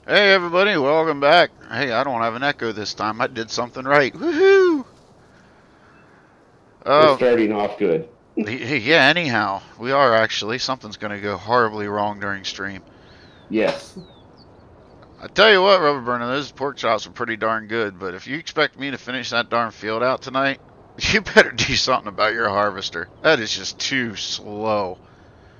Hey everybody, welcome back. Hey, I don't have an echo this time. I did something right. Woohoo! We're starting off good. Yeah, anyhow, we are actually. Something's going to go horribly wrong during stream. Yes. I tell you what, Rubberburner, those pork chops are pretty darn good, but if you expect me to finish that darn field out tonight, you better do something about your harvester. That is just too slow.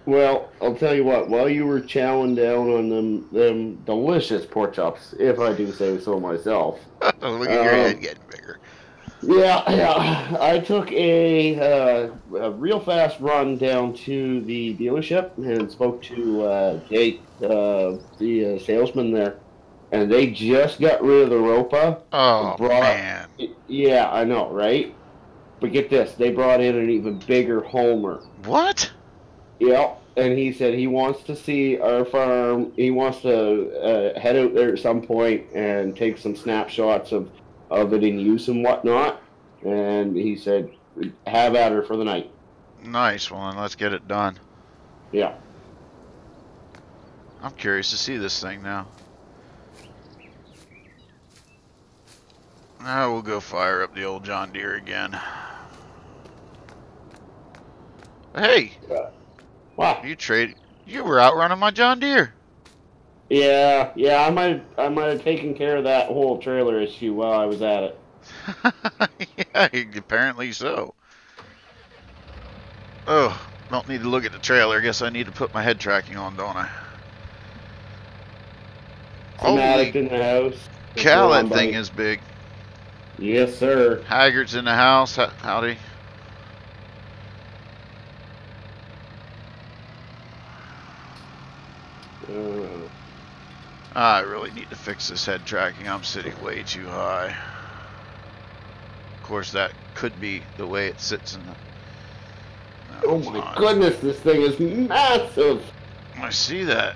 Well, I'll tell you what, while you were chowing down on them delicious pork chops, if I do say so myself. Look at your head getting bigger. Yeah, I took a real fast run down to the dealership and spoke to Jake, the salesman there, and they just got rid of the Ropa. Oh, man. Yeah, I know, right? But get this, they brought in an even bigger Homer. What? Yeah, and he said he wants to see our farm. He wants to head out there at some point and take some snapshots of it in use and whatnot. And he said, have at her for the night. Nice. Well, then let's get it done. Yeah. I'm curious to see this thing now. Now we'll go fire up the old John Deere again. Hey! Wow. You were outrunning my John Deere. Yeah, I might have taken care of that whole trailer issue while I was at it. Yeah, apparently so. Oh, don't need to look at the trailer. Guess I need to put my head tracking on, don't I? Automatic in the house. Cow, that thing is big. Yes, sir. Haggart's in the house. Howdy. I really need to fix this head tracking. I'm sitting way too high. Of course, that could be the way it sits in the... No, oh my goodness, this thing is massive. I see that.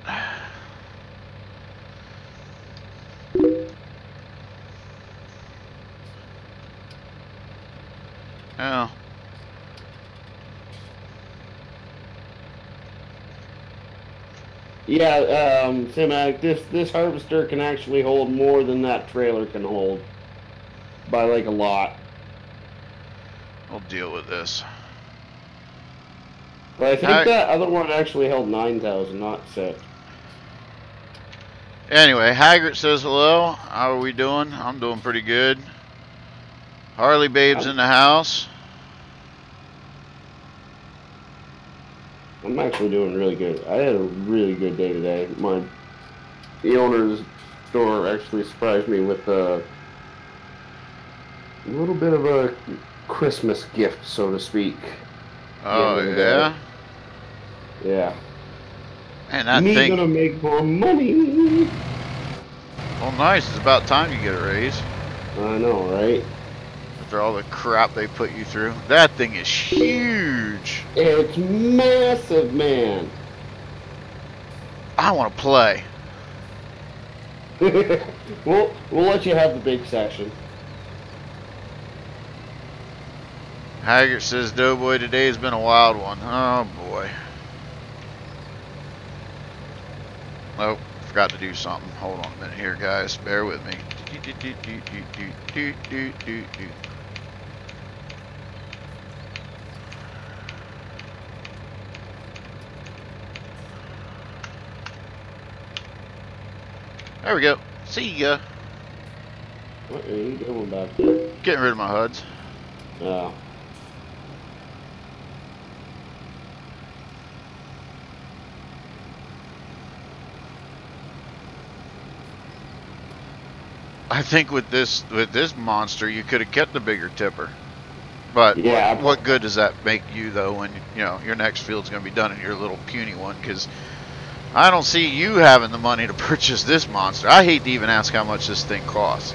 Oh. Yeah, Simac, this harvester can actually hold more than that trailer can hold. By like a lot. I'll deal with this. But I think that other one actually held 9,000, not 6. Anyway, Haggart says hello. How are we doing? I'm doing pretty good. Harley Babe's in the house. I'm actually doing really good. I had a really good day today. The owner's store actually surprised me with a little bit of a Christmas gift, so to speak. Oh, yeah? Yeah. Man, that thing... gonna make more money. Well, nice. It's about time you get a raise. I know, right? After all the crap they put you through. That thing is huge. It's massive, man. I want to play. We'll let you have the big session. Haggart says, DoughBoy, today has been a wild one. Oh, boy. Oh, forgot to do something. Hold on a minute here, guys. Bear with me. There we go. See ya. What are you doing back there? Getting rid of my HUDs. Oh. I think with this monster, you could have kept the bigger tipper. But yeah, what good does that make you though when your next field's going to be done in your little puny one? Because I don't see you having the money to purchase this monster. I hate to even ask how much this thing costs.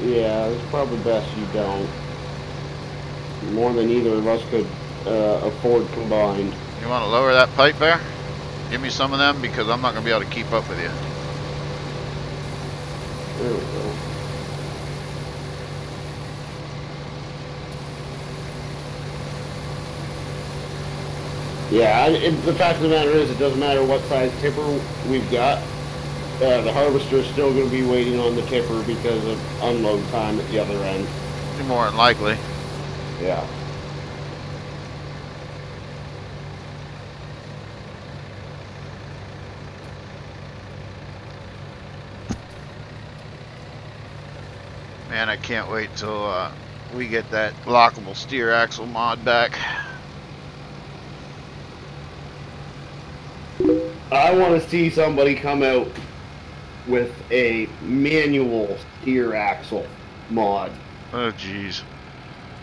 Yeah, it's probably best you don't. More than either of us could afford combined. You want to lower that pipe there? Give me some of them because I'm not going to be able to keep up with you. There we go. Yeah, the fact of the matter is, it doesn't matter what size tipper we've got. The harvester is still going to be waiting on the tipper because of unload time at the other end. More than likely. Yeah. Man, I can't wait till we get that lockable steer axle mod back. I want to see somebody come out with a manual steer axle mod. Oh, jeez.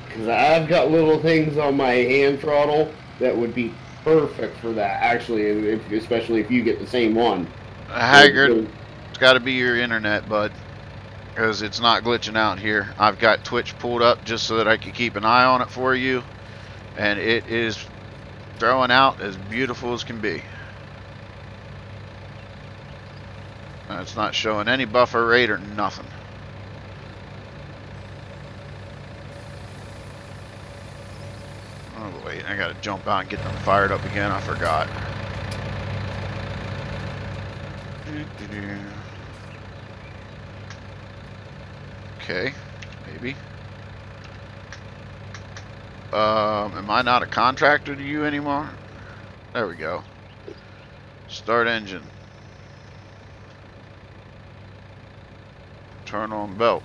Because I've got little things on my hand throttle that would be perfect for that. Actually, especially if you get the same one. Haggard, it's got to be your internet, bud. Because it's not glitching out here. I've got Twitch pulled up just so that I can keep an eye on it for you. And it is throwing out as beautiful as can be. It's not showing any buffer rate or nothing. Oh wait, I gotta jump out and get them fired up again. I forgot. Okay, maybe. Am I not a contractor to you anymore? There we go. Start engine. Turn on belt.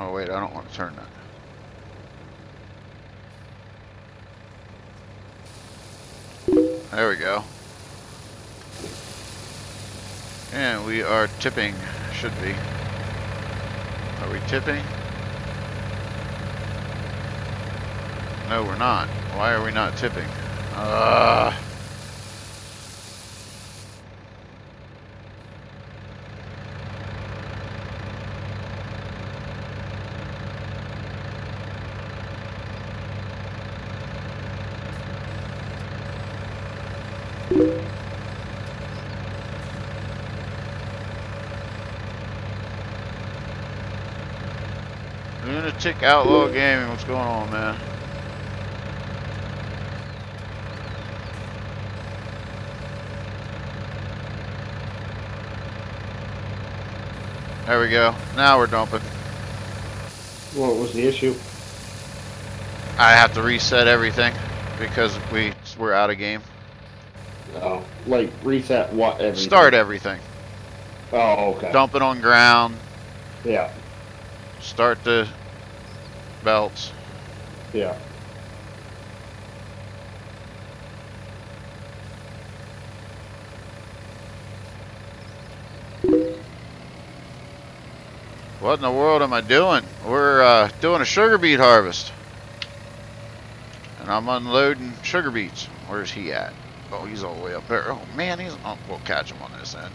Oh wait, I don't want to turn that. There we go. And we are tipping. Should be. Are we tipping? No, we're not. Why are we not tipping? Lunatic Outlaw Gaming, what's going on, man? There we go. Now we're dumping. What was the issue? I have to reset everything because we're out of game. Oh, like reset what? Everything? Start everything. Oh, okay. Dump it on ground. Yeah. Start the belts. Yeah. What in the world am I doing? We're doing a sugar beet harvest. And I'm unloading sugar beets. Where's he at? Oh, he's all the way up there. Oh, man, he's... Oh, we'll catch him on this end.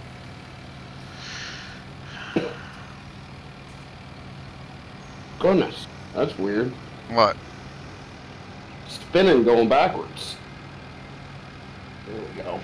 Goodness, that's weird. What? Spinning going backwards. There we go.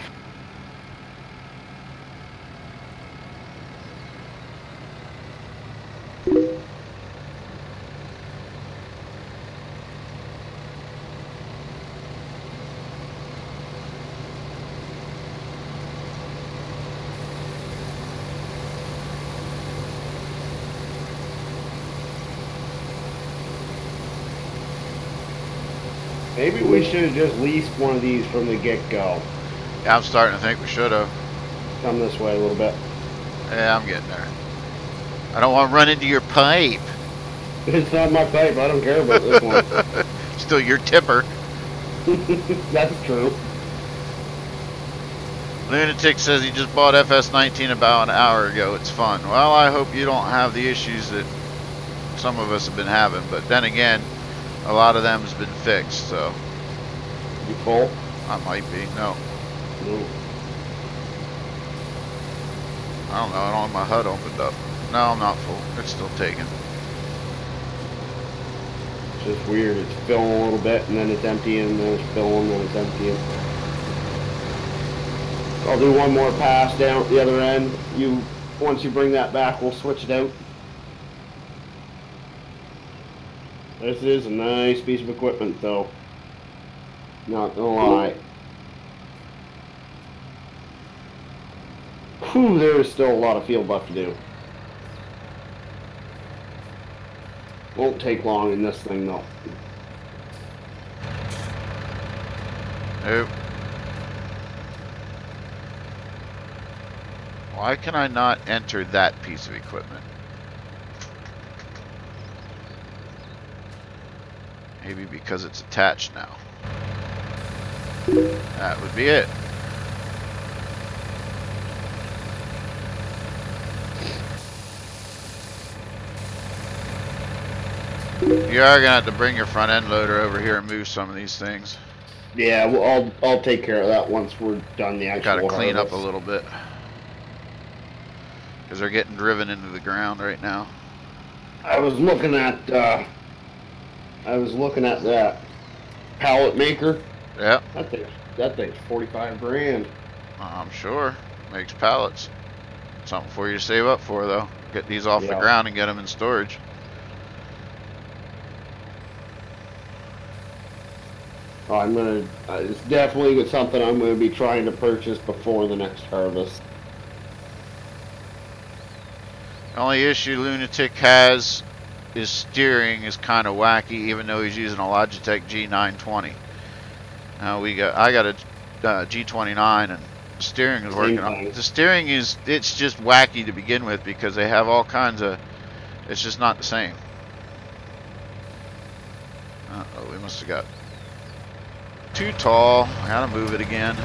Maybe we should have just leased one of these from the get-go. Yeah, I'm starting to think we should have. Come this way a little bit. Yeah, I'm getting there. I don't want to run into your pipe. It's not my pipe. I don't care about this one. Still your tipper. That's true. Lunatic says he just bought FS19 about an hour ago. It's fun. Well, I hope you don't have the issues that some of us have been having. But then again, a lot of them has been fixed, so. You full? I might be. No. No. I don't know. I don't have my HUD opened up. No, I'm not full. It's still taken. It's just weird. It's filling a little bit, and then it's emptying, and then it's filling, and then it's emptying. I'll do one more pass down at the other end. Once you bring that back, we'll switch it out. This is a nice piece of equipment, though. Not gonna lie. whew, there is still a lot of field left to do. Won't take long in this thing though. Nope. Why can I not enter that piece of equipment? Maybe because it's attached now. That would be it. You are gonna have to bring your front end loader over here and move some of these things. Yeah, well, I'll take care of that once we're done the actual Gotta clean harvest. up a little bit. Because they're getting driven into the ground right now. I was looking at that pallet maker. Yep. That thing's 45 grand. I'm sure. Makes pallets. Something for you to save up for, though. Get these off the ground and get them in storage. It's definitely something I'm gonna be trying to purchase before the next harvest. The only issue Lunatic has is steering is kind of wacky, even though he's using a Logitech G920. Now I got a G29, and the steering is working. The steering it's just wacky to begin with because they have all kinds of. It's just not the same. Uh-oh, we must have got too tall. I gotta move it again.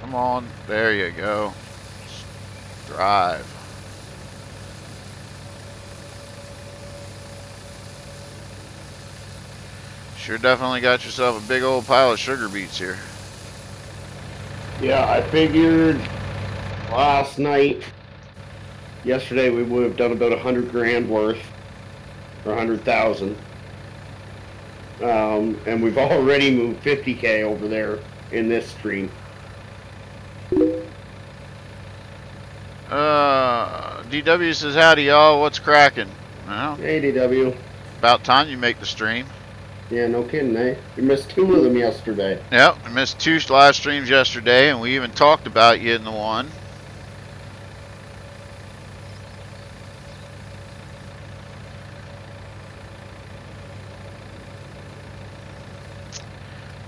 Come on, there you go. Drive. Sure definitely got yourself a big old pile of sugar beets here. Yeah, I figured yesterday we would have done about 100 grand worth, or 100,000. And we've already moved 50K over there in this stream. DW says, howdy y'all, what's cracking? Well, Hey DW. about time you make the stream. Yeah, no kidding, eh? You missed 2 of them yesterday. Yep, I missed 2 live streams yesterday, and we even talked about you in the one.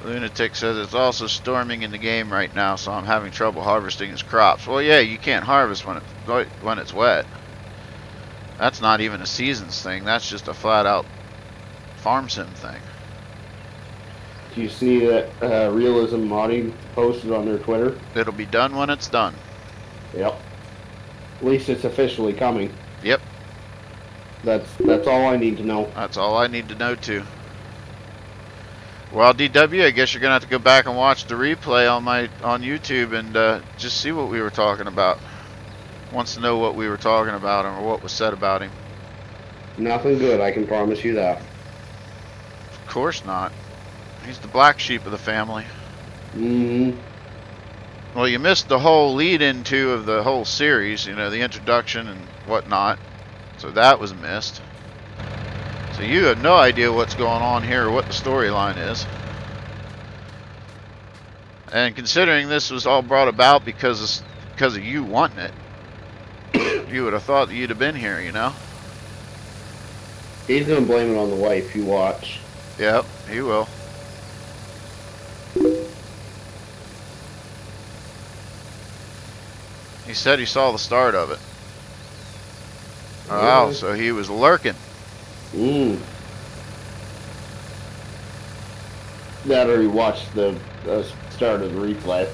Lunatic says it's also storming in the game right now, so I'm having trouble harvesting his crops. Well, yeah, you can't harvest when it's wet. That's not even a seasons thing. That's just a flat-out farm sim thing. Do you see that Realism Modding posted on their Twitter? It'll be done when it's done. Yep. At least it's officially coming. Yep. That's all I need to know. That's all I need to know too. Well, DW, I guess you're gonna have to go back and watch the replay on YouTube and just see what we were talking about. Wants to know what we were talking about him or what was said about him. Nothing good, I can promise you that. Of course not. He's the black sheep of the family. Mm-hmm. Well, you missed the whole lead-into of the whole series, you know, the introduction and whatnot. So that was missed. So you have no idea what's going on here or what the storyline is. And considering this was all brought about because of you wanting it, you would have thought that you'd have been here, you know? He's gonna blame it on the wife, you watch. Yep, he will. He said he saw the start of it. Oh, so he was lurking. That or he watched the start of the replay.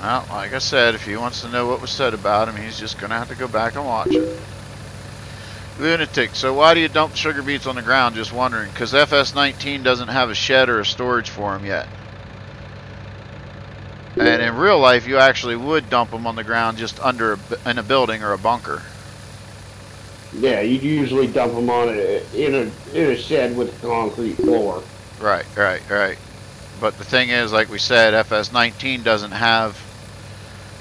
Well, like I said, if he wants to know what was said about him, he's just going to have to go back and watch it. Lunatic, so why do you dump sugar beets on the ground? Just wondering. Because FS19 doesn't have a shed or a storage for them yet. And in real life, you actually would dump them on the ground just in a building or a bunker. Yeah, you usually dump them on in a shed with a concrete floor. Right, right, right. But the thing is, like we said, FS19 doesn't have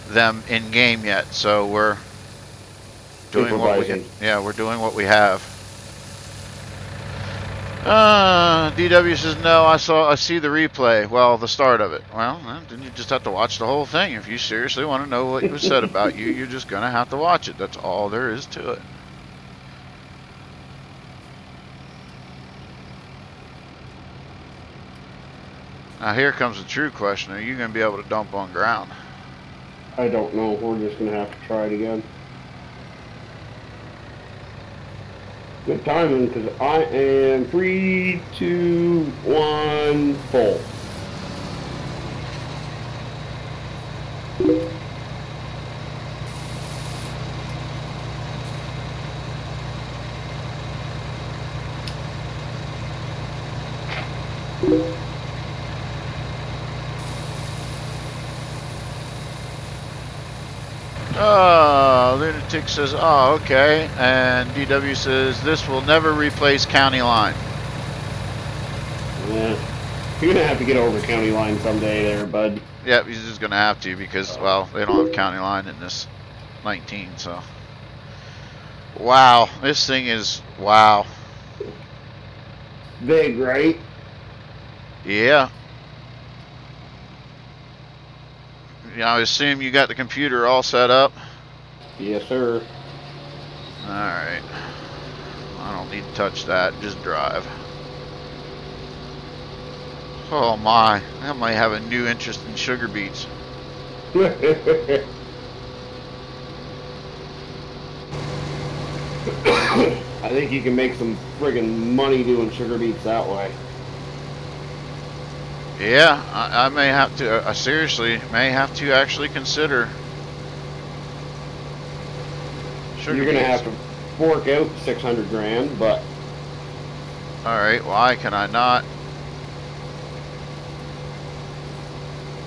them in game yet, so we're doing what we we're doing what we have. DW says no. I see the replay. Well, the start of it. Well, then you just have to watch the whole thing. If you seriously want to know what was said about you, you're just gonna have to watch it. That's all there is to it. Now here comes the true question: are you gonna be able to dump on ground? I don't know. We're just gonna have to try it again. Good timing, because I am 3, 2, 1, full. Lunatic says, oh, okay. And DW says, this will never replace county line. Yeah. You're going to have to get over county line someday there, bud. Yep, he's just going to have to because, well, they don't have county line in this 19, so. Wow, this thing is, wow. Big, right? Yeah. Yeah, I assume you got the computer all set up? Yes, sir. Alright. I don't need to touch that, just drive. Oh my, I might have a new interest in sugar beets. I think you can make some friggin' money doing sugar beets that way. Yeah, I may have to, I seriously may have to actually consider sugar You're gonna beets. have to fork out 600 grand, but... Alright, why can I not?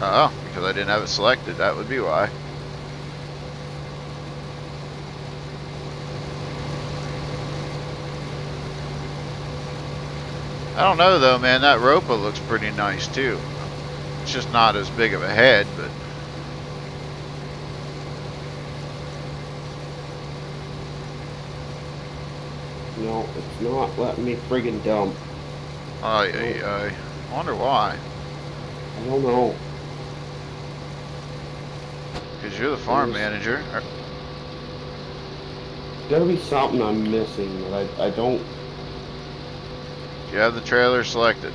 Oh, because I didn't have it selected, that would be why. I don't know though, man, that Ropa looks pretty nice too. It's just not as big of a head, but... No, it's not letting me friggin' dump. I wonder why. I don't know. Because you're the farm manager. There's gotta be something I'm missing that I don't... You have the trailer selected.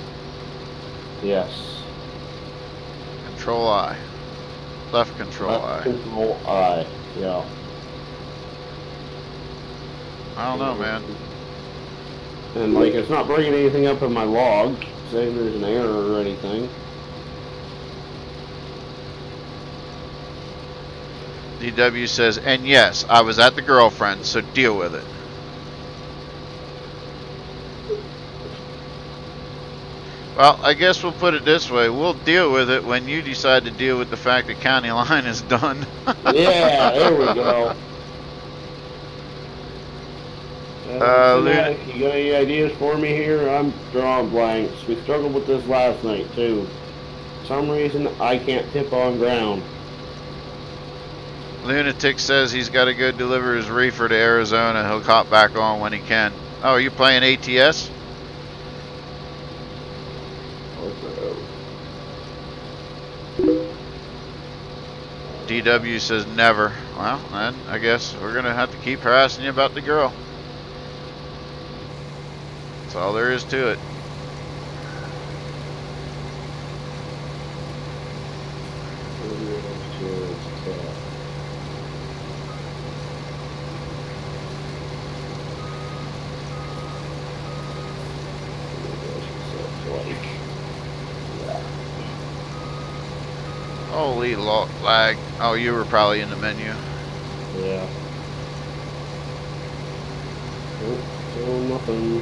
Yes. Control I. Left control I. Control I, yeah. I don't know, man. And like, it's not bringing anything up in my log, saying there's an error or anything. DW says, and yes, I was at the girlfriend, so deal with it. Well, I guess we'll put it this way. We'll deal with it when you decide to deal with the fact that county line is done. Yeah, there we go. You got any ideas for me here? I'm drawing blanks. We struggled with this last night, too. For some reason, I can't tip on ground. Lunatic says he's got to go deliver his reefer to Arizona. He'll hop back on when he can. Oh, are you playing ATS? DW says never. Well, then I guess we're going to have to keep harassing you about the girl. That's all there is to it. Holy lag. Oh, you were probably in the menu. Yeah. Nope, still nothing.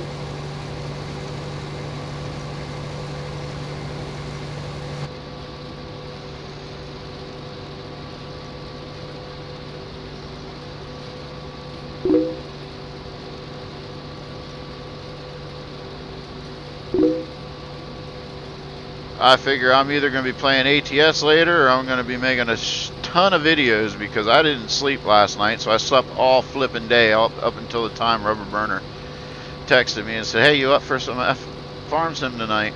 I figure I'm either going to be playing ATS later or I'm going to be making a ton of videos because I didn't sleep last night, so I slept all flipping day up until the time Rubberburner texted me and said, hey, you up for some farm sim tonight?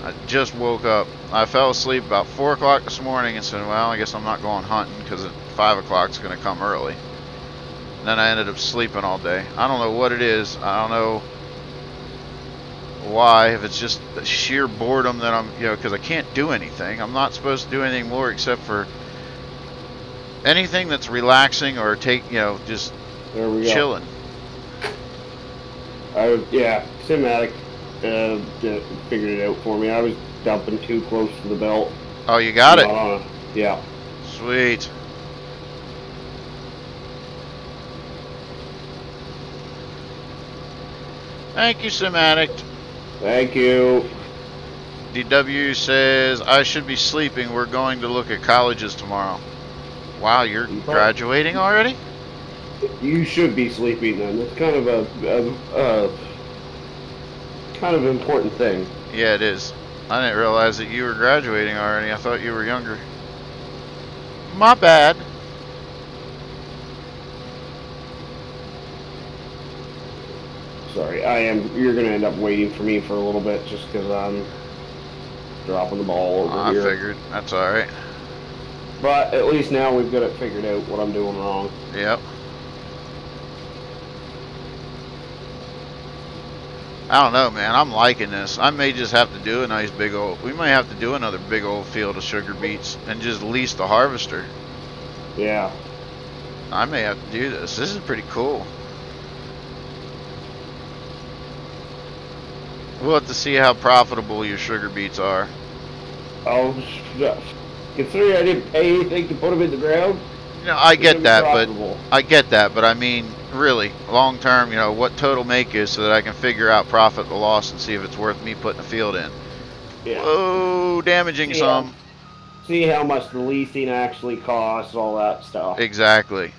I just woke up. I fell asleep about 4 o'clock this morning and said, well, I guess I'm not going hunting because at 5 o'clock it's going to come early. And then I ended up sleeping all day. I don't know what it is. I don't know why, if it's just sheer boredom that I'm, because I can't do anything. I'm not supposed to do anything more except for anything that's relaxing or just there we chilling. Yeah, Cinematic figured it out for me. I was dumping too close to the belt. Oh, you got it? Yeah. Sweet. Thank you, Cinematic. Thank you. DW says, I should be sleeping. We're going to look at colleges tomorrow. Wow, you're graduating already? You should be sleeping then. It's kind of a kind of important thing. Yeah, it is. I didn't realize that you were graduating already. I thought you were younger. My bad. Sorry, you're going to end up waiting for me for a little bit just because I'm dropping the ball over here. I figured. That's alright. But at least now we've got it figured out what I'm doing wrong. Yep. I don't know, man. I'm liking this. I may just have to do a nice big old... We might have to do another big old field of sugar beets and just lease the harvester. Yeah. I may have to do this. This is pretty cool. We'll have to see how profitable your sugar beets are. Oh, considering I didn't pay anything to put them in the ground. I get that, but I mean, really, long term, what total make is so that I can figure out profit and loss and see if it's worth me putting a field in. Yeah. Whoa, damaging some. See how much the leasing actually costs, all that stuff. Exactly.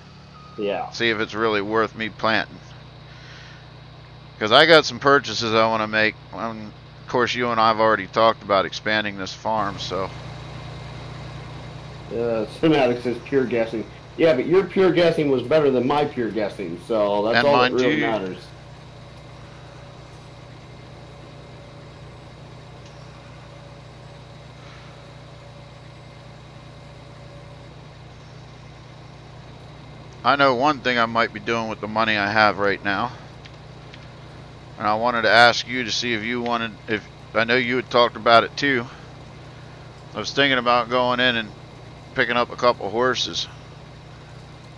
Yeah. See if it's really worth me planting. Because I got some purchases I want to make. Of course, you and I have already talked about expanding this farm, so. Cinematic says pure guessing. Yeah, but your pure guessing was better than my pure guessing, so that's all that really matters. I know one thing I might be doing with the money I have right now. And I wanted to ask you to see if you wanted, I know you had talked about it too. I was thinking about going in and picking up a couple horses.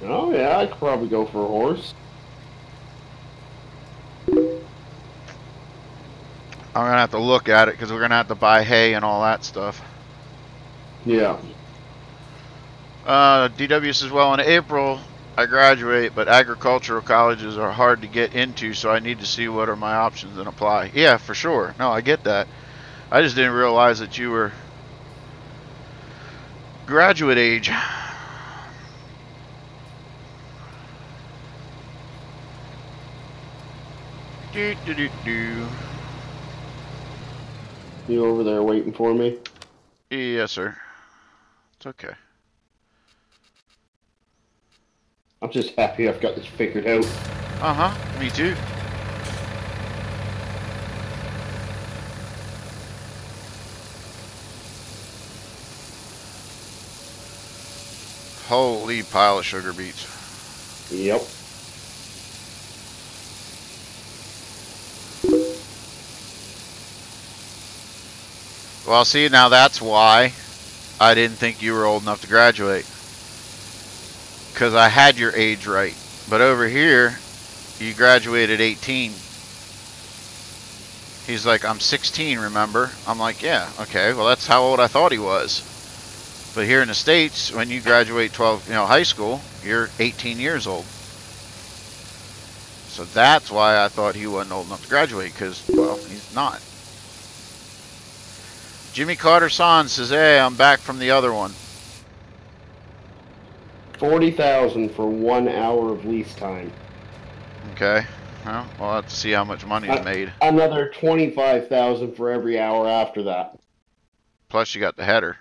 Oh yeah, I could probably go for a horse. I'm gonna have to look at it because we're gonna have to buy hay and all that stuff. Yeah. DW says, well, in April I graduate, but agricultural colleges are hard to get into, so I need to see what are my options and apply. Yeah, for sure. No, I get that. I just didn't realize that you were graduate age. You over there waiting for me? Yes, sir. It's okay. I'm just happy I've got this figured out. Uh-huh. Me too. Holy pile of sugar beets. Yep. Well, see, now that's why I didn't think you were old enough to graduate. Because I had your age right. But over here, you graduated 18. He's like, I'm 16, remember? I'm like, yeah, okay, well, that's how old I thought he was. But here in the States, when you graduate high school, you're 18 years old. So that's why I thought he wasn't old enough to graduate, because, well, he's not. Jimmy Carter-san says, hey, I'm back from the other one. 40,000 for 1 hour of lease time. Okay. Well, we'll have to see how much money's made. Another 25,000 for every hour after that. Plus, you got the header.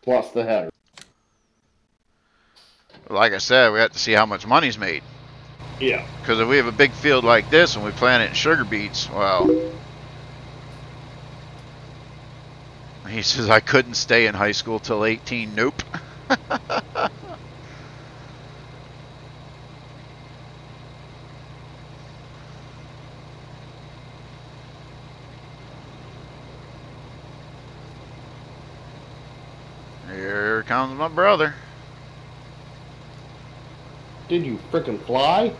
Plus the header. Like I said, we have to see how much money's made. Yeah. Because if we have a big field like this and we plant it in sugar beets, well... He says, I couldn't stay in high school till 18. Nope. Here comes my brother. Did you frickin' fly?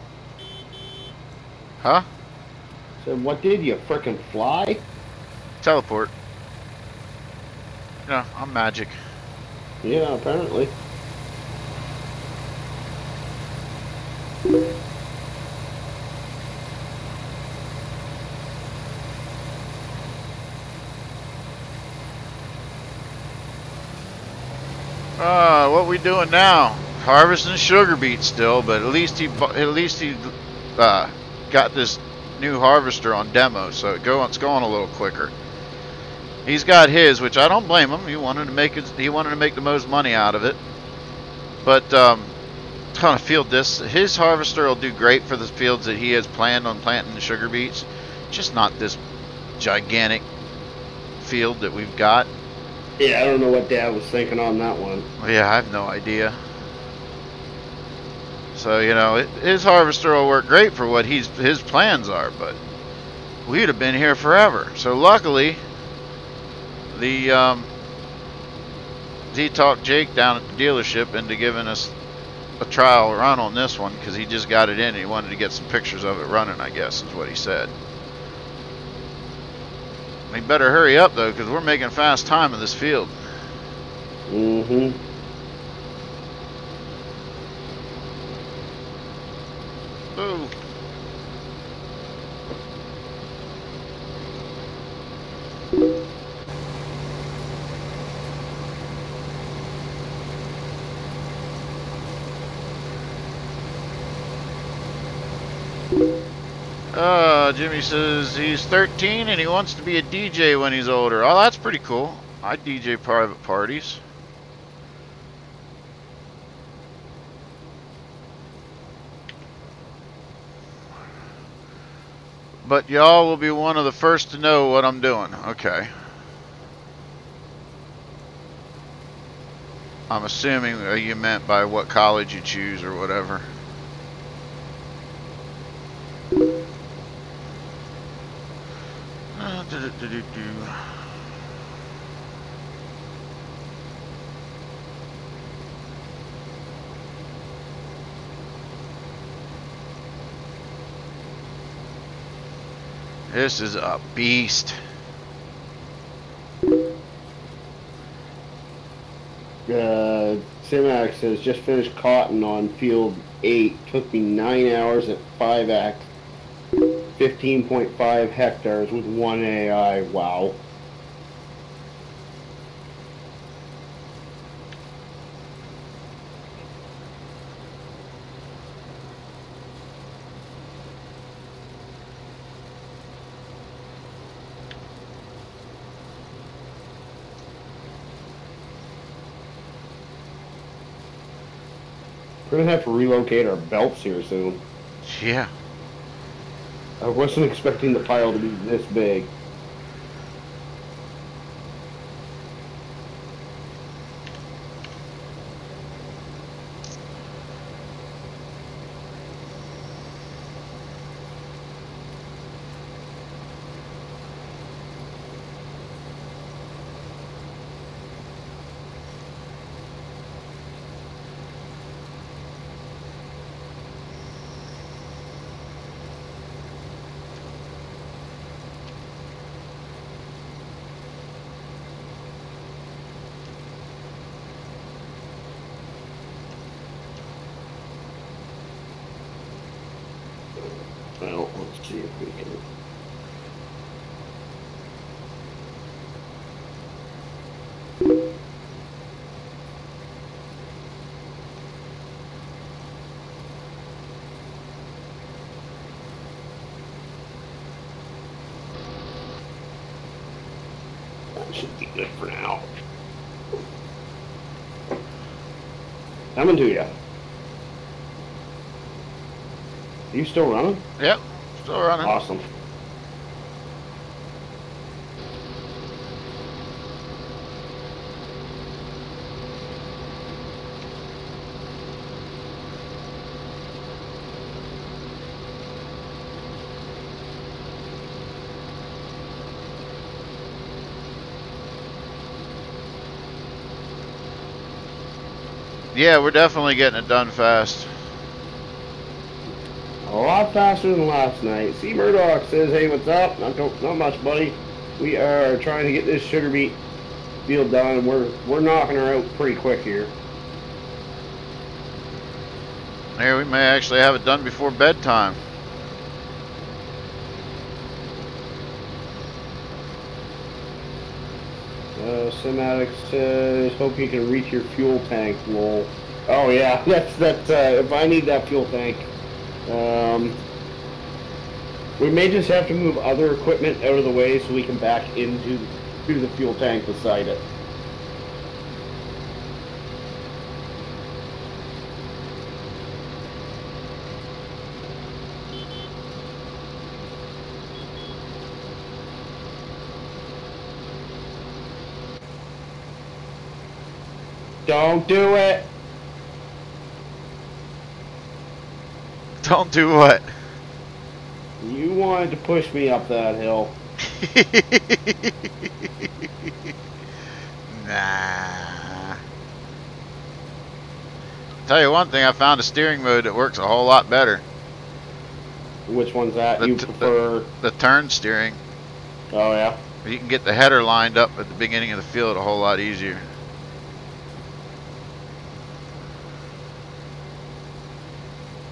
Huh? Said, what did you frickin' fly? Teleport. Yeah, I'm magic. Yeah, apparently. What we doing now? Harvesting sugar beets still, but at least he got this new harvester on demo, so it's going a little quicker. He's got his, which I don't blame him. He wanted to make the most money out of it. But on a field his harvester will do great for the fields that he has planned on planting the sugar beets. Just not this gigantic field that we've got. Yeah, I don't know what Dad was thinking on that one. Yeah, I have no idea. So, you know, his harvester will work great for what his plans are, but we'd have been here forever. So luckily, he talked Jake down at the dealership into giving us a trial run on this one because he just got it in and he wanted to get some pictures of it running, I guess is what he said. We better hurry up though because we're making fast time in this field. Mm-hmm. Ooh. Jimmy says he's 13 and he wants to be a DJ when he's older. Oh, that's pretty cool. I DJ private parties. But y'all will be one of the first to know what I'm doing. Okay. I'm assuming you meant by what college you choose or whatever. This is a beast. Simax says, just finished cotton on field 8. Took me 9 hours at 5x. 15.5 hectares with 1 AI. Wow. We're gonna have to relocate our belts here soon. Yeah. I wasn't expecting the pile to be this big. Well, let's see if we can. should be good for now. Coming to you. Are you still running? Yep, still running. Awesome. Yeah, we're definitely getting it done fast. A lot faster than last night. See, Murdoch says, hey, what's up? Not much, buddy. We are trying to get this sugar beet field done. We're knocking her out pretty quick here. Here, we may actually have it done before bedtime. Simatic says, hope you can reach your fuel tank, lol. Oh yeah, that's if I need that fuel tank. We may just have to move other equipment out of the way so we can back into the fuel tank beside it. Don't do it! Don't do what? You wanted to push me up that hill. Nah. Tell you one thing, I found a steering mode that works a whole lot better. Which one's that? You prefer the turn steering. Oh yeah. You can get the header lined up at the beginning of the field a whole lot easier.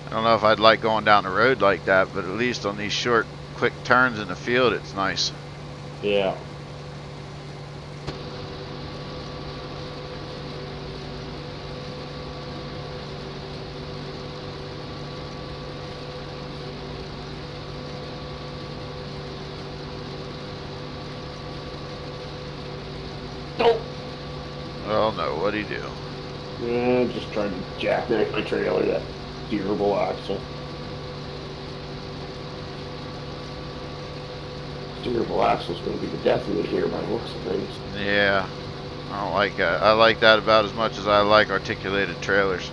I don't know if I'd like going down the road like that, but at least on these short, quick turns in the field, it's nice. Yeah. Well, no, what'd he do? Just trying to jackknife my trailer, that steerable axle. Steerable axle's going to be the death of me here by the looks of things. Yeah, I don't like that. I like that about as much as I like articulated trailers.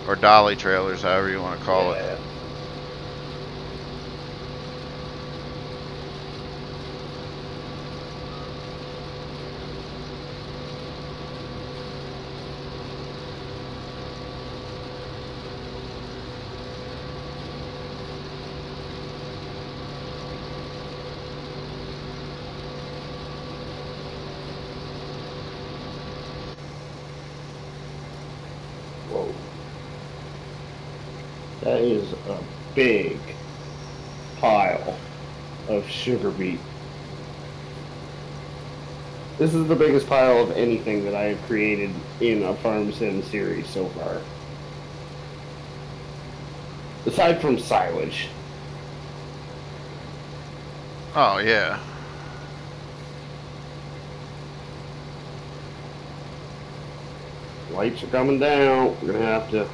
Or dolly trailers, however you want to call it. Whoa. That is a big pile of sugar beet. This is the biggest pile of anything that I have created in a Farm Sim series so far. Aside from silage. Oh, yeah. Lights are coming down. We're going to have to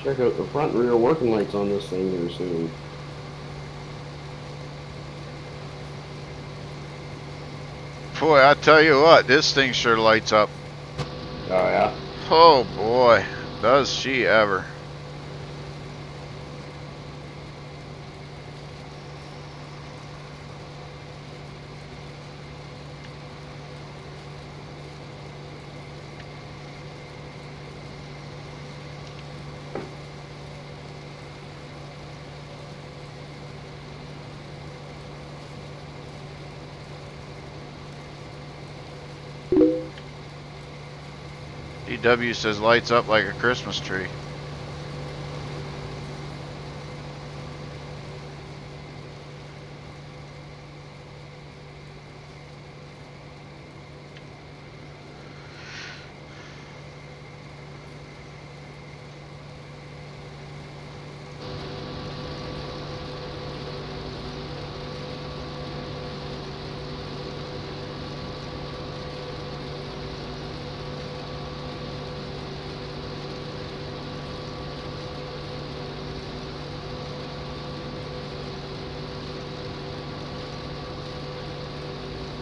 check out the front and rear working lights on this thing here soon. Boy, I tell you what, this thing sure lights up. Oh, yeah? Oh, boy. Does she ever. DW says lights up like a Christmas tree.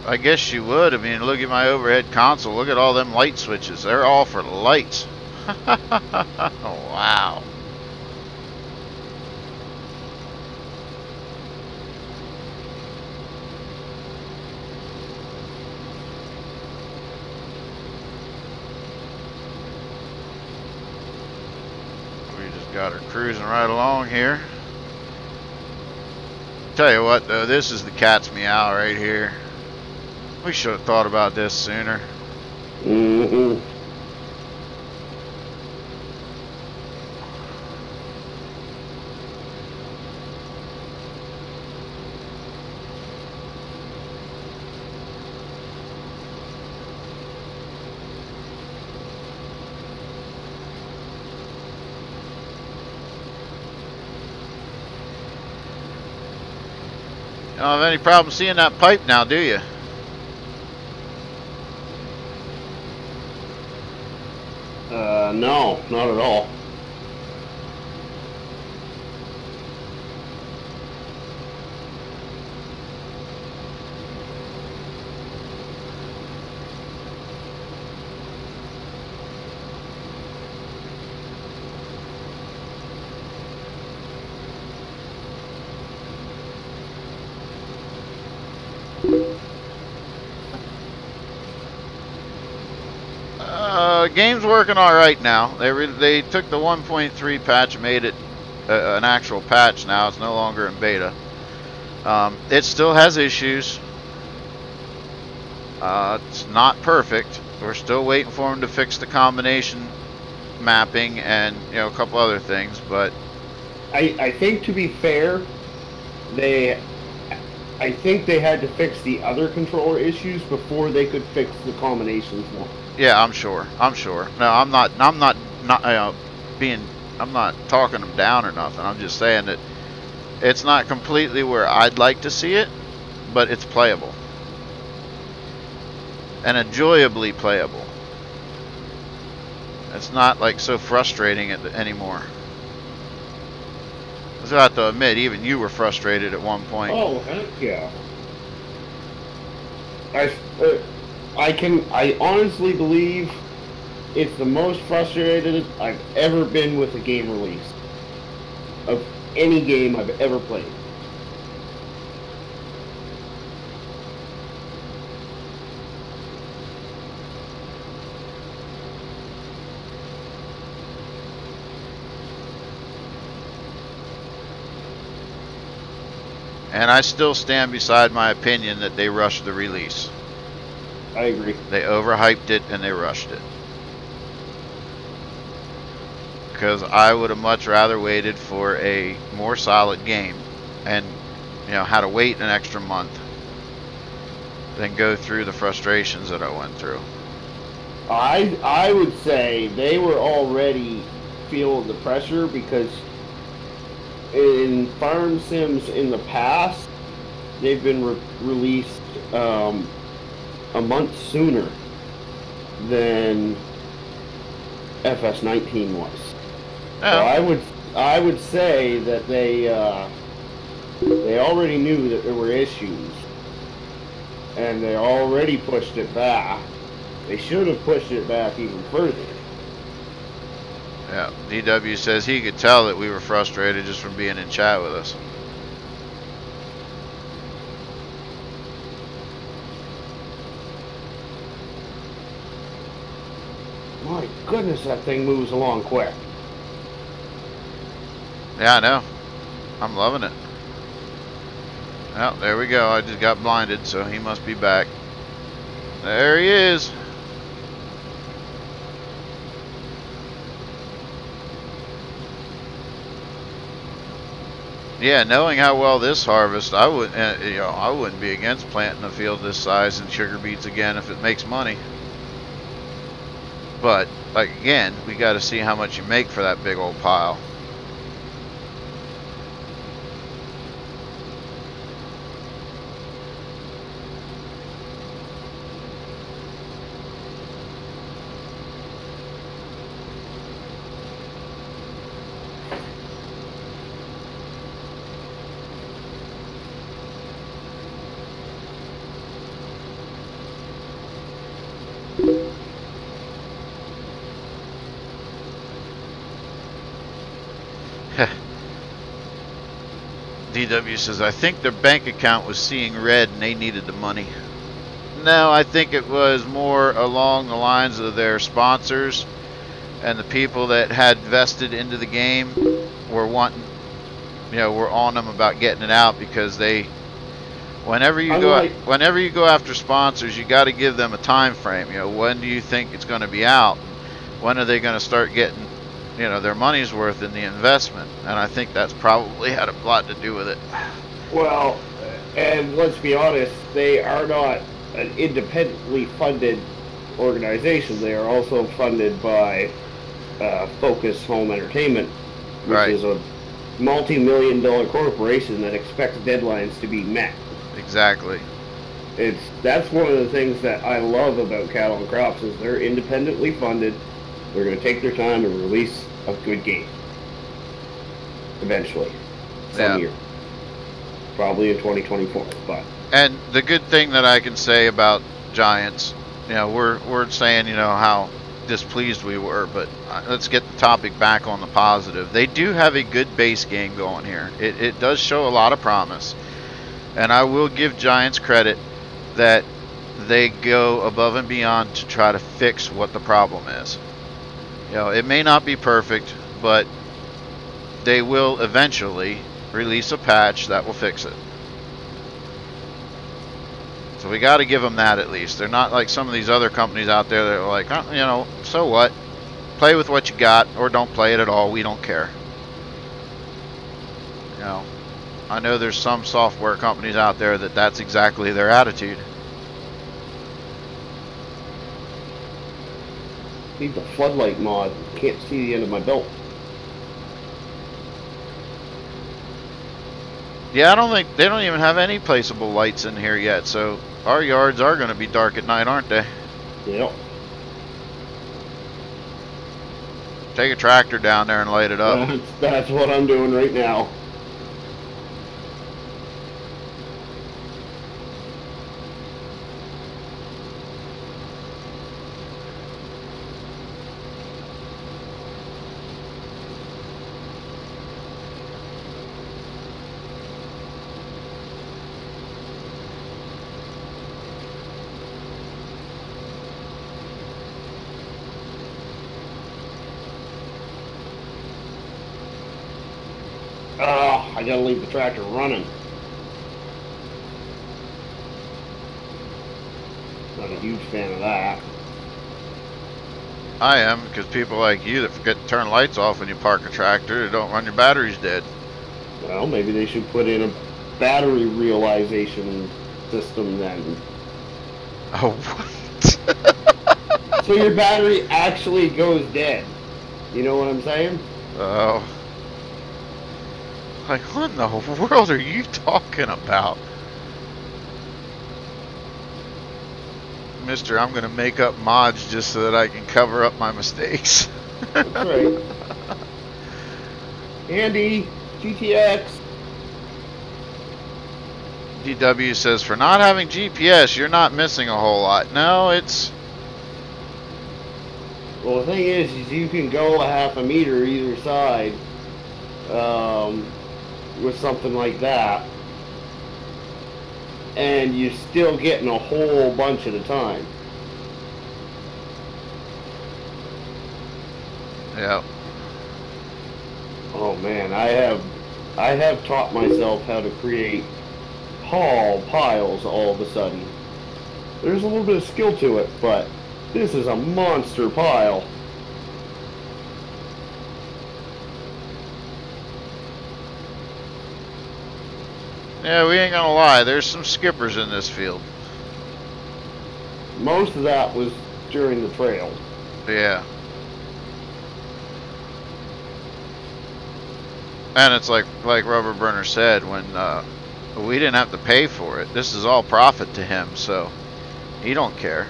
I guess you would. I mean, look at my overhead console. Look at all them light switches. They're all for lights. Oh, wow. We just got her cruising right along here. Tell you what, though, this is the cat's meow right here. We should have thought about this sooner. Mm-hmm. You don't have any problem seeing that pipe now, do you? No, not at all. Game's working all right now. They took the 1.3 patch and made it an actual patch now. It's no longer in beta. It still has issues. It's not perfect. We're still waiting for them to fix the combination mapping and a couple other things. But I think, to be fair, I think they had to fix the other controller issues before they could fix the combinations one. yeah, I'm sure. No, I'm not talking them down or nothing. I'm just saying that it's not completely where I'd like to see it, but it's playable. And enjoyably playable. It's not like so frustrating anymore. I have to admit, even you were frustrated at one point. Oh, heck yeah. I honestly believe it's the most frustrated I've ever been with a game release. Of any game I've ever played. And I still stand beside my opinion that they rushed the release. I agree. They overhyped it and they rushed it. Because I would have much rather waited for a more solid game and had to wait an extra month than go through the frustrations that I went through. I would say they were already feeling the pressure because in farm sims in the past, they've been released a month sooner than FS19 was. Oh. So I would say that they already knew that there were issues, and they already pushed it back. They should have pushed it back even further. Yeah, DW says he could tell that we were frustrated just from being in chat with us. My goodness, that thing moves along quick. Yeah, I know. I'm loving it. Well, there we go. I just got blinded, so he must be back. There he is. Yeah, knowing how well this harvests, I wouldn't be against planting a field this size in sugar beets again if it makes money. But like again, we got to see how much you make for that big old pile. DW says, I think their bank account was seeing red and they needed the money. No, I think it was more along the lines of their sponsors and the people that had vested into the game were wanting, you know, were on them about getting it out, because they, whenever you go after sponsors, you got to give them a time frame. You know, when do you think it's going to be out? When are they going to start getting, you know, their money's worth in the investment? And I think that's probably had a lot to do with it. Well, and let's be honest, they are not an independently funded organization. They are also funded by Focus Home Entertainment, which is a multi-million-dollar corporation that expects deadlines to be met. Exactly. That's one of the things that I love about Cattle and Crops is they're independently funded. They're going to take their time and release a good game. Eventually. Some year. Probably in 2024. But. And the good thing that I can say about Giants, you know, we're saying, you know, how displeased we were, but let's get the topic back on the positive. They do have a good base game going here. It does show a lot of promise. And I will give Giants credit that they go above and beyond to try to fix what the problem is. You know, it may not be perfect, but they will eventually release a patch that will fix it. So we got to give them that at least. They're not like some of these other companies out there that are like, oh, you know, so what? Play with what you got, or don't play it at all. We don't care. You know, I know there's some software companies out there that's exactly their attitude. Need the floodlight mod. Can't see the end of my belt. Yeah, I don't think they don't even have any placeable lights in here yet, so our yards are going to be dark at night, aren't they? Yep. Take a tractor down there and light it up. That's what I'm doing right now. I gotta leave the tractor running. Not a huge fan of that. I am, because people like you that forget to turn lights off when you park a tractor, don't run your batteries dead. Well, maybe they should put in a battery realization system then. Oh, what? So your battery actually goes dead. You know what I'm saying? Oh. Like, what in the world are you talking about? Mister, I'm going to make up mods just so that I can cover up my mistakes. That's right. Andy, GTX. DW says, for not having GPS, you're not missing a whole lot. No, it's... Well, the thing is you can go a half a meter either side. With something like that, and you're still getting a whole bunch at a time. Yeah. Oh man, I have taught myself how to create haul piles all of a sudden. There's a little bit of skill to it, but this is a monster pile. Yeah, we ain't gonna lie, there's some skippers in this field. Most of that was during the trail. Yeah. And it's like Rubberburner said, when we didn't have to pay for it. This is all profit to him, so he don't care.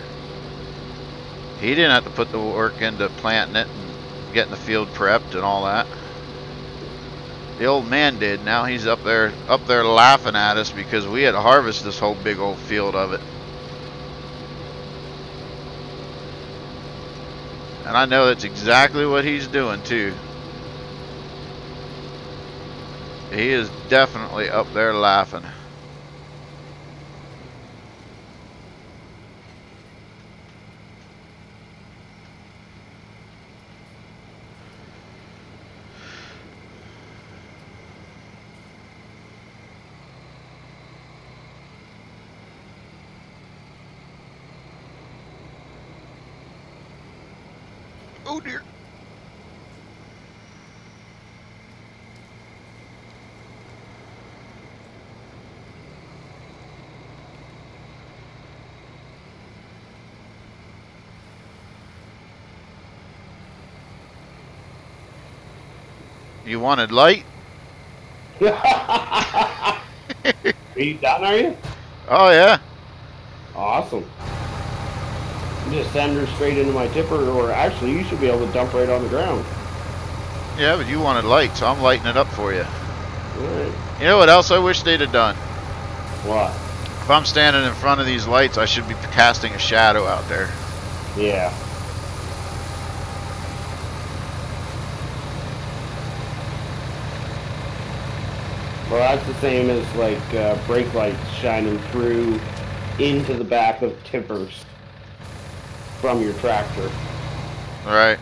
He didn't have to put the work into planting it and getting the field prepped and all that. The old man did. Now he's up there laughing at us because we had to harvest this whole big old field of it. And I know that's exactly what he's doing too. He is definitely up there laughing. Oh dear. You wanted light? Are you done, are you? Oh yeah. Awesome. You just send her straight into my tipper, or actually you should be able to dump right on the ground. Yeah, but you wanted light, so I'm lighting it up for you. Alright. You know what else I wish they'd have done? What? If I'm standing in front of these lights, I should be casting a shadow out there. Yeah. Well, that's the same as like brake lights shining through into the back of tippers from your tractor. Right.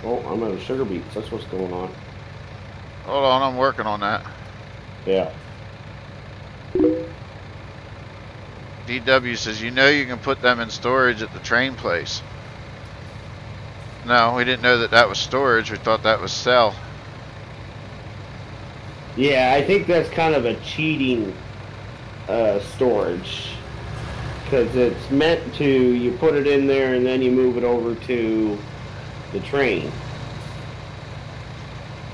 Oh, I'm out of sugar beets. That's what's going on. Hold on, I'm working on that. Yeah. DW says, you know you can put them in storage at the train place. No, we didn't know that that was storage. We thought that was sell. Yeah, I think that's kind of a cheating storage. Because it's meant to, you put it in there and then you move it over to the train.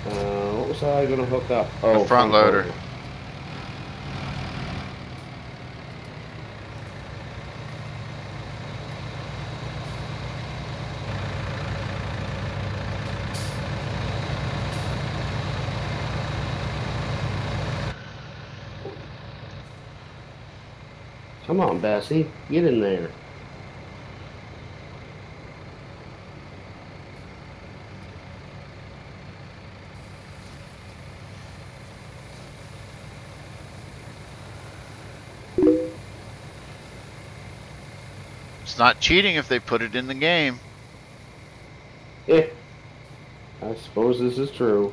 What was I going to hook up? Oh, The front loader. Come on, Bessie. Get in there. It's not cheating if they put it in the game. I suppose this is true.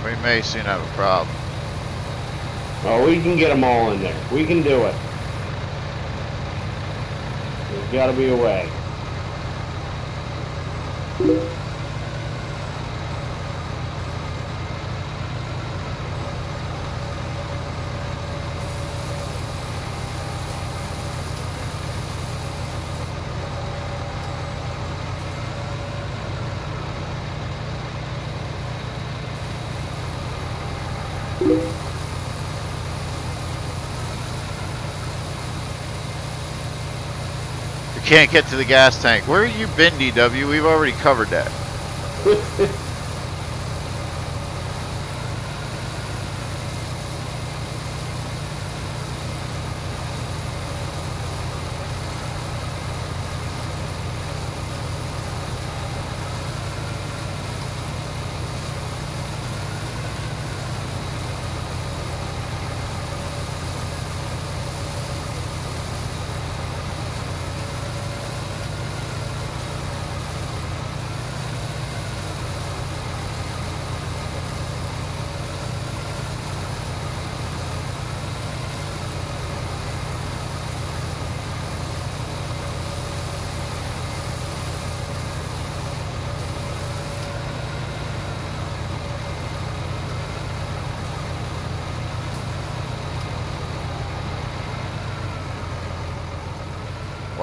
We may soon have a problem. Oh, we can get them all in there. We can do it. There's got to be a way. You can't get to the gas tank. Where have you been, DW? We've already covered that.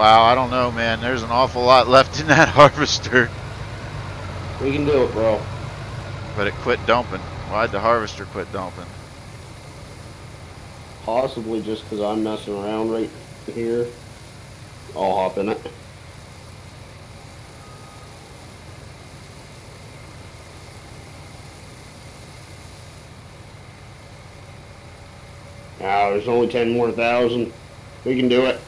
Wow, I don't know, man. There's an awful lot left in that harvester. We can do it, bro. But it quit dumping. Why'd the harvester quit dumping? Possibly just because I'm messing around right here. I'll hop in it. Now, there's only 10 more thousand. We can do it.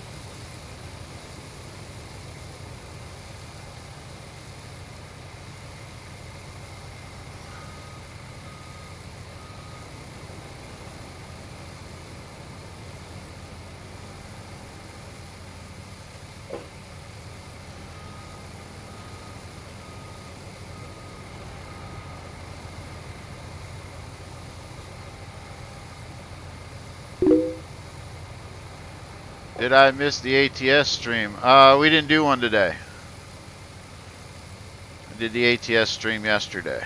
Did I miss the ATS stream? We didn't do one today. I did the ATS stream yesterday.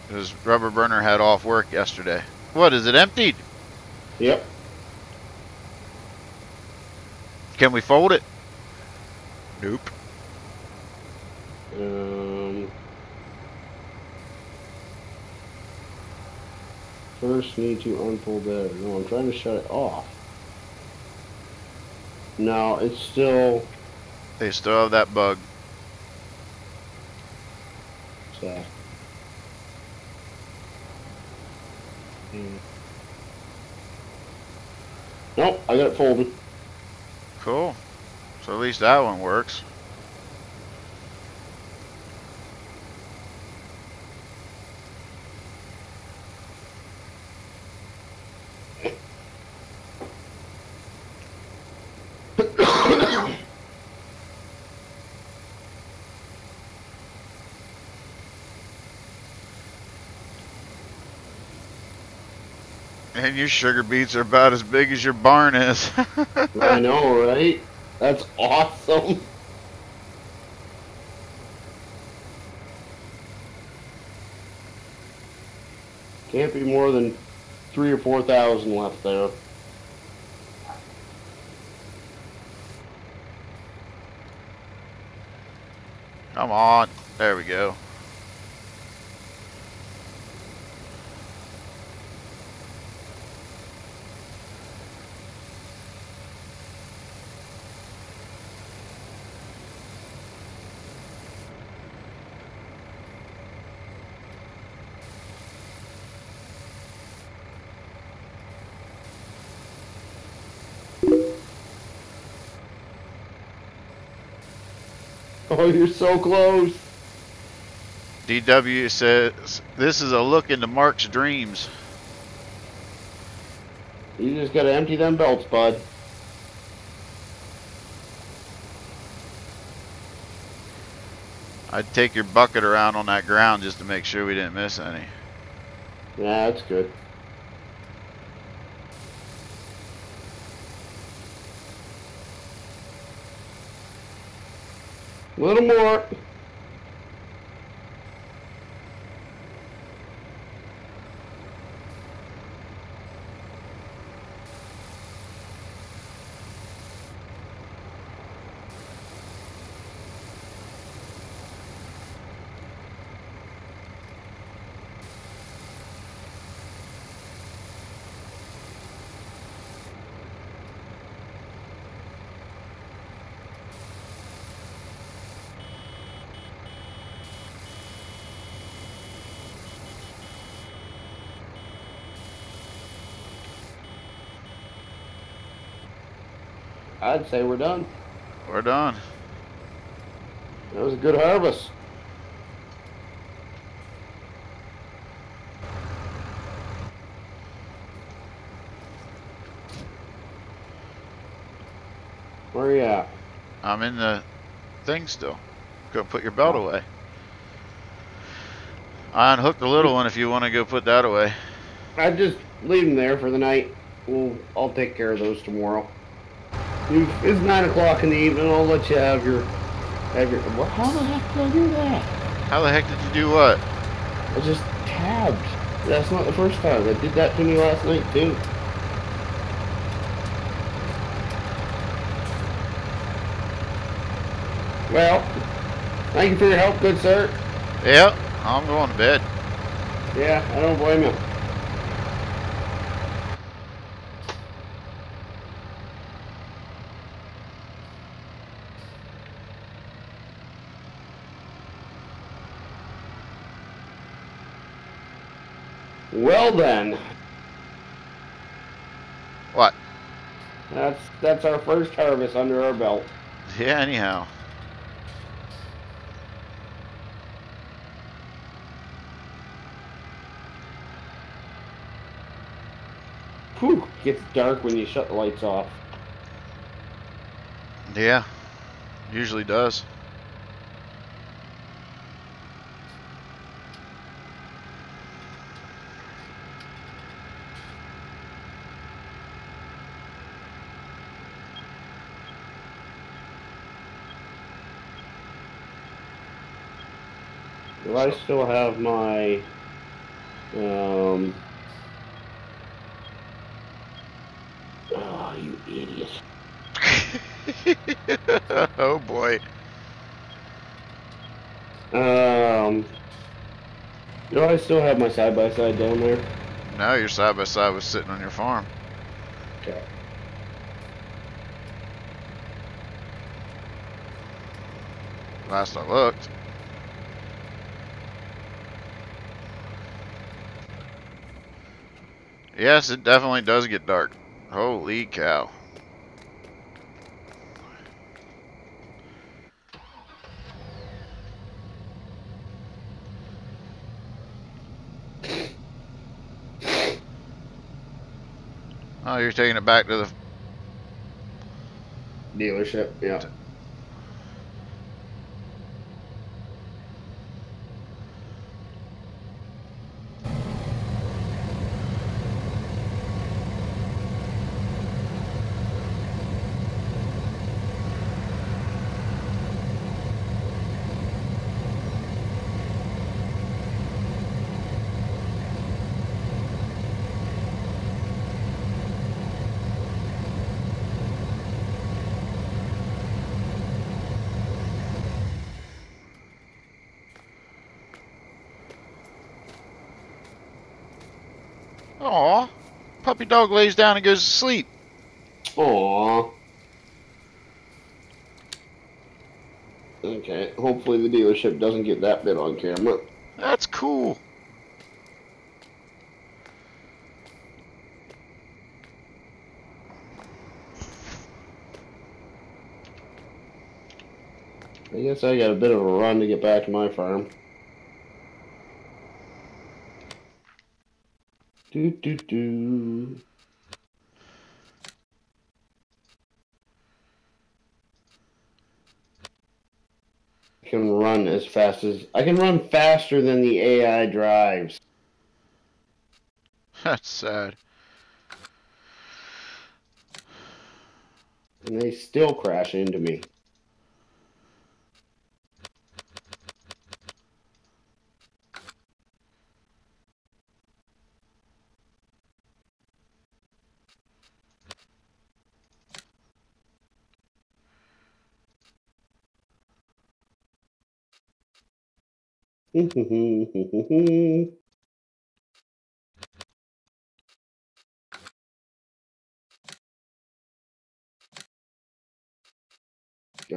Because Rubberburner had off work yesterday. What, is it emptied? Yep. Can we fold it? Nope. First need to unfold that. No, I'm trying to shut it off. No, it's still... They still have that bug. So. Nope, I got it folded. Cool. So at least that one works. And your sugar beets are about as big as your barn is. I know, right? That's awesome. Can't be more than 3,000 or 4,000 left there. Come on. There we go. Oh, you're so close. DW says, this is a look into Mark's dreams. You just gotta empty them belts, bud. I'd take your bucket around on that ground just to make sure we didn't miss any. Yeah, that's good. A little more. I'd say we're done. We're done. That was a good harvest. Where are you at? I'm in the thing still. Go put your belt away. I unhooked the little one if you want to go put that away. I'd just leave them there for the night. I'll take care of those tomorrow. It's 9 o'clock in the evening. I'll let you have your. Well, how the heck did I do that? How the heck did you do what? I just tabbed. That's not the first time. They did that to me last night too. Well, thank you for your help, good sir. Yep, I'm going to bed. Yeah, I don't blame you. Well then. What? That's our first harvest under our belt. Yeah, anyhow. Whew, gets dark when you shut the lights off. Yeah, usually does. Do I still have my oh, you idiot. Oh boy. Do I still have my side-by-side down there? Now your side-by-side was sitting on your farm. Okay. Last I looked. Yes, it definitely does get dark. Holy cow. Oh, you're taking it back to the Dealership, yeah. Aw, puppy dog lays down and goes to sleep. Aww. Okay, hopefully the dealership doesn't get that bit on camera. That's cool. I guess I got a bit of a run to get back to my farm. Do do do. I can run as fast as I can run faster than the AI drives. That's sad. And they still crash into me. Oh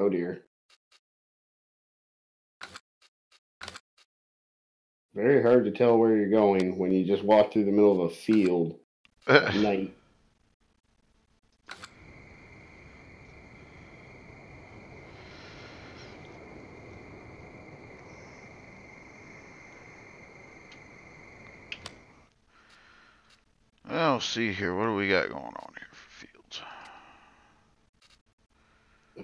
dear. Very hard to tell where you're going when you just walk through the middle of a field at night. Well, see here. What do we got going on here for fields?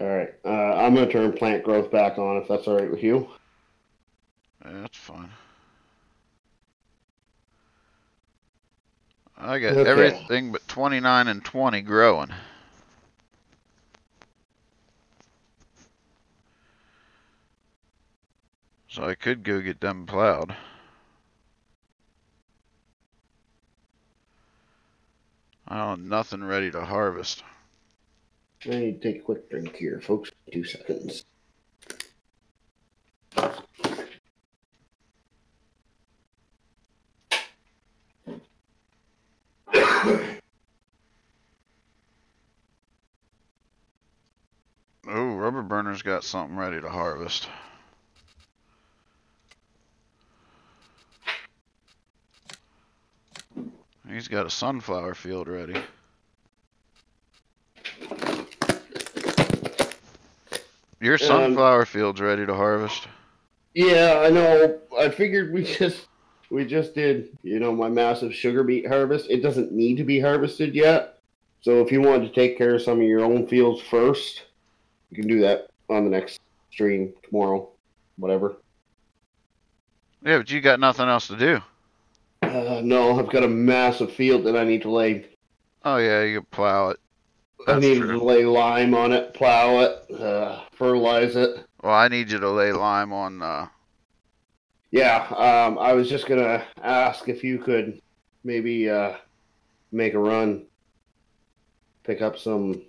Alright, I'm going to turn plant growth back on if that's alright with you. Yeah, that's fine. I got Okay. everything but 29 and 20 growing. So I could go get them plowed. I don't have nothing ready to harvest. I need to take a quick drink here, folks. 2 seconds. Rubberburner's got something ready to harvest. He's got a sunflower field ready. Your sunflower field's ready to harvest. Yeah, I know. I figured we just did, you know, my massive sugar beet harvest. It doesn't need to be harvested yet. So if you wanted to take care of some of your own fields first, you can do that on the next stream tomorrow, whatever. Yeah, but you got nothing else to do. No, I've got a massive field that I need to lay. Oh yeah, you can plow it. I need to lay lime on it, plow it, fertilize it. Well, I need you to lay lime on. Yeah, I was just gonna ask if you could maybe make a run, pick up some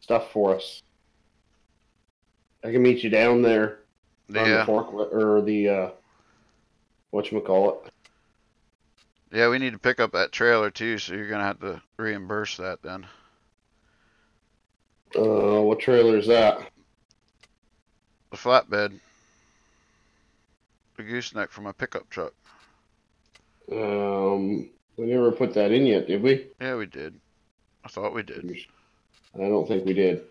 stuff for us. I can meet you down there on the forklift or the whatchamacallit. Yeah, we need to pick up that trailer too, so you're gonna have to reimburse that then. What trailer is that? The flatbed. The gooseneck from a pickup truck. We never put that in yet, did we? Yeah, we did. I thought we did. I don't think we did.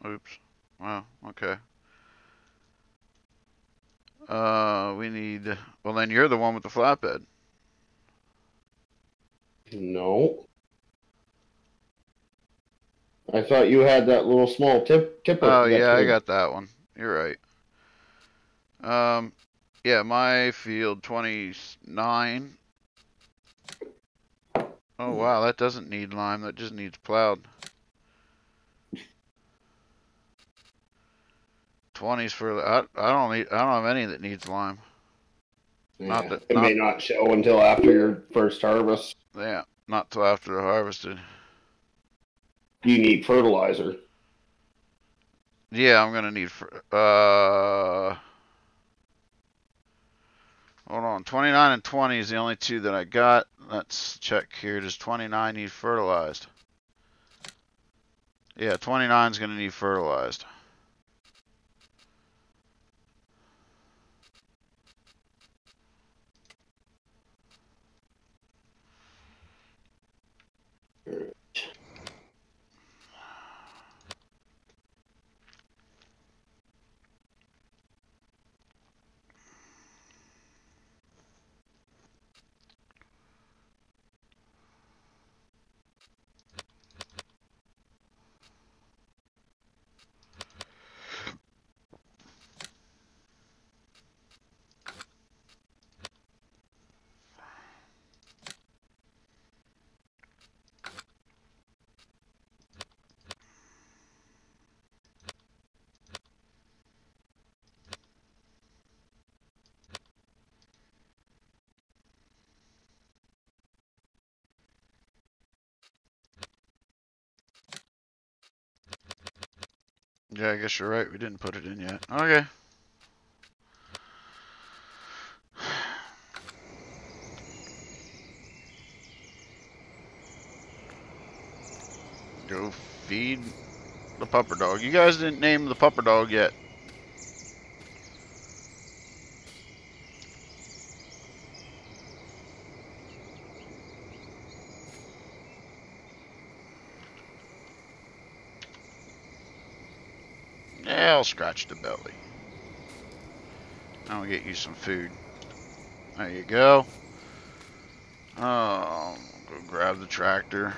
Oops. Well, okay. We need... Well, then you're the one with the flatbed. No. I thought you had that little small tipper. Oh, yeah, I got that one. You're right. Yeah, my field 29. Oh, wow, that doesn't need lime. That just needs plowed. 20's for... I don't have any that needs lime. Yeah, it may not show until after your first harvest. Yeah, not till after they're harvested. You need fertilizer. Yeah, I'm gonna need... hold on, 29 and 20 is the only two that I got. Let's check here. Does 29 need fertilized? Yeah, 29 is gonna need fertilized. Yeah, I guess you're right. We didn't put it in yet. Okay. Go feed the pupper dog. You guys didn't name the pupper dog yet. Yeah, I'll scratch the belly. I'll get you some food. There you go. Go grab the tractor.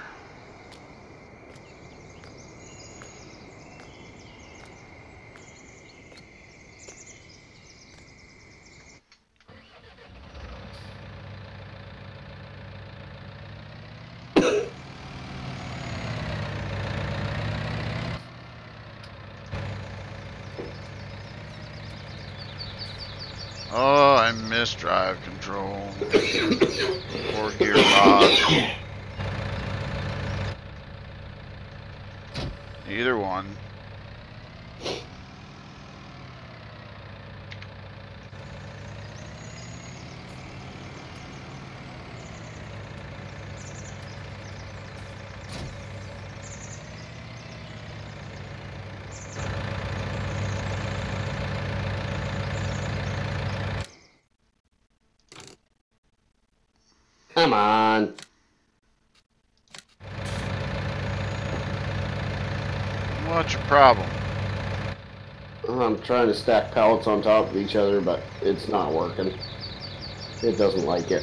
Oh, I missed drive control. Or gear rod. Either one. Come on. What's your problem? I'm trying to stack pallets on top of each other, but it's not working. It doesn't like it.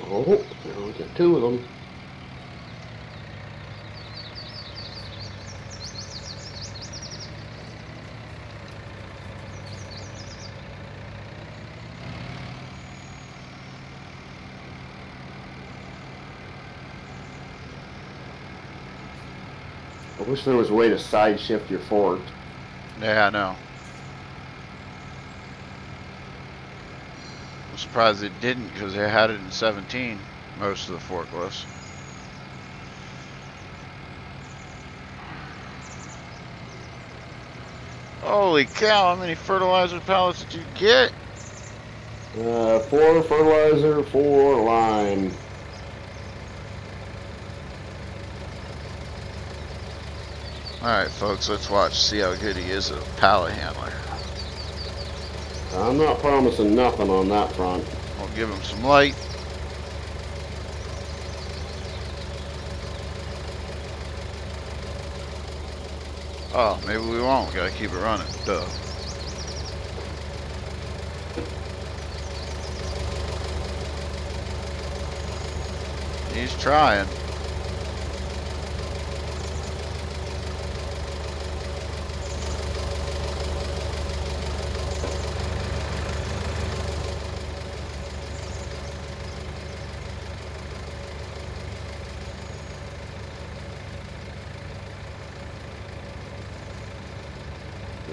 Oh, now we got two of them. I wish there was a way to side shift your fork. Yeah, I know. I'm surprised it didn't because they had it in 17, most of the forklifts. Holy cow, how many fertilizer pallets did you get? 4 fertilizer, 4 lime. Alright folks, let's watch, see how good he is as a pallet handler. I'm not promising nothing on that front. I'll give him some light. Oh, maybe we won't. Gotta keep it running. Duh. He's trying.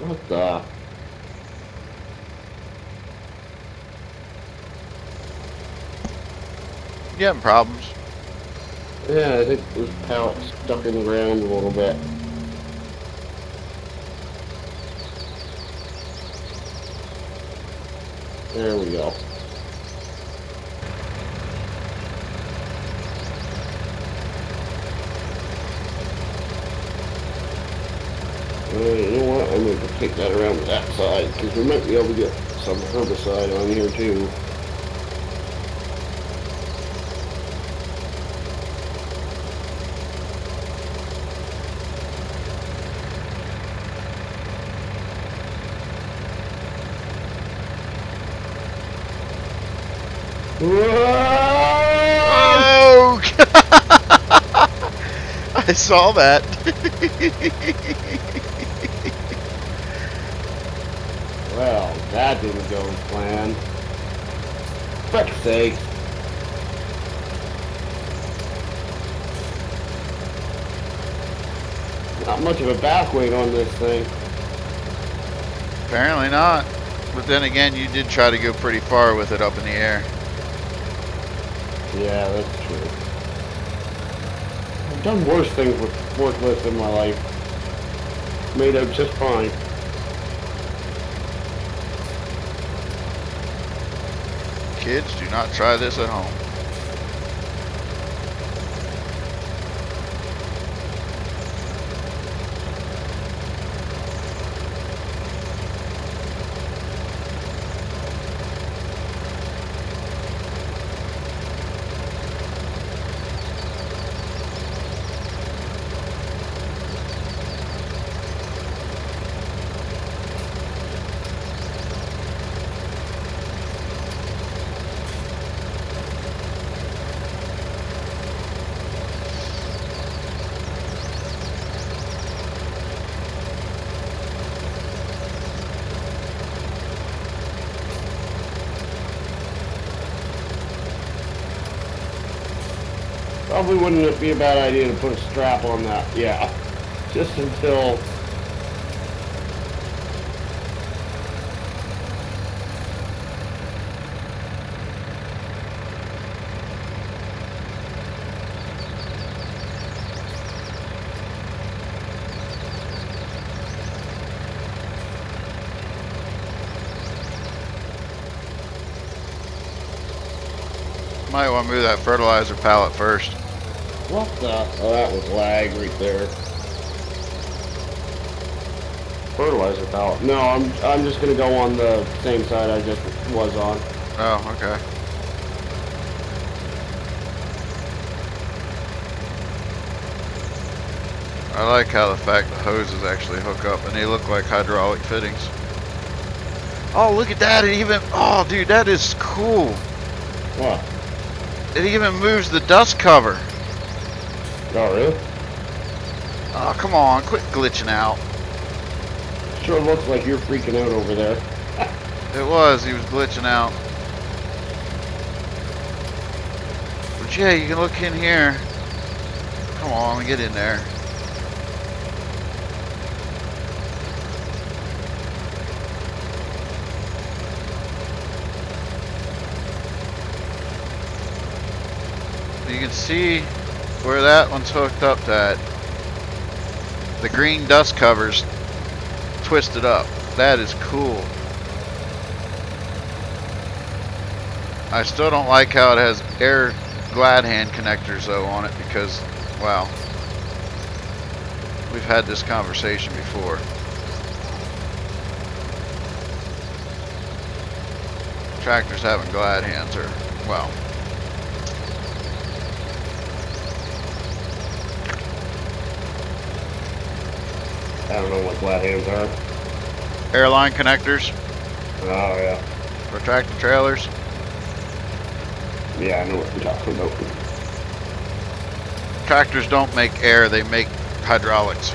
What the? You having problems? Yeah, I think this pallet's stuck in the ground a little bit. There we go. You know what? I'm going to take that around to that side because we might be able to get some herbicide on here too. Oh! I saw that. Well, that didn't go as planned. Frick's sake. Not much of a back weight on this thing. Apparently not. But then again, you did try to go pretty far with it up in the air. Yeah, that's true. I've done worse things with forklifts in my life. Made out just fine. Kids, do not try this at home. Probably wouldn't it be a bad idea to put a strap on that? Yeah. Just until... Might want to move that fertilizer pallet first. What the? Oh, that was lag right there. fertilizer pallet. No, I'm just gonna go on the same side I just was on. Oh, okay. I like how the fact the hoses actually hook up and they look like hydraulic fittings. Oh, look at that. It even, oh dude, that is cool. What? It even moves the dust cover. Oh, really? Oh, come on, quit glitching out. Sure looks like you're freaking out over there. It was, he was glitching out. But yeah, you can look in here. Come on, get in there. You can see where that one's hooked up to that. The green dust covers twisted up. That is cool. I still don't like how it has air glad hand connectors though on it because, wow, we've had this conversation before. Tractors having glad hands are, well, I don't know what glad hands are. airline connectors Oh, yeah. for tractor trailers. Yeah, I know what you're talking about. Tractors don't make air, they make hydraulics.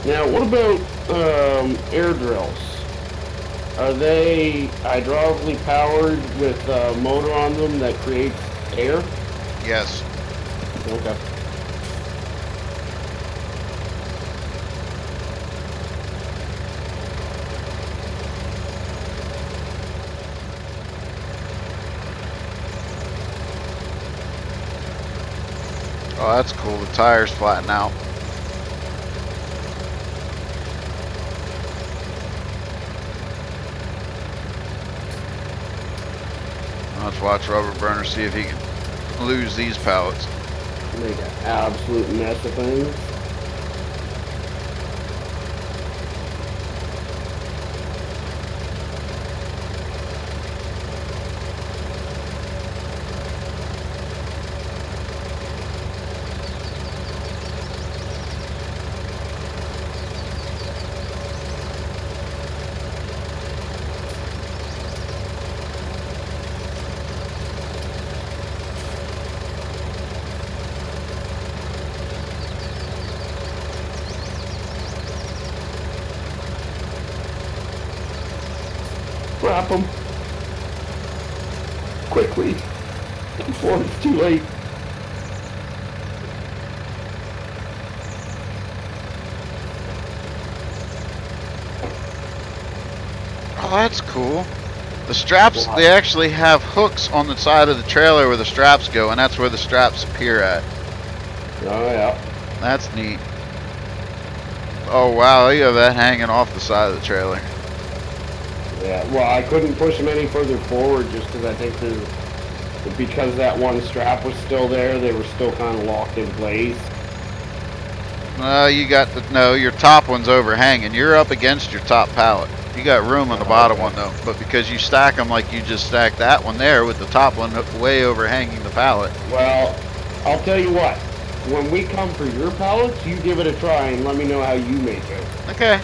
Now, what about air drills? Are they hydraulically powered with a motor on them that creates air? Yes. Okay. Oh, that's cool. The tires flatten out. Let's watch Rubberburner see if he can lose these pallets. Make an absolute mess of things. Wrap them quickly before it's too late. Oh, that's cool. The straps, they actually have hooks on the side of the trailer where the straps go, and that's where the straps appear at. Oh, yeah. That's neat. Oh, wow, you have that hanging off the side of the trailer. Yeah, well, I couldn't push them any further forward just because I think because that one strap was still there, they were still kind of locked in place. You got the, no, your top one's overhanging. You're up against your top pallet. You got room on the bottom one though, but because you stack them like you just stacked that one there with the top one way overhanging the pallet. Well, I'll tell you what. When we come for your pallets, you give it a try and let me know how you make it. Okay.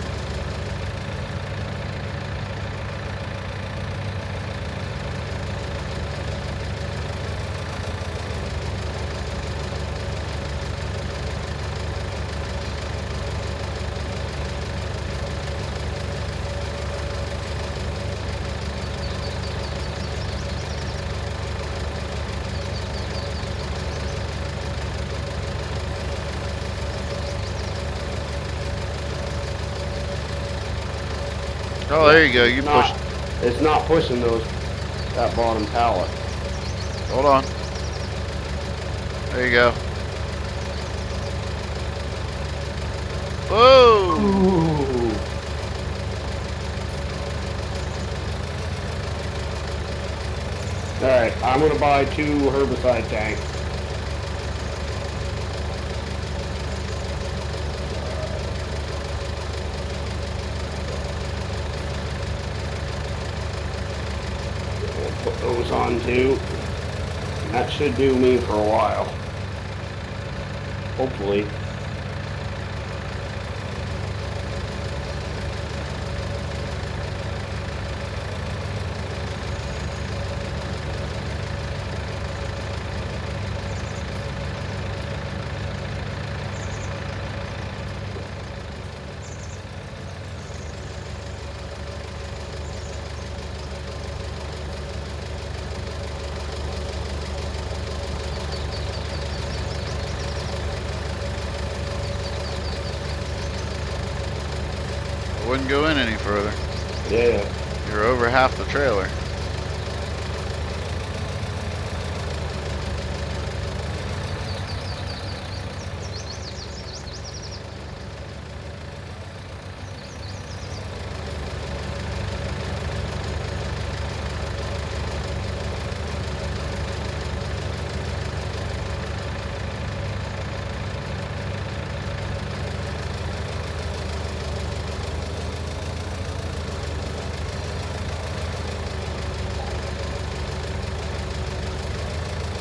Oh, there you go. You pushed. It's not pushing that bottom pallet. Hold on. There you go. Whoa! Ooh. All right, I'm gonna buy 2 herbicide tanks. goes on too. That should do me for a while. Hopefully. Wouldn't go in any further. Yeah. You're over half the trailer.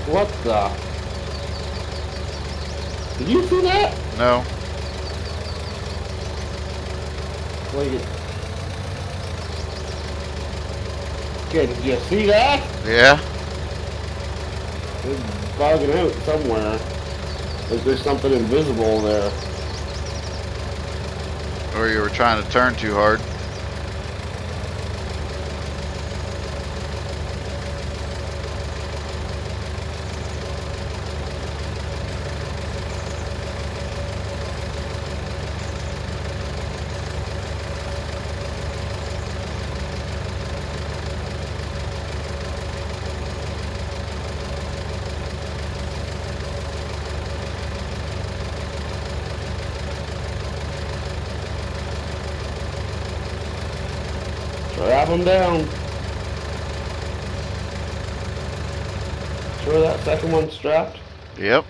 What the? Did you see that? No. Like it. Did you see that? Yeah. It's bugging out somewhere. Like there's something invisible there. Or you were trying to turn too hard. Strap them down. Sure that second one's strapped? Yep.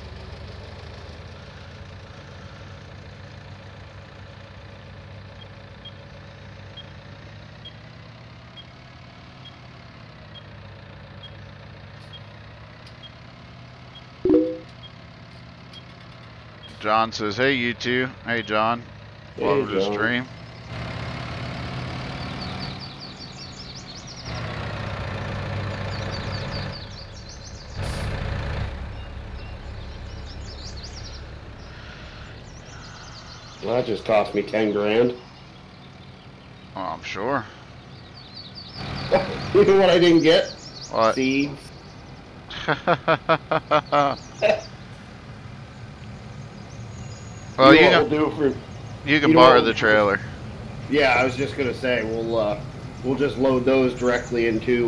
John says, hey, you two. Hey, John. Hey, Welcome to the John. stream. Well, that just cost me 10 grand. Oh, I'm sure. You know what I didn't get? What? Seeds. Well, you know can, what we'll do for, you can you know borrow what the trailer. Yeah, I was just gonna say we'll just load those directly into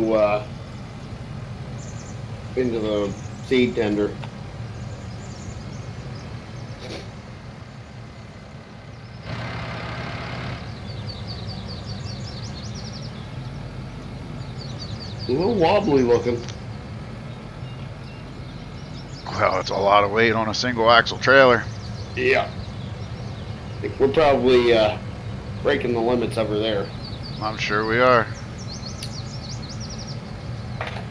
the seed tender. A little wobbly looking. Well, it's a lot of weight on a single axle trailer. Yeah. I think we're probably breaking the limits over there. I'm sure we are. I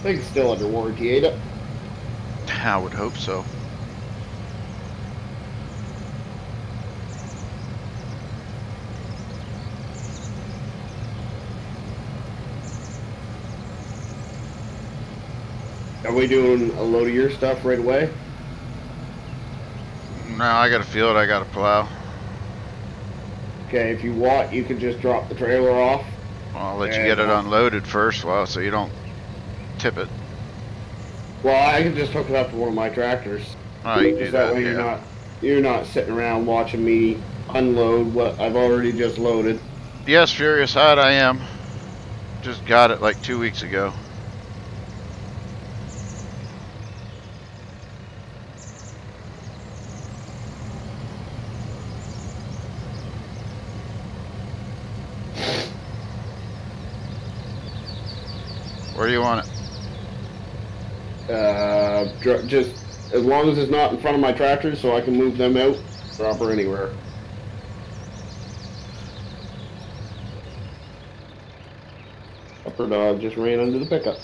think it's still under warranty, ain't it? I would hope so. Are we doing a load of your stuff right away? No, I got a field I got to plow. Okay, if you want, you can just drop the trailer off. Well, I'll let you get it unloaded first, well, so you don't tip it. Well, I can just hook it up to one of my tractors. Oh, you can do Just that that, way yeah. you're not sitting around watching me unload what I've already just loaded. Yes, Furious Hot, I am. Just got it like 2 weeks ago. Where do you want it? Just as long as it's not in front of my tractors, so I can move them out, drop her anywhere. Pepper dog just ran under the pickup.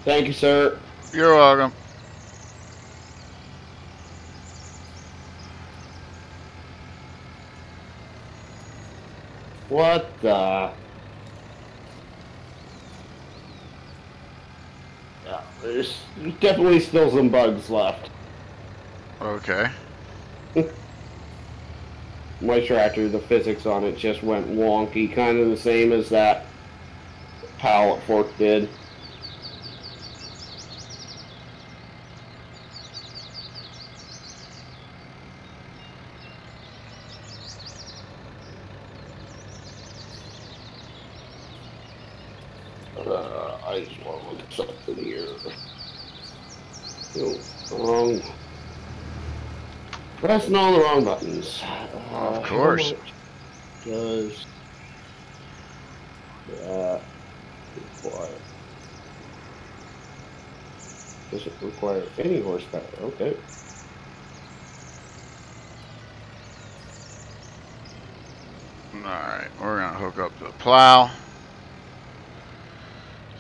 Thank you, sir. You're welcome. What the? Yeah, there's definitely still some bugs left. Okay. My tractor, the physics on it just went wonky, kind of the same as that pallet fork did. I just want to look at something here. Wrong. Pressing all the wrong buttons. Of course. How much does that require? Does it require any horsepower? Okay. Alright, we're going to hook up to the plow.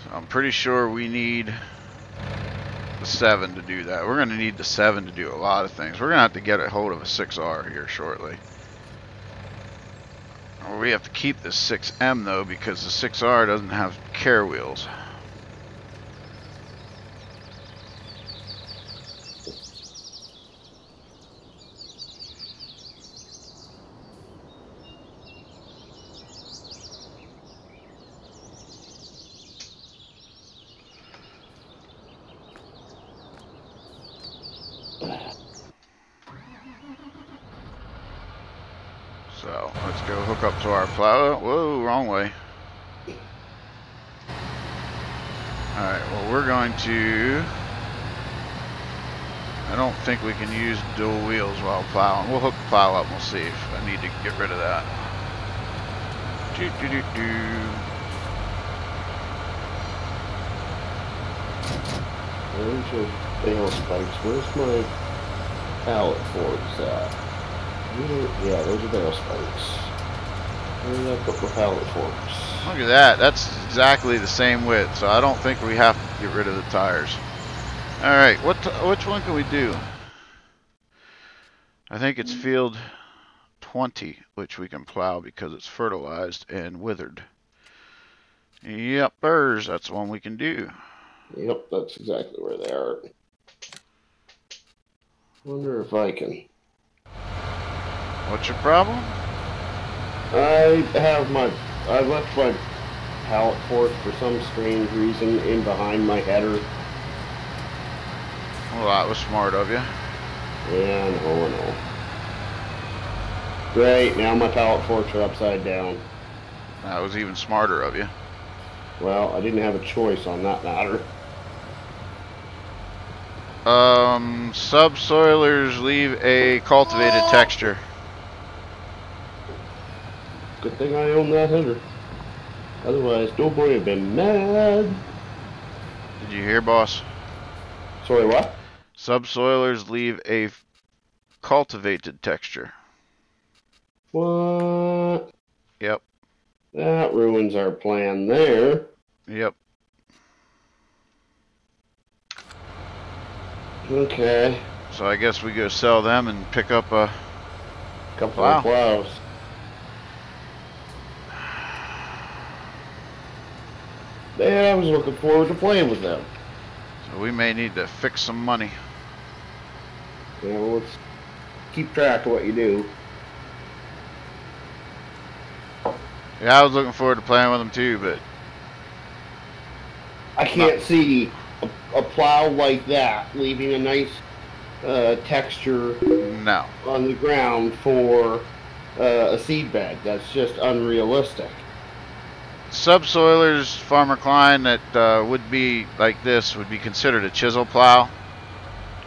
So I'm pretty sure we need the 7 to do that. We're going to need the 7 to do a lot of things. We're going to have to get a hold of a 6R here shortly. Or we have to keep this 6M though, because the 6R doesn't have care wheels. So let's go hook up to our plow. Whoa, wrong way. Alright, well we're going to... I don't think we can use dual wheels while plowing. We'll hook the plow up and we'll see if I need to get rid of that. Where's your bale spikes? Where's my pallet forks at? Yeah, those are bale spikes. Where did I put my pallet forks? Look at that. That's exactly the same width, so I don't think we have to get rid of the tires. Alright, which one can we do? I think it's field 20, which we can plow because it's fertilized and withered. Yep, that's the one we can do. Yep, that's exactly where they are. Wonder if I can. What's your problem? I left my pallet fork for some strange reason in behind my header. Well, that was smart of you. And oh no. Great, now my pallet forks are upside down. That was even smarter of you. Well, I didn't have a choice on that matter. Subsoilers leave a cultivated texture. Good thing I own that header. Otherwise, DoughBoy would have been mad. Did you hear, boss? Sorry, what? Subsoilers leave a cultivated texture. What? Yep. That ruins our plan there. Yep. Okay. So I guess we go sell them and pick up a Couple of plows. Man, I was looking forward to playing with them. So we may need to fix some money. Yeah, well, let's keep track of what you do. Yeah, I was looking forward to playing with them too, but I can't see a plow like that leaving a nice texture no. on the ground for a seed bed. That's just unrealistic. Subsoilers, Farmer Klein, that would be like this, would be considered a chisel plow.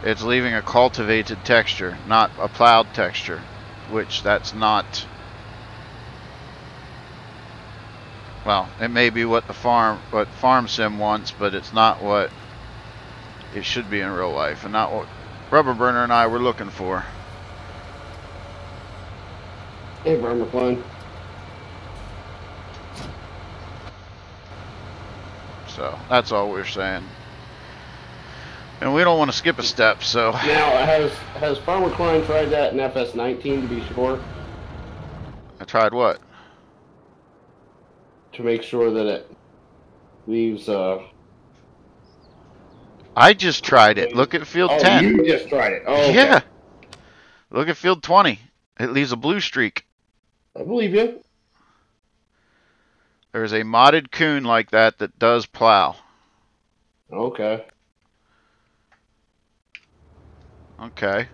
It's leaving a cultivated texture, not a plowed texture, which that's not Well, it may be what Farm Sim wants, but it's not what it should be in real life, and not what Rubberburner and I were looking for. Hey, Farmer Klein. So that's all we're saying. And we don't want to skip a step, so. Now, has Farmer Klein tried that in FS19 to be sure? I tried what? To make sure that it leaves, I just tried it. Look at field 10. Oh, you just tried it. Oh, okay. Yeah. Look at field 20. It leaves a blue streak. I believe you. There's a modded coon like that does plow. Okay. Okay.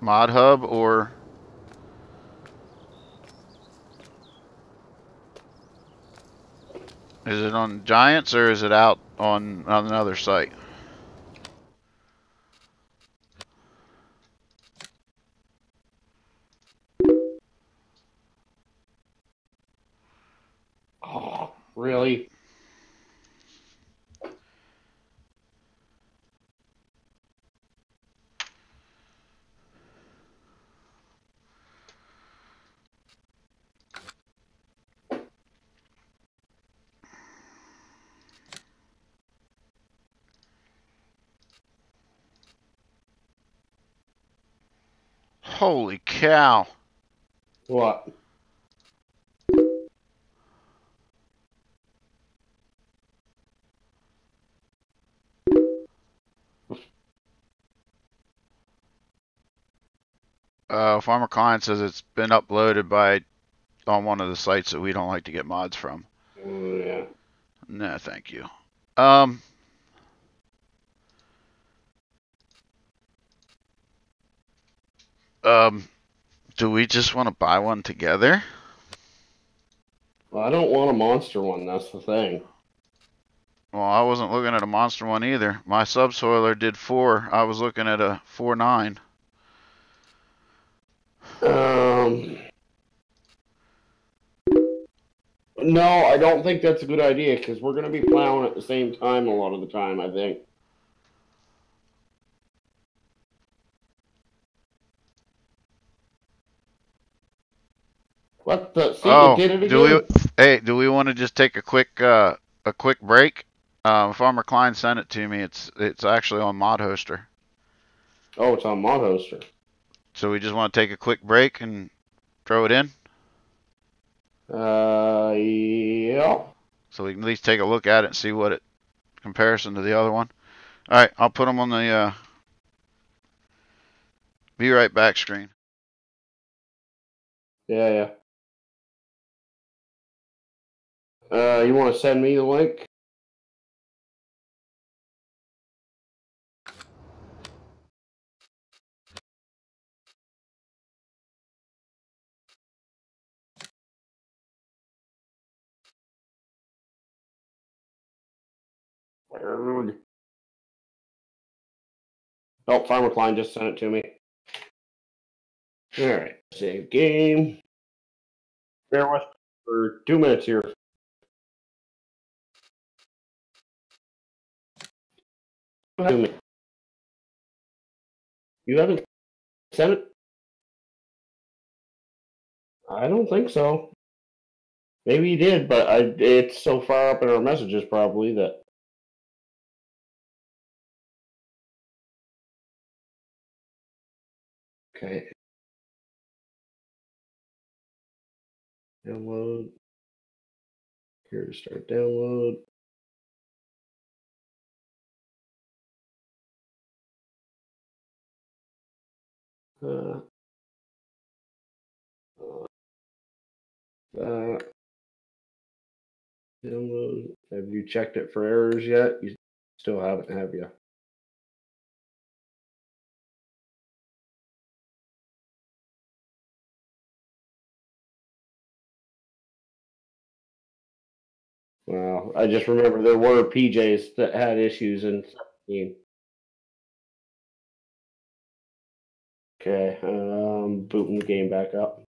Mod hub or... Is it on Giants or is it out on another site? Oh, really? Holy cow. What? Farmer Client says it's been uploaded on one of the sites that we don't like to get mods from. Yeah. No, thank you. Do we just want to buy one together? Well, I don't want a monster one, that's the thing. Well, I wasn't looking at a monster one either. My subsoiler did 4. I was looking at a 4.9. No, I don't think that's a good idea, because we're going to be plowing at the same time a lot of the time, I think. What the? See, Oh, it did it again. do we want to just take a quick break? Farmer Klein sent it to me. It's actually on Mod Hoster. Oh, it's on Mod Hoster. So we just want to take a quick break and throw it in? Yeah. So we can at least take a look at it and see what it comparison to the other one. All right, I'll put them on the be right back screen. Yeah. You want to send me the link? Oh, Farmer Klein just sent it to me. Alright, save game. Bear with for 2 minutes here. You haven't sent it? I don't think so. Maybe you did, but it's so far up in our messages probably that. Okay. Download. Here to start download. Download. Have you checked it for errors yet? You still haven't, have you? Well, I just remember there were PJs that had issues in 17. Okay, booting the game back up.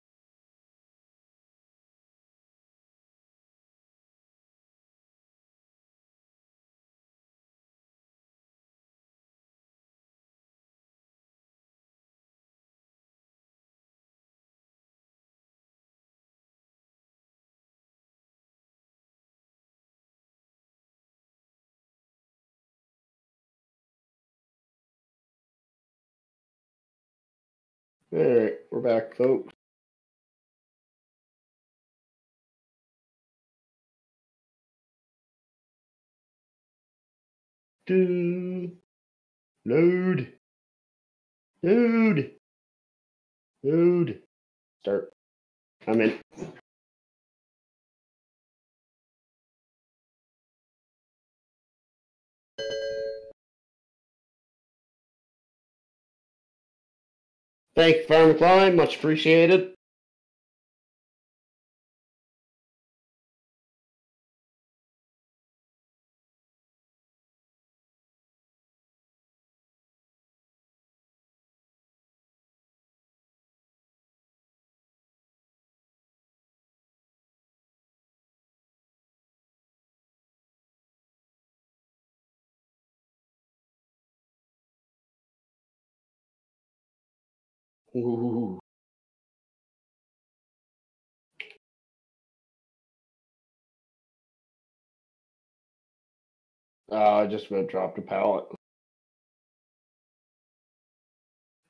Alright, we're back, folks. Load. Load. Load. Start. I'm in. Thank you, Farmer Klein. Much appreciated. Ooh. I just about dropped a pallet.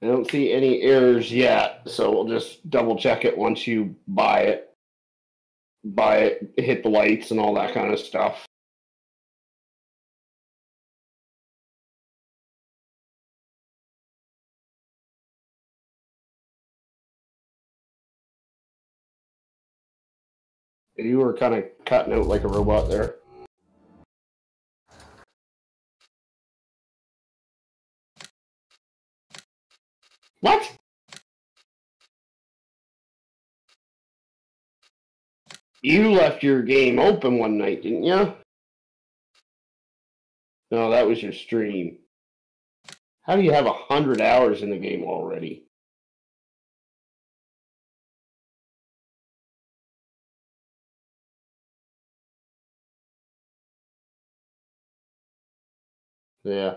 I don't see any errors yet, so we'll just double check it once you buy it. Buy it, hit the lights and all that kind of stuff. You were kind of cutting out like a robot there. What? You left your game open one night, didn't you? No, that was your stream. How do you have 100 hours in the game already? Yeah.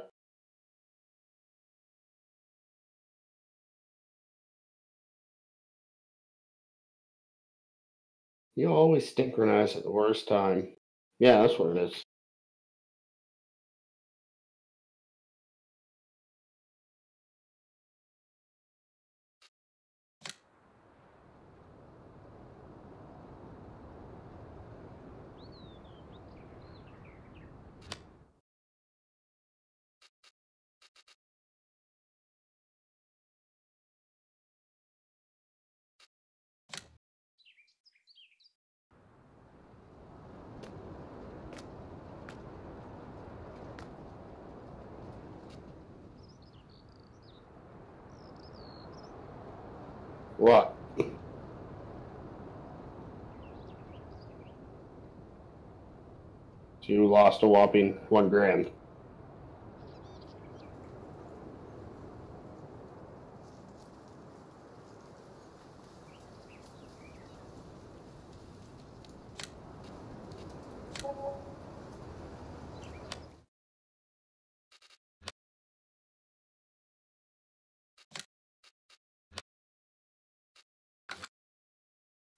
You always synchronize at the worst time. Yeah, that's what it is. What? So you lost a whopping $1,000.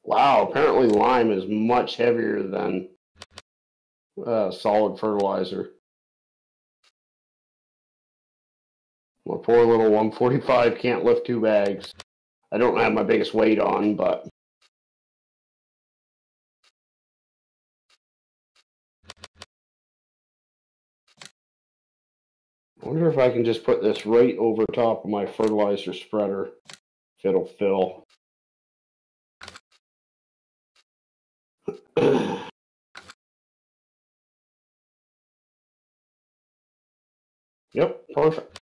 Wow, apparently lime is much heavier than solid fertilizer. My poor little 145 can't lift 2 bags. I don't have my biggest weight on, but I wonder if I can just put this right over top of my fertilizer spreader, if it'll fill. Yep, perfect.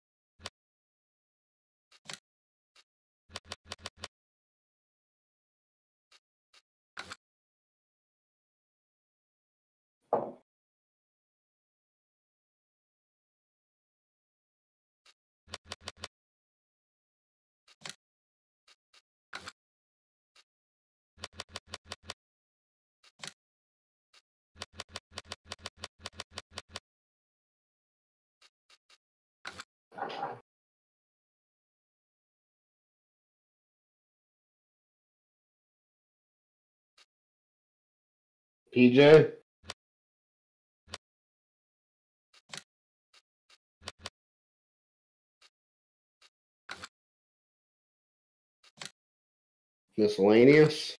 PJ? Miscellaneous.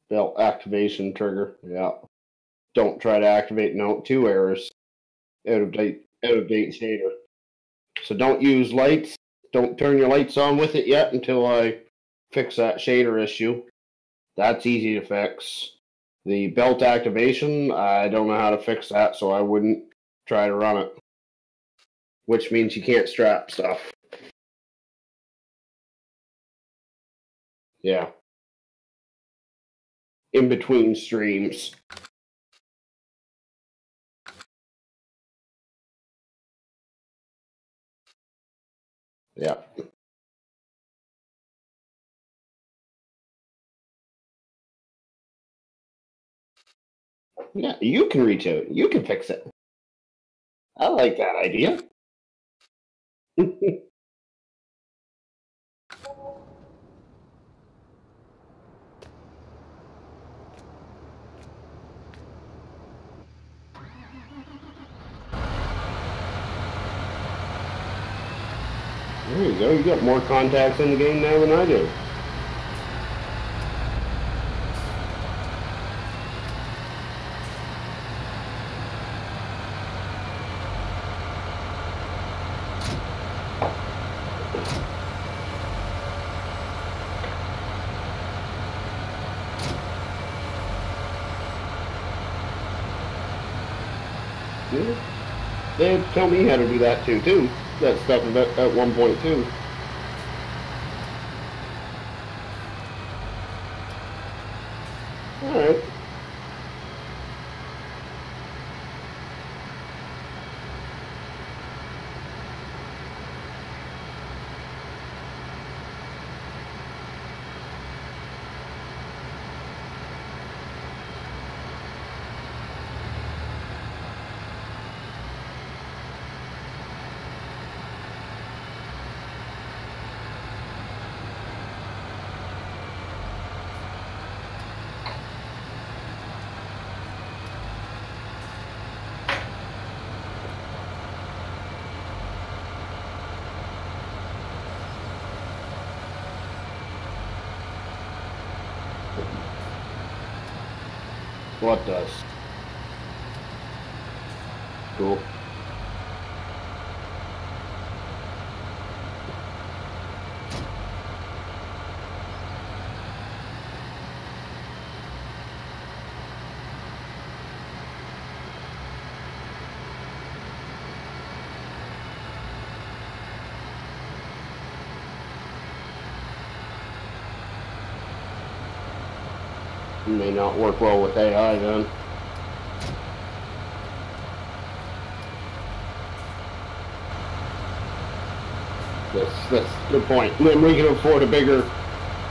Belt activation trigger. Yeah. Don't try to activate note 2 errors. Out of date shader. So don't use lights. Don't turn your lights on with it yet until I fix that shader issue. That's easy to fix. The belt activation, I don't know how to fix that, so I wouldn't try to run it. Which means you can't strap stuff. Yeah. In between streams. Yeah. Yeah, you can reach out. You can fix it. I like that idea. There you go. You got more contacts in the game now than I do. Yeah. They tell me how to do that too. That stuff at 1.2. All right. What does? Cool. May not work well with AI then. That's a good point. Then we can afford a bigger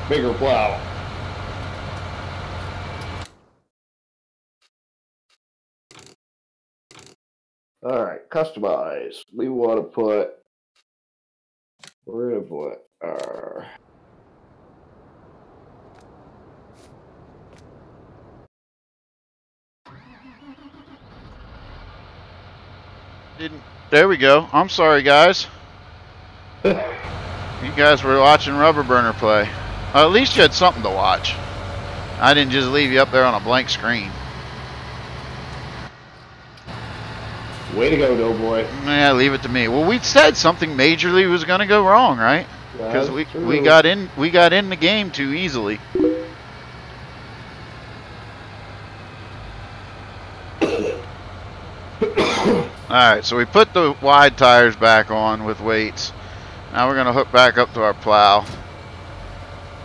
plow. All right, customize. We want to put. We're gonna put our. There we go. I'm sorry, guys. You guys were watching Rubberburner play. Well, at least you had something to watch. I didn't just leave you up there on a blank screen. Way to go, DoughBoy. Yeah, leave it to me. Well, we said something majorly was going to go wrong, right? Because we got in the game too easily. Alright, so we put the wide tires back on with weights. Now we're going to hook back up to our plow.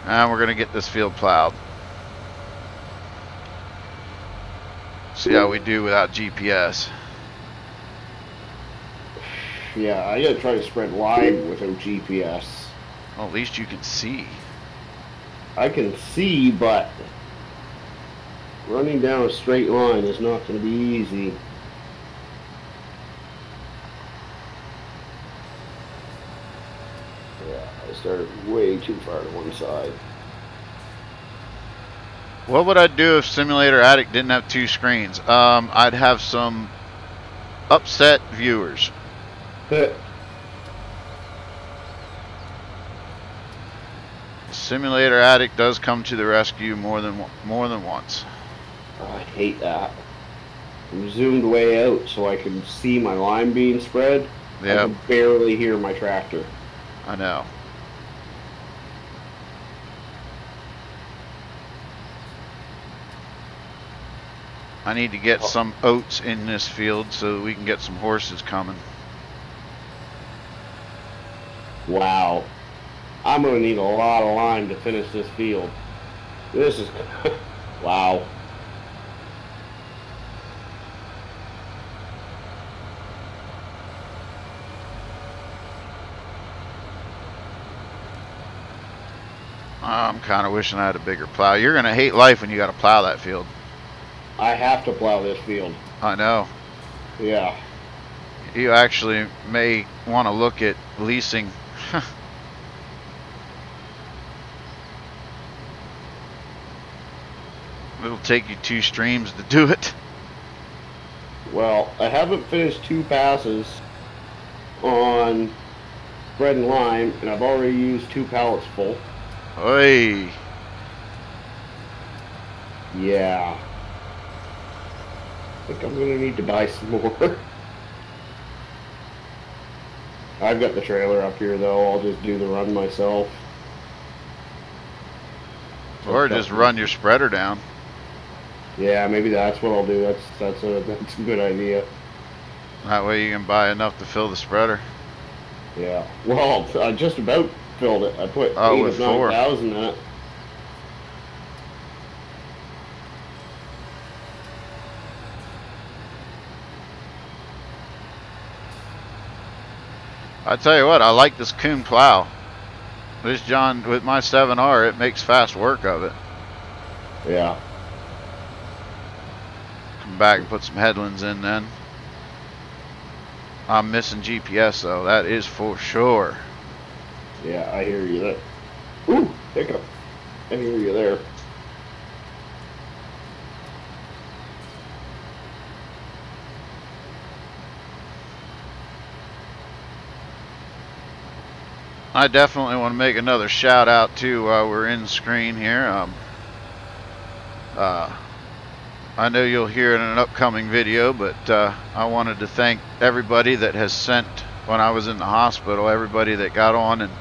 And we're going to get this field plowed. See how we do without GPS. Yeah, I gotta try to spread wide without GPS. Well, at least you can see. I can see, but running down a straight line is not going to be easy. started way too far to one side. What would I do if Simulator Attic didn't have 2 screens? I'd have some upset viewers. Simulator Attic does come to the rescue more than once. Oh, I hate that. I'm zoomed way out so I can see my line being spread. Yep. I can barely hear my tractor. I know. I need to get some oats in this field so that we can get some horses coming. Wow. I'm going to need a lot of lime to finish this field. This is... wow. I'm kind of wishing I had a bigger plow. You're going to hate life when you got to plow that field. I have to plow this field. I know. Yeah. You actually may want to look at leasing. It'll take you 2 streams to do it. Well, I haven't finished 2 passes on bread and lime, and I've already used 2 pallets full. Oi. Yeah. I think I'm going to need to buy some more. I've got the trailer up here, though. I'll just do the run myself. Or just run your spreader down. Yeah, maybe that's what I'll do. That's a good idea. That way you can buy enough to fill the spreader. Yeah. Well, I just about filled it. I put 8 of 9,000 in it. I tell you what, I like this Kuhn plow. This John, with my 7R, it makes fast work of it. Yeah. Come back and put some headlands in then. I'm missing GPS though, that is for sure. Yeah, I hear you there. Ooh, hiccup. I hear you there. I definitely want to make another shout out too while we're in screen here. I know you'll hear it in an upcoming video, but I wanted to thank everybody that has sent, when I was in the hospital, everybody that got on and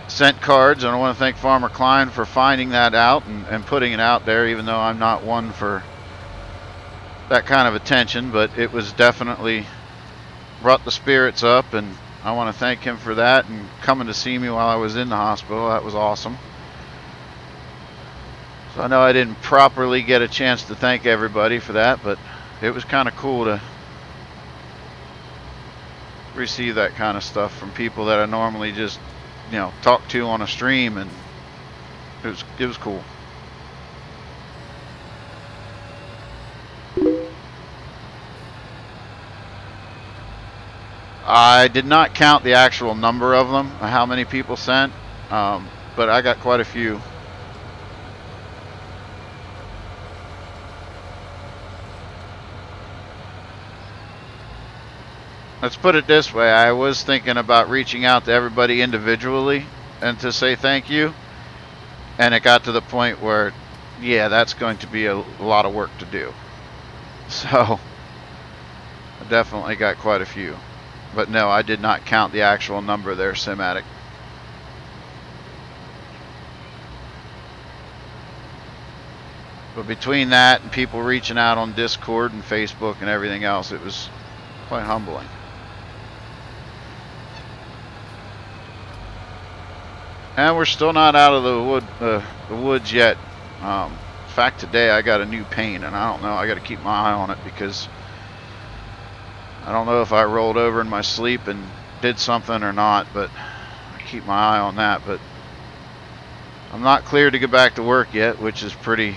sent cards. And I want to thank Farmer Klein for finding that out and putting it out there, even though I'm not one for that kind of attention, but it was definitely brought the spirits up, and I want to thank him for that and coming to see me while I was in the hospital. That was awesome. So I know I didn't properly get a chance to thank everybody for that, but it was kind of cool to receive that kind of stuff from people that I normally just, you know, talk to on a stream, and it was cool. I did not count the actual number of them, how many people sent, but I got quite a few. Let's put it this way, I was thinking about reaching out to everybody individually and to say thank you, and it got to the point where, yeah, that's going to be a lot of work to do. So I definitely got quite a few. But no, I did not count the actual number there, Simatic. But between that and people reaching out on Discord and Facebook and everything else, it was quite humbling. And we're still not out of the woods yet. In fact, today I got a new pain, and I don't know, I got to keep my eye on it, because I don't know if I rolled over in my sleep and did something or not, but I keep my eye on that. But I'm not clear to get back to work yet, which is pretty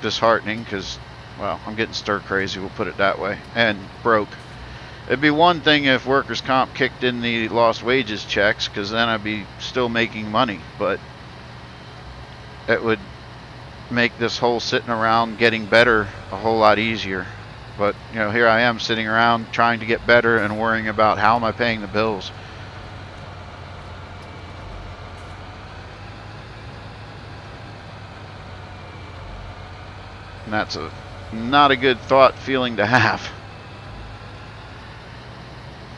disheartening because, well, I'm getting stir crazy, we'll put it that way, and broke. It'd be one thing if workers' comp kicked in the lost wages checks, because then I'd be still making money, but it would make this whole sitting around getting better a whole lot easier. But, you know, here I am sitting around trying to get better and worrying about how am I paying the bills. And that's not a good thought feeling to have.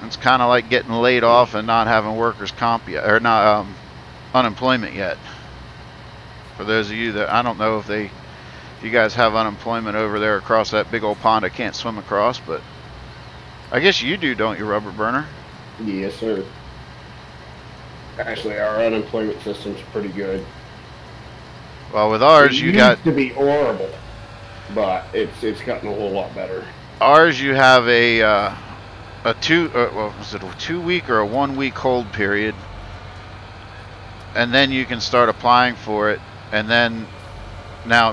It's kind of like getting laid off and not having workers' comp yet, or not unemployment yet. For those of you that, I don't know if you guys have unemployment over there across that big old pond I can't swim across, but I guess you do, don't you, Rubber Burner? Yes, sir. Actually, our unemployment system's pretty good. Well, with ours, you got to be horrible, but it's gotten a whole lot better. Ours, you have a 2 week or a 1 week hold period, and then you can start applying for it. And then now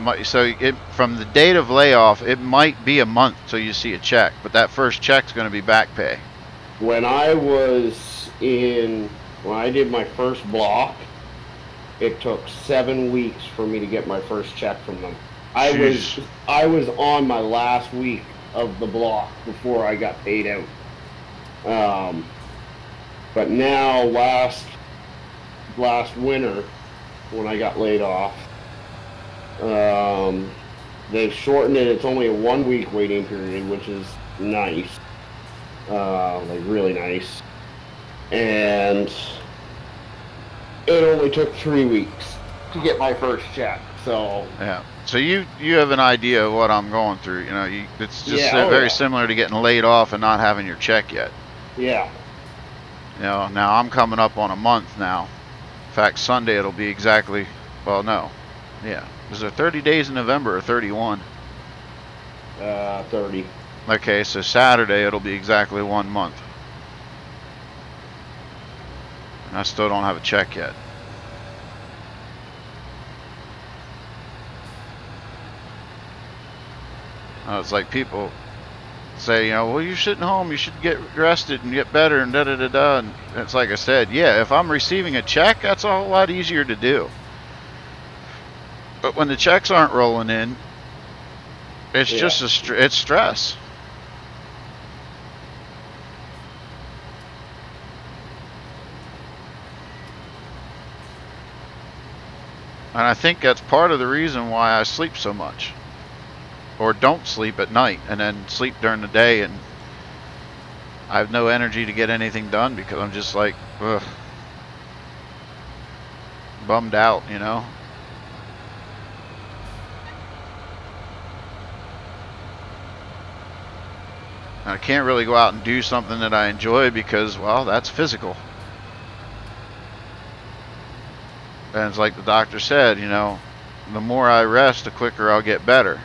from the date of layoff, it might be a month till you see a check, but that first check's going to be back pay. When I did my first block, it took 7 weeks for me to get my first check from them. I was on my last week of the block before I got paid out. But now last winter, when I got laid off, they've shortened it. It's only a 1 week waiting period, which is nice, like really nice. And it only took 3 weeks to get my first check. So yeah. So you have an idea of what I'm going through. You know, it's just very similar to getting laid off and not having your check yet. Yeah. You know, now I'm coming up on a month now. In fact, Sunday it'll be exactly, well, no. Yeah. Is there 30 days in November or 31? 30. Okay, so Saturday it'll be exactly 1 month. And I still don't have a check yet. It's like people say, you know, well, you're sitting home, you should get rested and get better and da-da-da-da. And it's like I said, yeah, if I'm receiving a check, that's a whole lot easier to do. But when the checks aren't rolling in, it's just it's stress. And I think that's part of the reason why I sleep so much. Or don't sleep at night and then sleep during the day, and I have no energy to get anything done because I'm just like, ugh, bummed out, you know. And I can't really go out and do something that I enjoy because, well, that's physical. And it's like the doctor said, you know, the more I rest, the quicker I'll get better.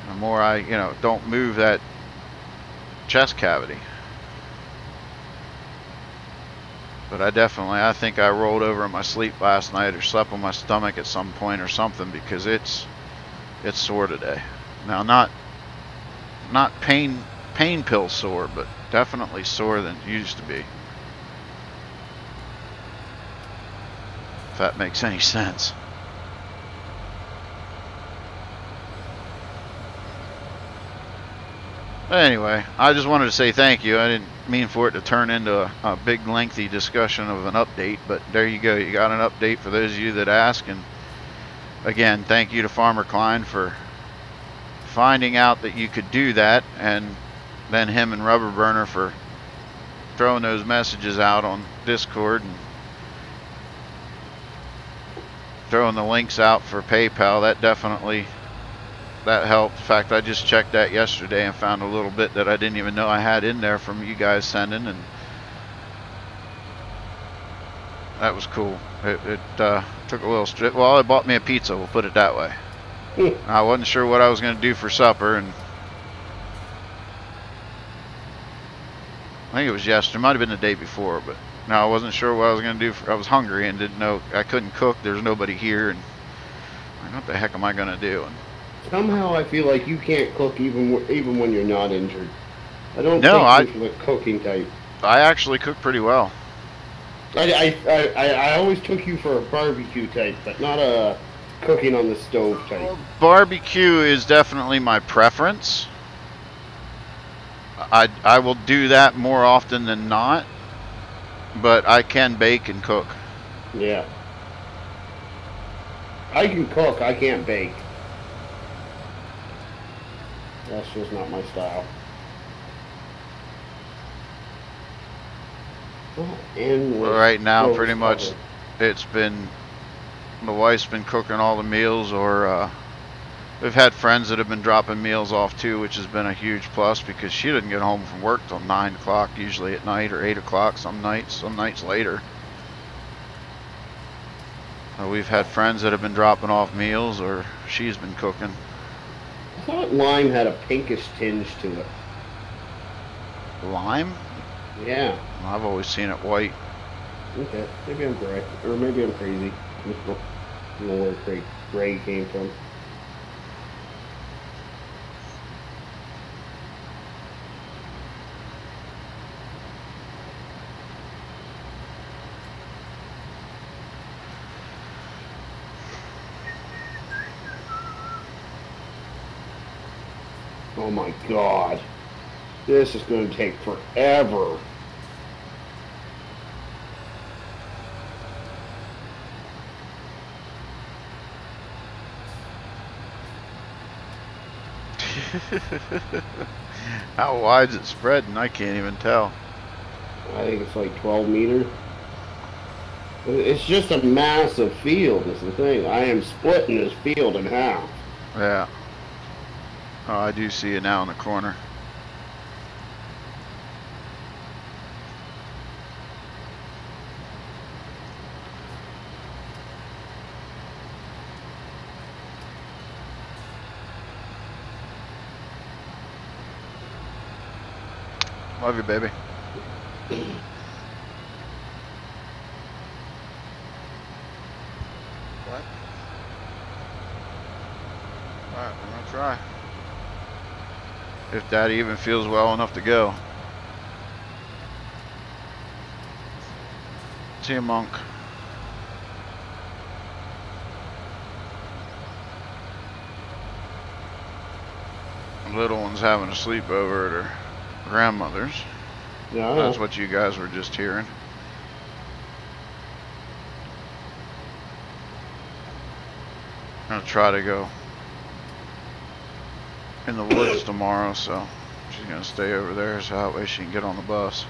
The more I, you know, don't move that chest cavity. But I think I rolled over in my sleep last night or slept on my stomach at some point or something, because it's sore today. Now, not pain pill sore, but definitely sore than it used to be. If that makes any sense. Anyway, I just wanted to say thank you. I didn't mean for it to turn into a big lengthy discussion of an update, but there you go. You got an update for those of you that ask. And again, thank you to Farmer Klein for finding out that you could do that, and then him and Rubberburner for throwing those messages out on Discord and throwing the links out for PayPal. That helped. In fact, I just checked that yesterday and found a little bit that I didn't even know I had in there from you guys sending, and that was cool. It took a little strip. Well, it bought me a pizza, we'll put it that way. I wasn't sure what I was going to do for supper, and I think it was yesterday. It might have been the day before, but no, I wasn't sure what I was going to do. I was hungry and didn't know. I couldn't cook. There's nobody here, and like, what the heck am I going to do? And somehow I feel like you can't cook even when you're not injured. I don't No, take you for the cooking type. I actually cook pretty well. I always took you for a barbecue type, but not a cooking on the stove type. Barbecue is definitely my preference. I will do that more often than not, but I can bake and cook. Yeah. I can cook, I can't bake. That's just not my style. Right now, pretty much, it's been, my wife's been cooking all the meals, or we've had friends that have been dropping meals off too, which has been a huge plus because she doesn't get home from work till 9 o'clock usually at night, or 8 o'clock some nights later. We've had friends that have been dropping off meals, or she's been cooking. I thought lime had a pinkish tinge to it. Lime? Yeah. I've always seen it white. Okay, maybe I'm gray, or maybe I'm crazy. I don't know where gray came from. Oh my god. This is going to take forever. How wide's it spreading? I can't even tell. I think it's like 12 meters. It's just a massive field is the thing. I am splitting this field in half. Yeah. Oh, I do see it now in the corner. Love you, baby. What? Alright, we're gonna try. If Daddy even feels well enough to go. See you, Monk. The little one's having a sleepover at her grandmother's. Yeah. That's what you guys were just hearing. I'm gonna try to go in the woods tomorrow, so she's gonna stay over there so that way she can get on the bus.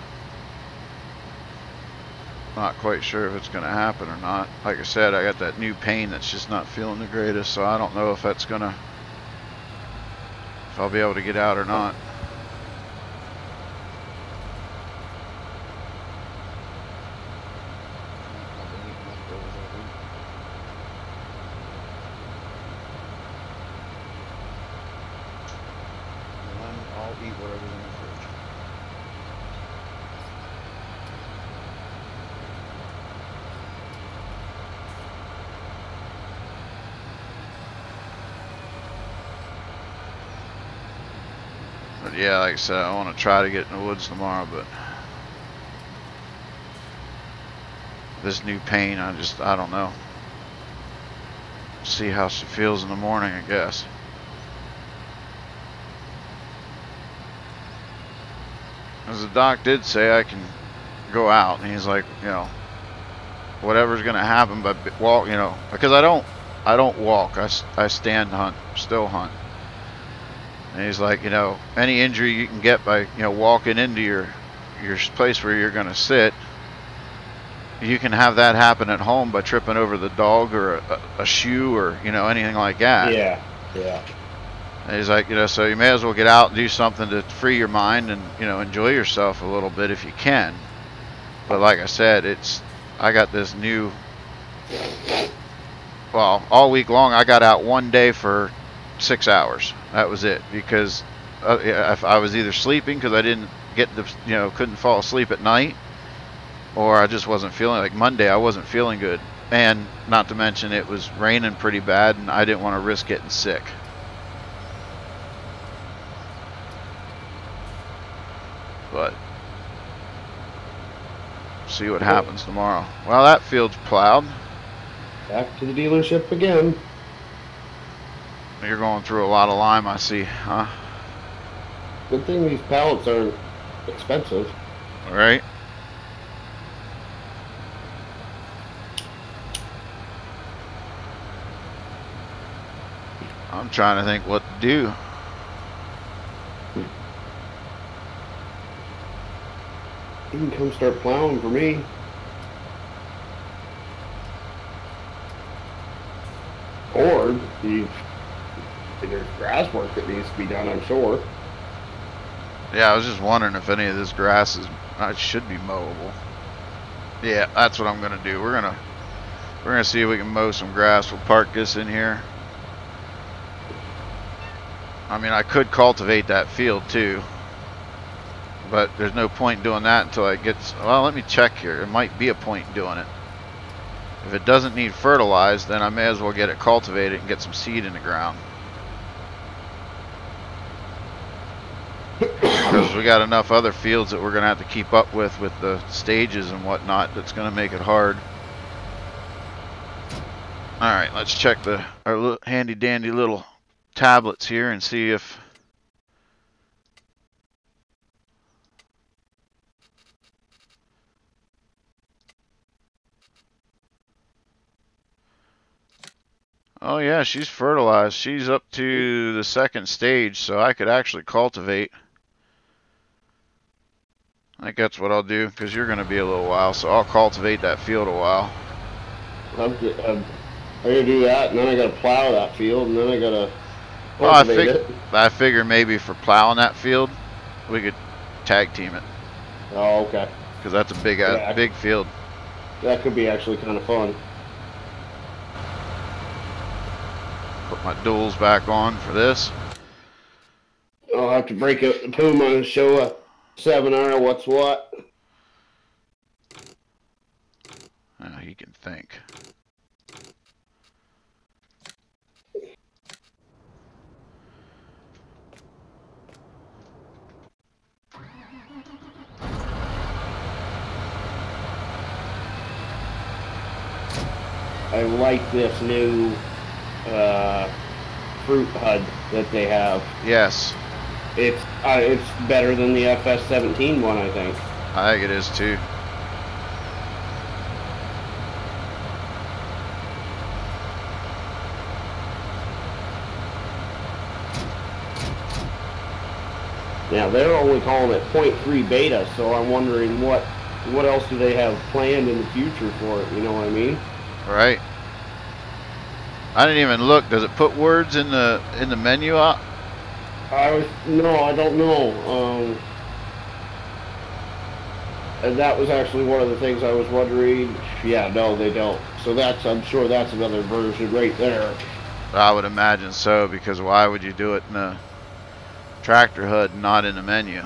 Not quite sure if it's gonna happen or not. Like I said, I got that new pain that's just not feeling the greatest, so I don't know if that's gonna, if I'll be able to get out or not. I'll eat whatever's in the fridge. But yeah, like I said, I want to try to get in the woods tomorrow, but this new pain, I don't know. See how she feels in the morning, I guess. As the doc did say, I can go out, and he's like, you know, whatever's gonna happen, but walk, you know, because I don't walk. I stand hunt, still hunt. And he's like, you know, any injury you can get by, you know, walking into your place where you're gonna sit, you can have that happen at home by tripping over the dog or a shoe or, you know, anything like that. Yeah, yeah. And he's like, you know, so you may as well get out and do something to free your mind and, you know, enjoy yourself a little bit if you can. But like I said, I got this new, well, all week long I got out one day for 6 hours. That was it, because if I was either sleeping because I didn't get the, you know, couldn't fall asleep at night, or I just wasn't feeling, like Monday I wasn't feeling good. And not to mention it was raining pretty bad and I didn't want to risk getting sick. but see what happens tomorrow. Well, that field's plowed. Back to the dealership again. You're going through a lot of lime, I see, huh? Good thing these pallets aren't expensive. All right. I'm trying to think what to do. You can come start plowing for me. Or there's grass work that needs to be done, I'm sure. Yeah, I was just wondering if any of this grass is should be mowable. Yeah, that's what I'm gonna do. We're gonna see if we can mow some grass. We'll park this in here. I mean, I could cultivate that field too, but there's no point in doing that until I get. Well, let me check here. There might be a point in doing it. If it doesn't need fertilized, then I may as well get it cultivated and get some seed in the ground. Because we got enough other fields that we're going to have to keep up with the stages and whatnot. That's going to make it hard. Alright, let's check our handy dandy little tablets here and see if... Oh yeah, she's fertilized. She's up to the second stage, so I could actually cultivate. I think that's what I'll do, because you're going to be a little while, so I'll cultivate that field a while. I'm gonna do that, and then I gotta plow that field, and then I gotta Well, cultivate it. I figure maybe for plowing that field, we could tag team it, Oh, okay. because that's a big, Yeah. big field. That could be actually kind of fun. Put my duals back on for this. I'll have to break out the Puma and show a 7R what's what. He can think. I like this new fruit HUD that they have. Yes, It's better than the FS17 one, I think. I think it is too. Now they're only calling it 0.3 beta, so I'm wondering what else do they have planned in the future for it? You know what I mean? Right. I didn't even look. Does it put words in the menu up? No, I don't know. And that was actually one of the things I was wondering. Yeah, no, they don't. So I'm sure that's another version right there. I would imagine so, because why would you do it in a tractor HUD and not in the menu?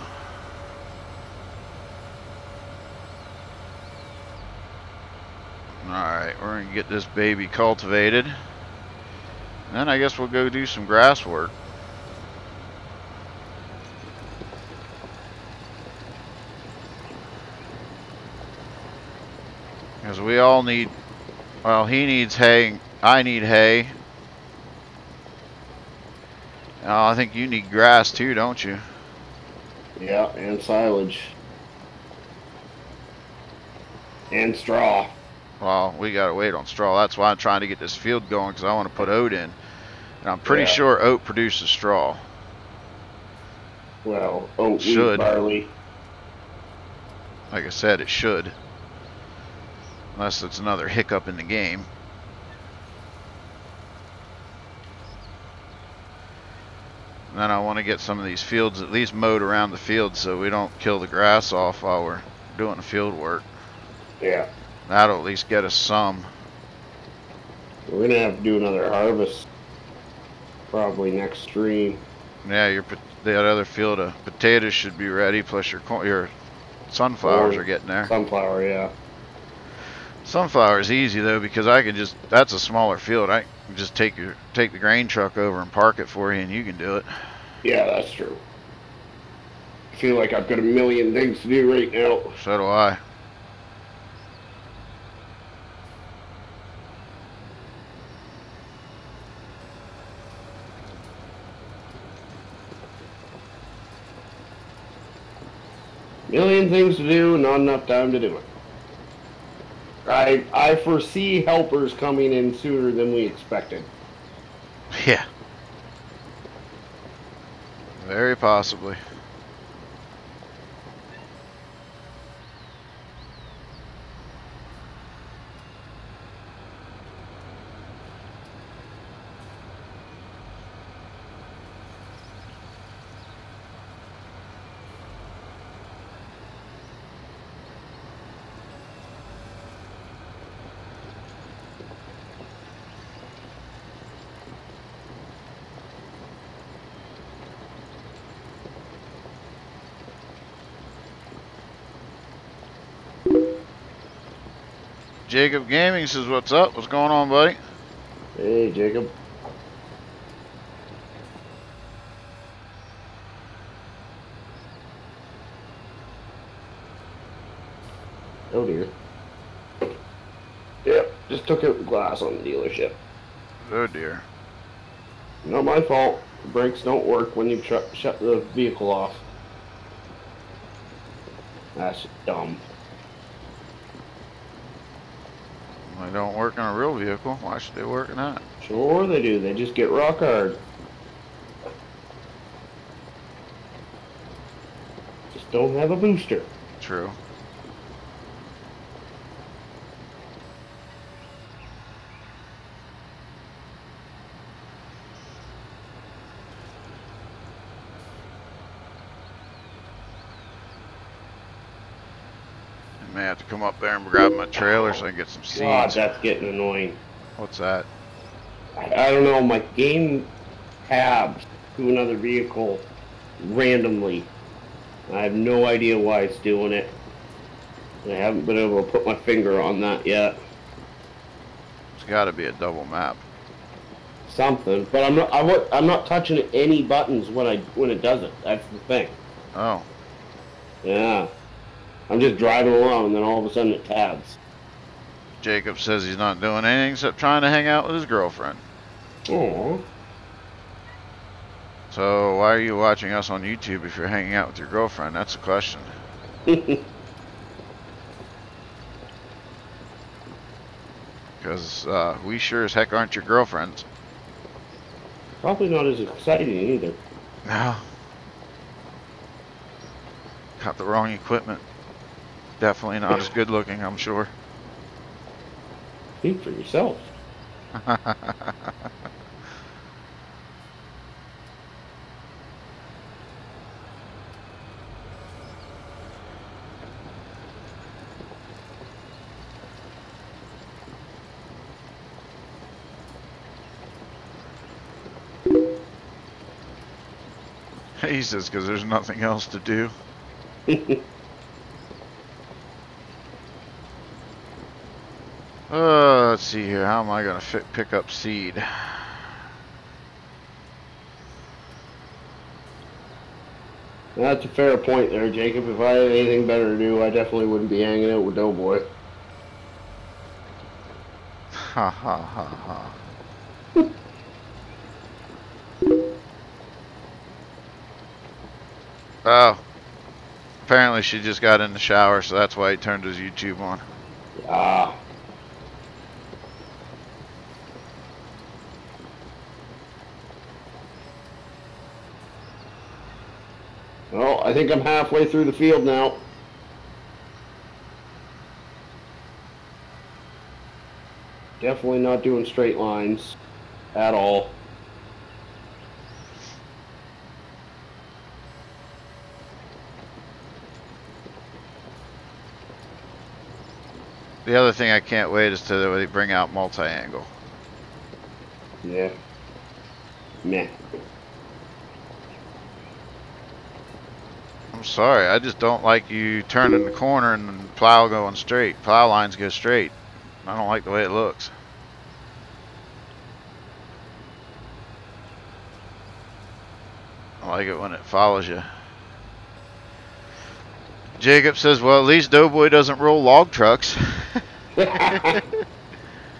Alright, we're going to get this baby cultivated. And then I guess we'll go do some grass work. Because we all need, well, he needs hay, I need hay. I think you need grass too, don't you? Yeah, and silage. And straw. Well, we gotta wait on straw. That's why I'm trying to get this field going, because I want to put oat in. And I'm pretty sure oat produces straw. Well, oat, Should. wheat, barley. Like I said, it should. Unless it's another hiccup in the game. And then I want to get some of these fields at least mowed around the field so we don't kill the grass off while we're doing the field work. Yeah. That'll at least get us some. We're going to have to do another harvest. Probably next stream. Yeah, that other field of potatoes should be ready, plus your sunflowers are getting there. Sunflower, yeah. Sunflower is easy though, because I can just, that's a smaller field. I can just take the grain truck over and park it for you and you can do it. Yeah, that's true. I feel like I've got a million things to do right now. So do I. Million things to do, not enough time to do it. I foresee helpers coming in sooner than we expected. Yeah. Very possibly. Jacob Gaming says, what's up? What's going on, buddy? Hey, Jacob. Oh, dear. Yep, just took out the glass on the dealership. Oh, dear. Not my fault. The brakes don't work when you shut the vehicle off. That's dumb. They don't work on a real vehicle. Why should they work in that? Sure they do. They just get rock hard. Just don't have a booster. True. I may have to come up there and grab my trailer so I can get some seeds. God, that's getting annoying. What's that? I don't know. My game tabs to another vehicle randomly. I have no idea why it's doing it. I haven't been able to put my finger on that yet. It's got to be a double map. Something, but I'm not touching any buttons when it does it. That's the thing. Oh. Yeah. I'm just driving along and then all of a sudden it tabs. Jacob says he's not doing anything except trying to hang out with his girlfriend. Aww. So why are you watching us on YouTube if you're hanging out with your girlfriend? That's the question. Because we sure as heck aren't your girlfriends. Probably not as exciting either. No. Got the wrong equipment. Definitely not as good looking, I'm sure. Speak for yourself. He says because there's nothing else to do. Let's see here. How am I going to pick up seed? That's a fair point there, Jacob. If I had anything better to do, I definitely wouldn't be hanging out with DoughBoy. Ha ha ha ha. Oh. Apparently she just got in the shower, so that's why he turned his YouTube on. Ah. Well, I think I'm halfway through the field now. Definitely not doing straight lines at all. The other thing I can't wait is till they bring out multi-angle. Yeah. Meh. I'm sorry, I just don't like you turning the corner and the plow going straight. Plow lines go straight. I don't like the way it looks. I like it when it follows you. Jacob says, well, at least DoughBoy doesn't roll log trucks.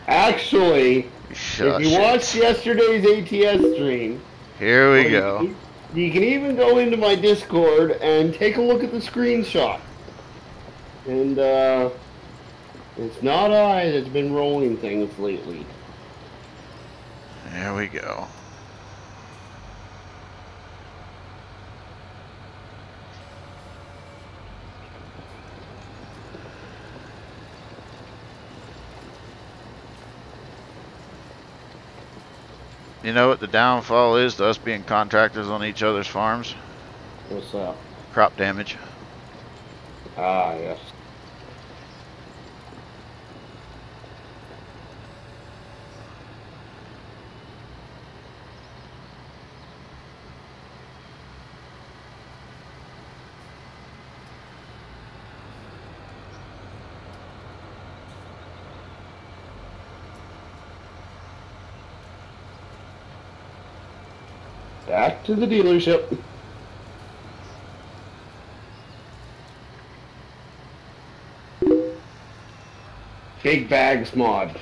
Actually, if you watched yesterday's ATS stream, here we go. You can even go into my Discord and take a look at the screenshot. And it's not I that's been rolling things lately. There we go. You know what the downfall is to us being contractors on each other's farms? What's that? Crop damage. Ah, yes. Back to the dealership. Big bags mod.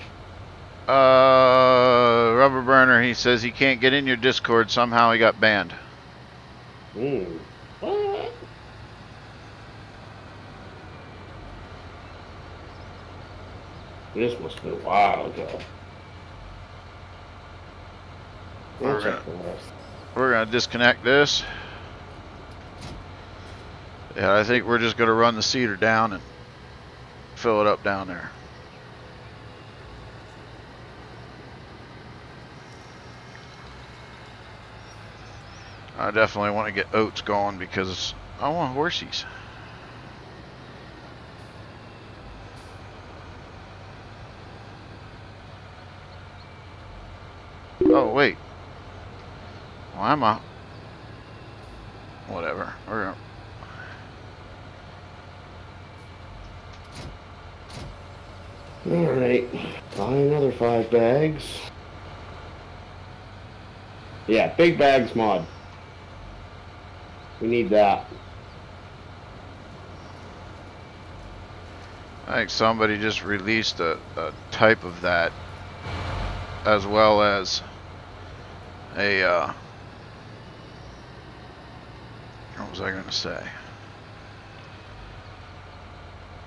Rubberburner, he says he can't get in your Discord. Somehow he got banned. What? This must have been a while ago. We're gonna disconnect this. Yeah, I think we're just gonna run the seeder down and fill it up down there. I definitely want to get oats going because I want horsies. Oh wait. Why am I? Whatever. We're gonna. Alright. Buy another 5 bags. Yeah, big bags mod. We need that. I think somebody just released a type of that, as well as a what was I going to say?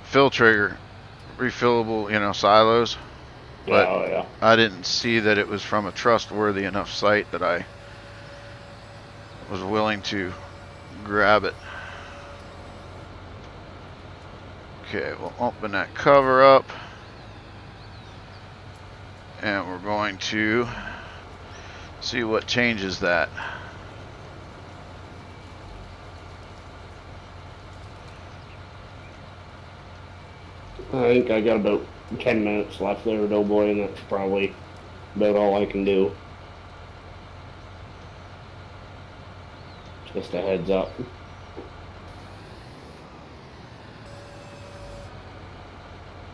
Fill trigger, refillable, you know, silos. But oh, yeah. I didn't see that it was from a trustworthy enough site that I was willing to grab it. Okay, we'll open that cover up. And we're going to see what changes that. I think I got about 10 minutes left there, DoughBoy, and that's probably about all I can do. Just a heads up.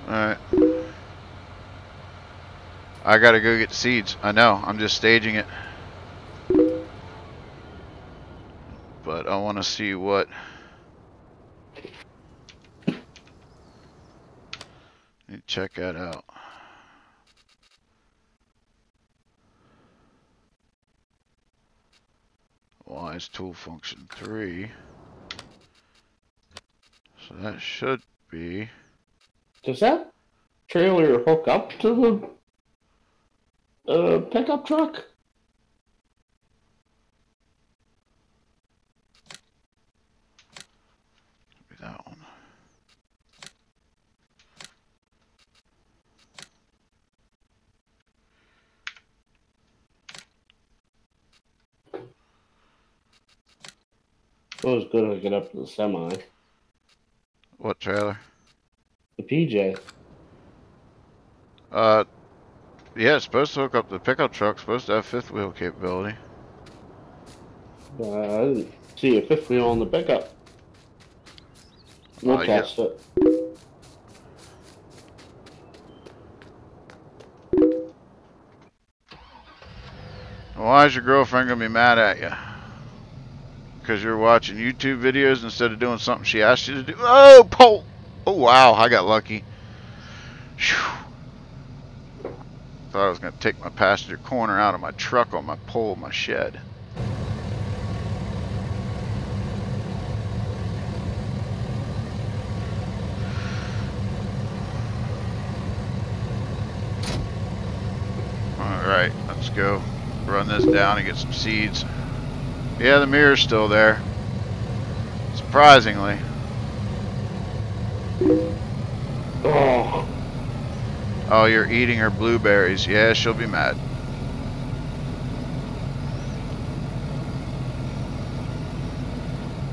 Alright. I gotta go get seeds. I know, I'm just staging it. But I want to see what... Check that out. Wise tool function 3. So that should be... Does that trailer hook up to the pickup truck? Be that one. It was good to get up to the semi. What trailer? The PJ. Yeah, it's supposed to hook up to the pickup truck. It's supposed to have fifth wheel capability. I didn't see a fifth wheel on the pickup. We'll test it. Why is your girlfriend gonna be mad at you? because you're watching YouTube videos instead of doing something she asked you to do. Oh, pole! Oh, wow, I got lucky. Whew. Thought I was going to take my passenger corner out of my truck on my pole of my shed. Alright, let's go run this down and get some seeds. Yeah, the mirror's still there. Surprisingly. Oh. Oh, you're eating her blueberries. Yeah, she'll be mad.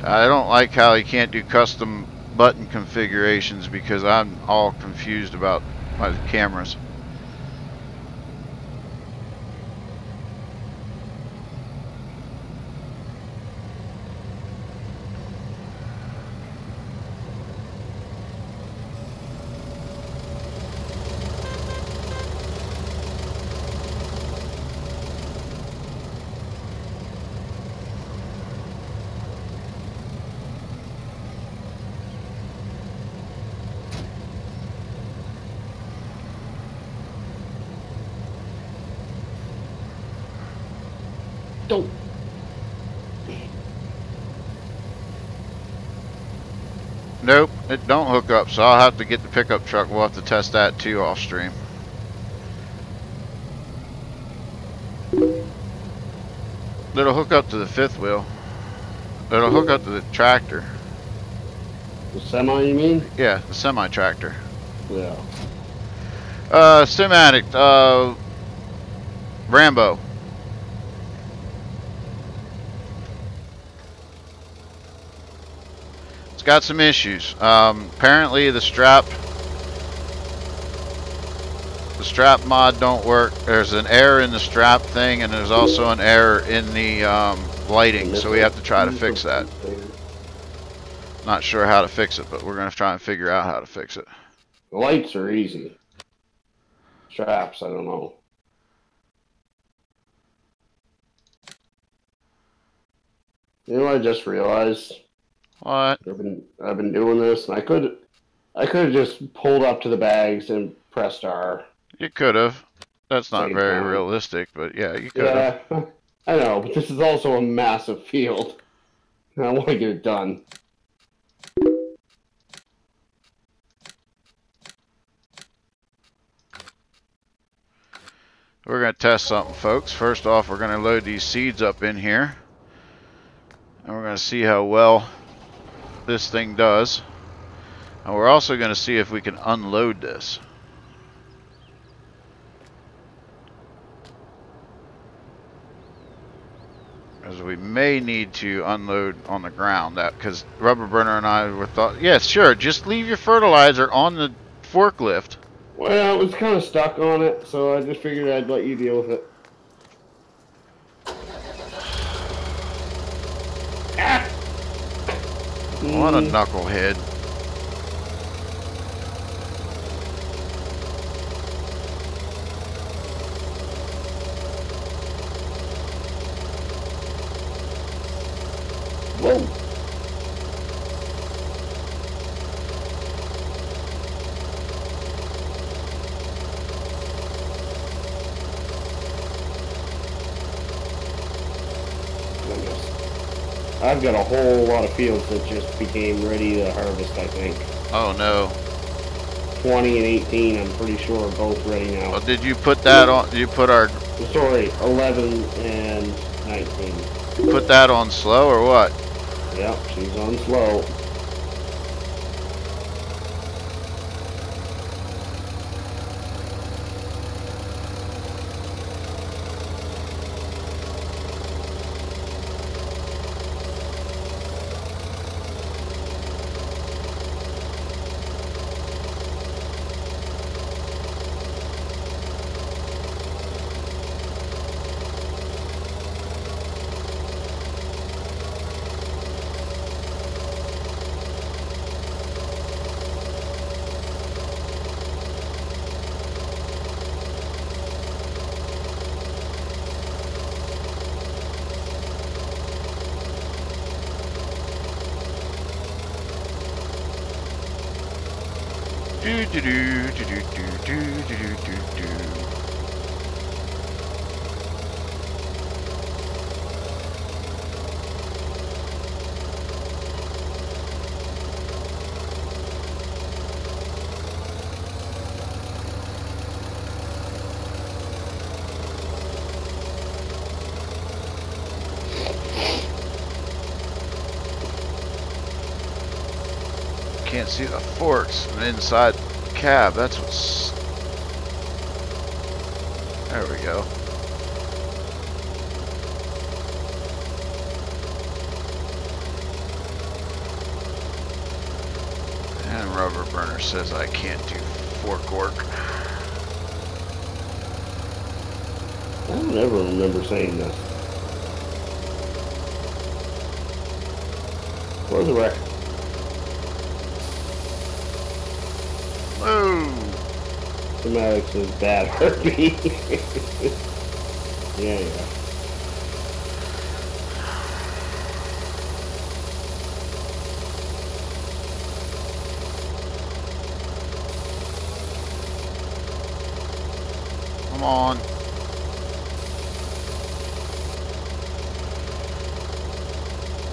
I don't like how you can't do custom button configurations because I'm all confused about my cameras. Don't. Nope, it don't hook up, so I'll have to get the pickup truck. We'll have to test that too off stream. It'll hook up to the fifth wheel. It'll hook up to the tractor. The semi, you mean? Yeah, the semi-tractor. Yeah. Sim-Addict, Rambo. It's got some issues. Apparently the strap mod don't work. There's an error in the strap thing, and there's also an error in the lighting, so we have to try to fix that. Not sure how to fix it, but we're going to try and figure out how to fix it. The lights are easy. Straps, I don't know. You know what I just realized? What? I've been doing this, and I could have just pulled up to the bags and pressed R. You could have. That's not Same very time. realistic, but yeah, you could have. Yeah, I know, but this is also a massive field. And I want to get it done. We're going to test something, folks. First off, we're going to load these seeds up in here. And we're going to see how well this thing does. And we're also going to see if we can unload this. Because we may need to unload on the ground, because Rubberburner and I were thought, yeah, sure, just leave your fertilizer on the forklift. Well, I was kind of stuck on it, so I just figured I'd let you deal with it. Ah! What a knucklehead. Whoa! I've got a whole lot of fields that just became ready to harvest, I think. Oh no. 20 and 18, I'm pretty sure, are both ready now. Well, did you put that on? Did you put our? Sorry, 11 and 19. You put that on slow or what? Yep, she's on slow. Do do do do do do do do do do. Can't see the forks and inside the cab. That's what's. There we go. And Rubberburner says I can't do fork work. I don't ever remember saying this. Where's the wreck? Whoa! Somebody says bad heartbeat. Yeah. Come on.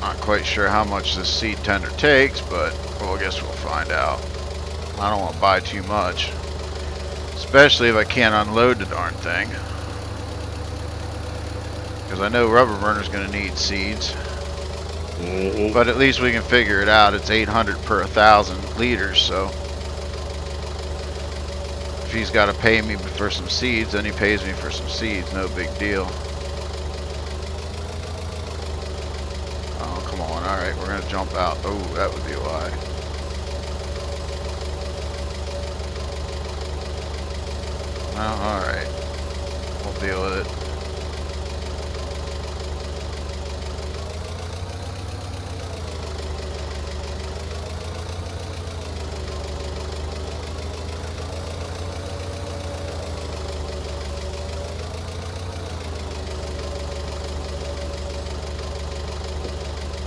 Not quite sure how much this seed tender takes, but well, I guess we'll find out. I don't want to buy too much, especially if I can't unload the darn thing, because I know Rubberburner's going to need seeds. But at least we can figure it out. It's 800 per 1,000 liters, so if he's got to pay me for some seeds, then he pays me for some seeds. No big deal. Oh, come on. All right, we're going to jump out. Oh, that would be why. Well, alright. We'll deal with it.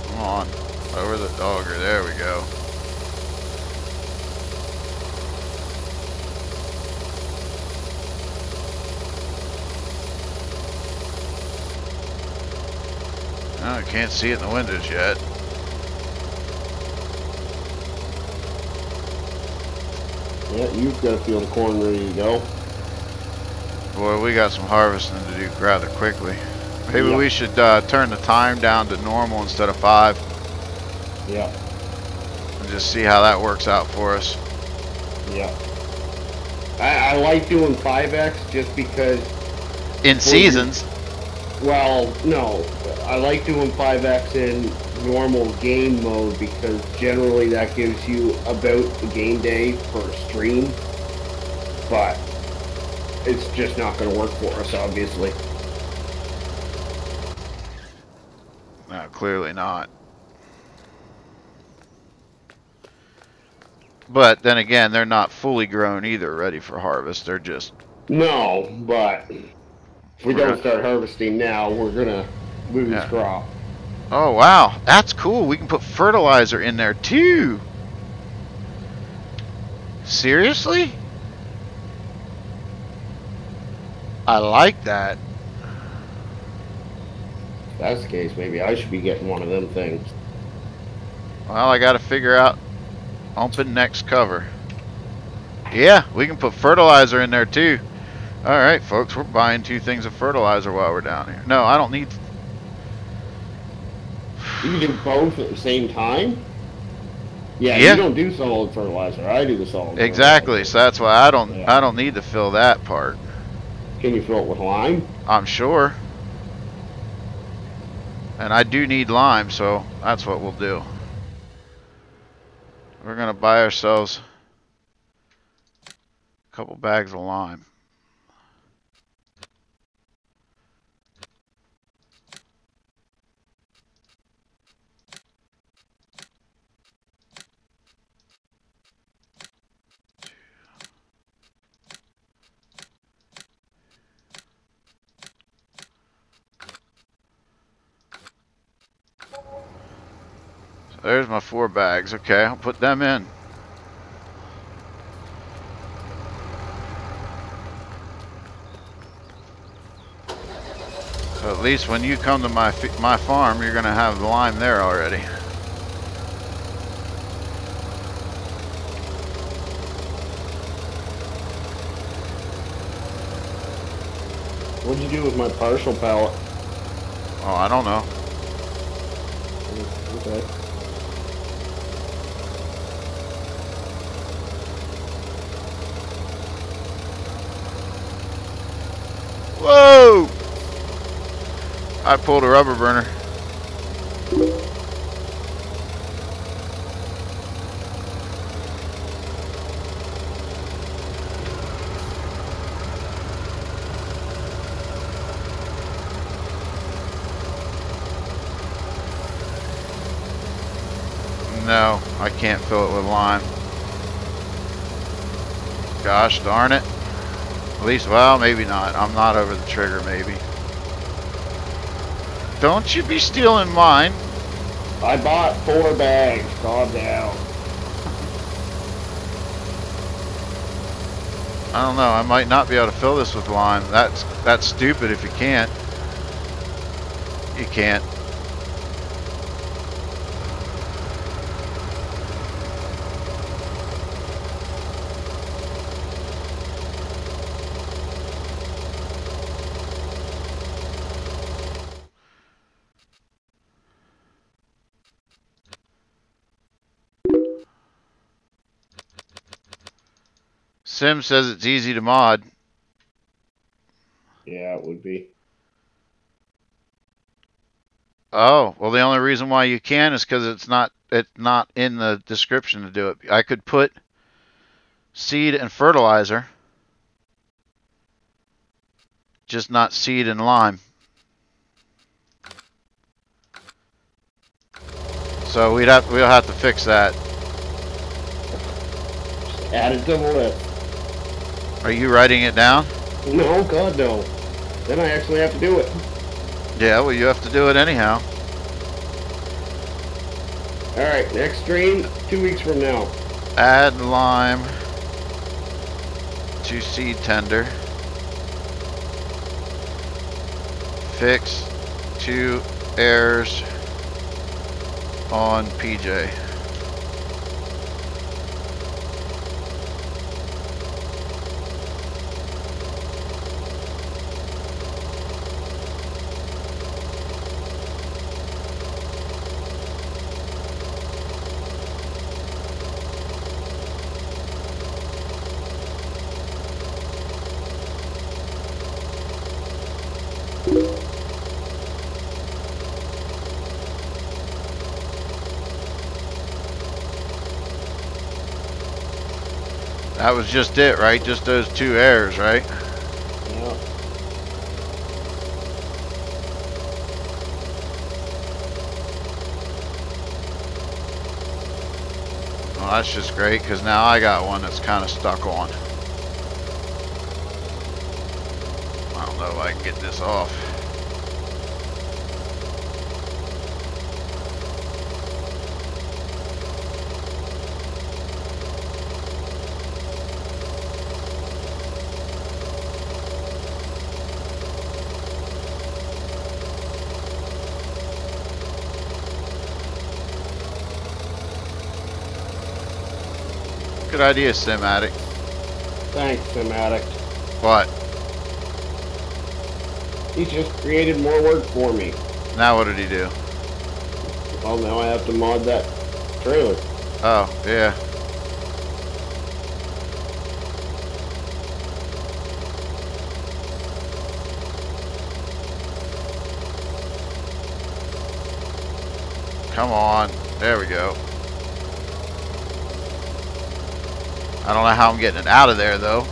Come on. Over the dogger. There we go. I can't see it in the windows yet. Yeah, you've got to feel the corn ready to go. Boy, we got some harvesting to do rather quickly. Maybe we should turn the time down to normal instead of 5. Yeah. And just see how that works out for us. Yeah. I like doing 5x just because... In seasons? Well, no. I like doing 5x in normal game mode because generally that gives you about the game day per stream. But it's just not going to work for us, obviously. No, clearly not. But then again, they're not fully grown either, ready for harvest. They're just... No, but if we don't start harvesting now, we're going to lose crop. Oh, wow. That's cool. We can put fertilizer in there, too. Seriously? I like that. If that's the case, maybe I should be getting one of them things. Well, I got to figure out open next cover. Yeah, we can put fertilizer in there, too. All right, folks. We're buying 2 things of fertilizer while we're down here. No, I don't need... You can do both at the same time? Yeah, you don't do solid fertilizer. I do the solid Exactly, fertilizer. so that's why I don't need to fill that part. Can you fill it with lime? I'm sure. And I do need lime, so that's what we'll do. We're going to buy ourselves a couple bags of lime. There's my 4 bags. Okay, I'll put them in. at least when you come to my farm, you're gonna have the lime there already. What'd you do with my partial pallet? Oh, I don't know. Okay. Whoa! I pulled a rubber burner. No, I can't fill it with lime. Gosh darn it. At least, well, maybe not. I'm not over the trigger, maybe. Don't you be stealing mine. I bought 4 bags. Calm down. I don't know. I might not be able to fill this with lime. That's stupid if you can't. You can't. Sim says it's easy to mod. Yeah, it would be. Oh, well, the only reason why you can is because it's not in the description to do it. I could put seed and fertilizer, just not seed and lime. So we'll have to fix that. Just add it to the list. Are you writing it down? No, God, no. Then I actually have to do it. Yeah, well, you have to do it anyhow. Alright, next stream, 2 weeks from now. Add lime to seed tender. Fix 2 errors on PJ. That was just it, right? Just those 2 errors, right? Yeah. Well, that's just great, because now I got one that's kind of stuck on. I don't know if I can get this off. Good idea, Sim Addict. Thanks, Sim Addict. What? He just created more work for me. Now what did he do? Well, now I have to mod that trailer. Oh, yeah. Come on. There we go. I don't know how I'm getting it out of there, though.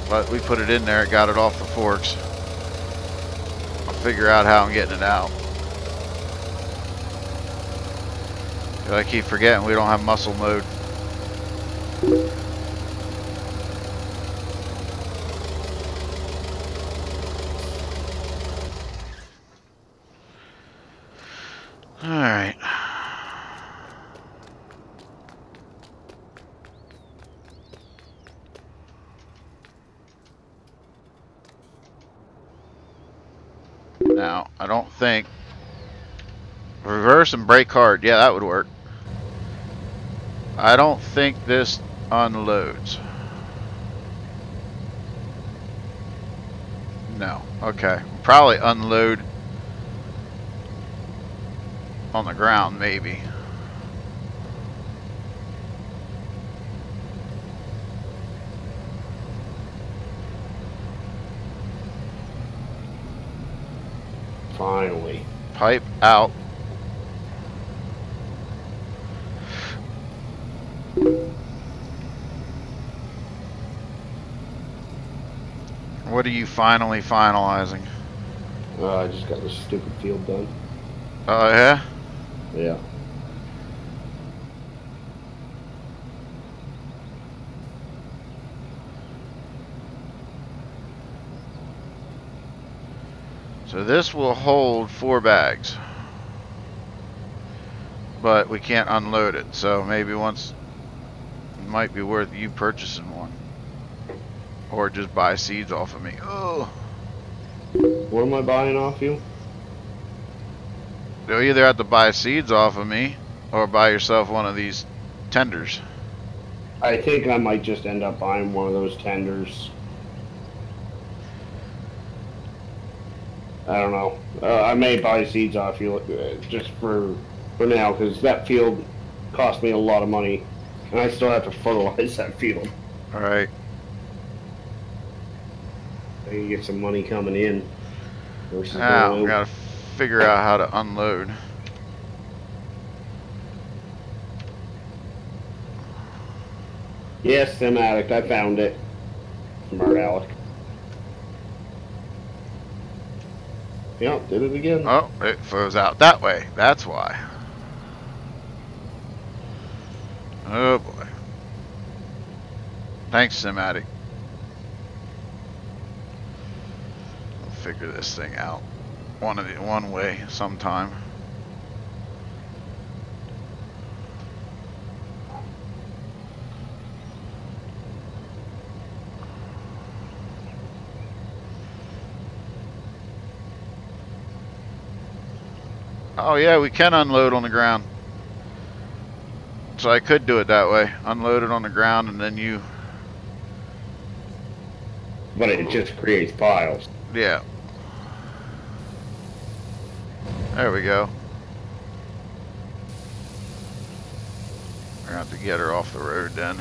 But we put it in there, got it off the forks. I'll figure out how I'm getting it out. I keep forgetting we don't have muscle mode. Alright. think. Reverse and brake hard. Yeah, that would work. I don't think this unloads. No. Okay. Probably unload on the ground, maybe. Finally. Pipe out. What are you finally finalizing? I just got this stupid field done. Oh, yeah? Yeah. So this will hold 4 bags. But we can't unload it, so maybe once it might be worth you purchasing one. Or just buy seeds off of me. Oh. What am I buying off you? You'll either have to buy seeds off of me or buy yourself one of these tenders. I think I might just end up buying one of those tenders. I don't know. I may buy seeds off you just for now, because that field cost me a lot of money, and I still have to fertilize that field. All right. I can get some money coming in. Now we gotta figure out how to unload. Yes, Sim Addict, I found it. Smart Alec. Yep, did it again. Oh, it flows out that way. That's why. Oh boy. Thanks, Simatic. I'll figure this thing out one way sometime. Oh yeah, we can unload on the ground. So I could do it that way. Unload it on the ground and then you... But it just creates piles. Yeah. There we go. We're gonna have to get her off the road then.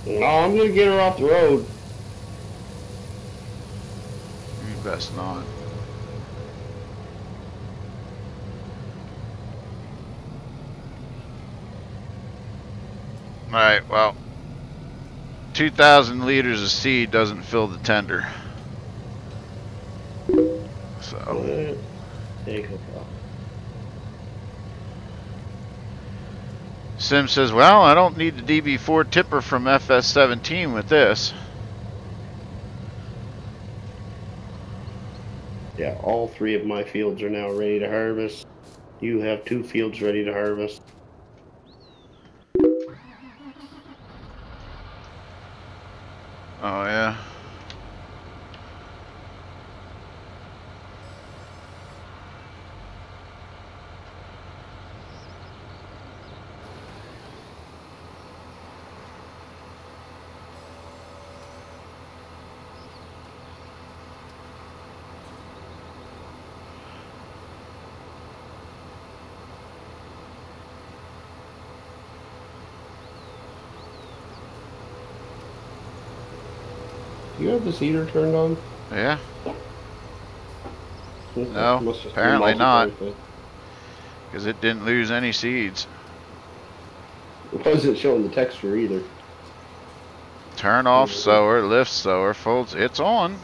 No, I'm gonna get her off the road. You best not. Alright, well, 2,000 liters of seed doesn't fill the tender. So. Sim says, well, I don't need the DB4 tipper from FS17 with this. Yeah, all 3 of my fields are now ready to harvest. You have 2 fields ready to harvest. Oh, yeah. Do you have the seeder turned on? Yeah. No, apparently not. Because it didn't lose any seeds. It wasn't showing the texture either. Turn off sower, lift sower, folds. It's on.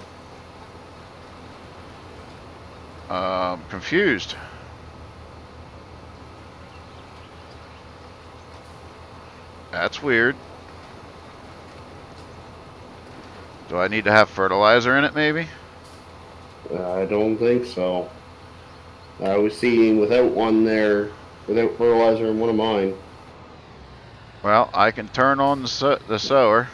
Confused. That's weird. Do I need to have fertilizer in it, maybe? I don't think so. I was seeing without one there, without fertilizer in one of mine. Well, I can turn on the sower.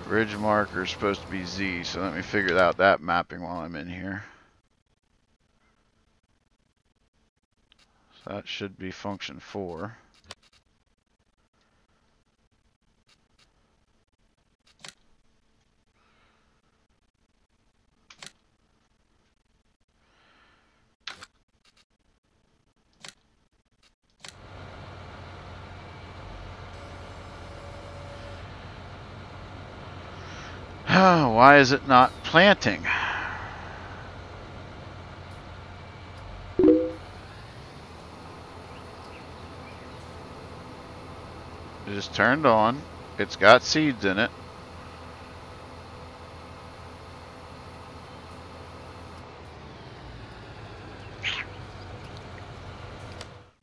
Ridge marker is supposed to be Z, so let me figure out that mapping while I'm in here. So that should be function 4. Why is it not planting? It just turned on. It's got seeds in it.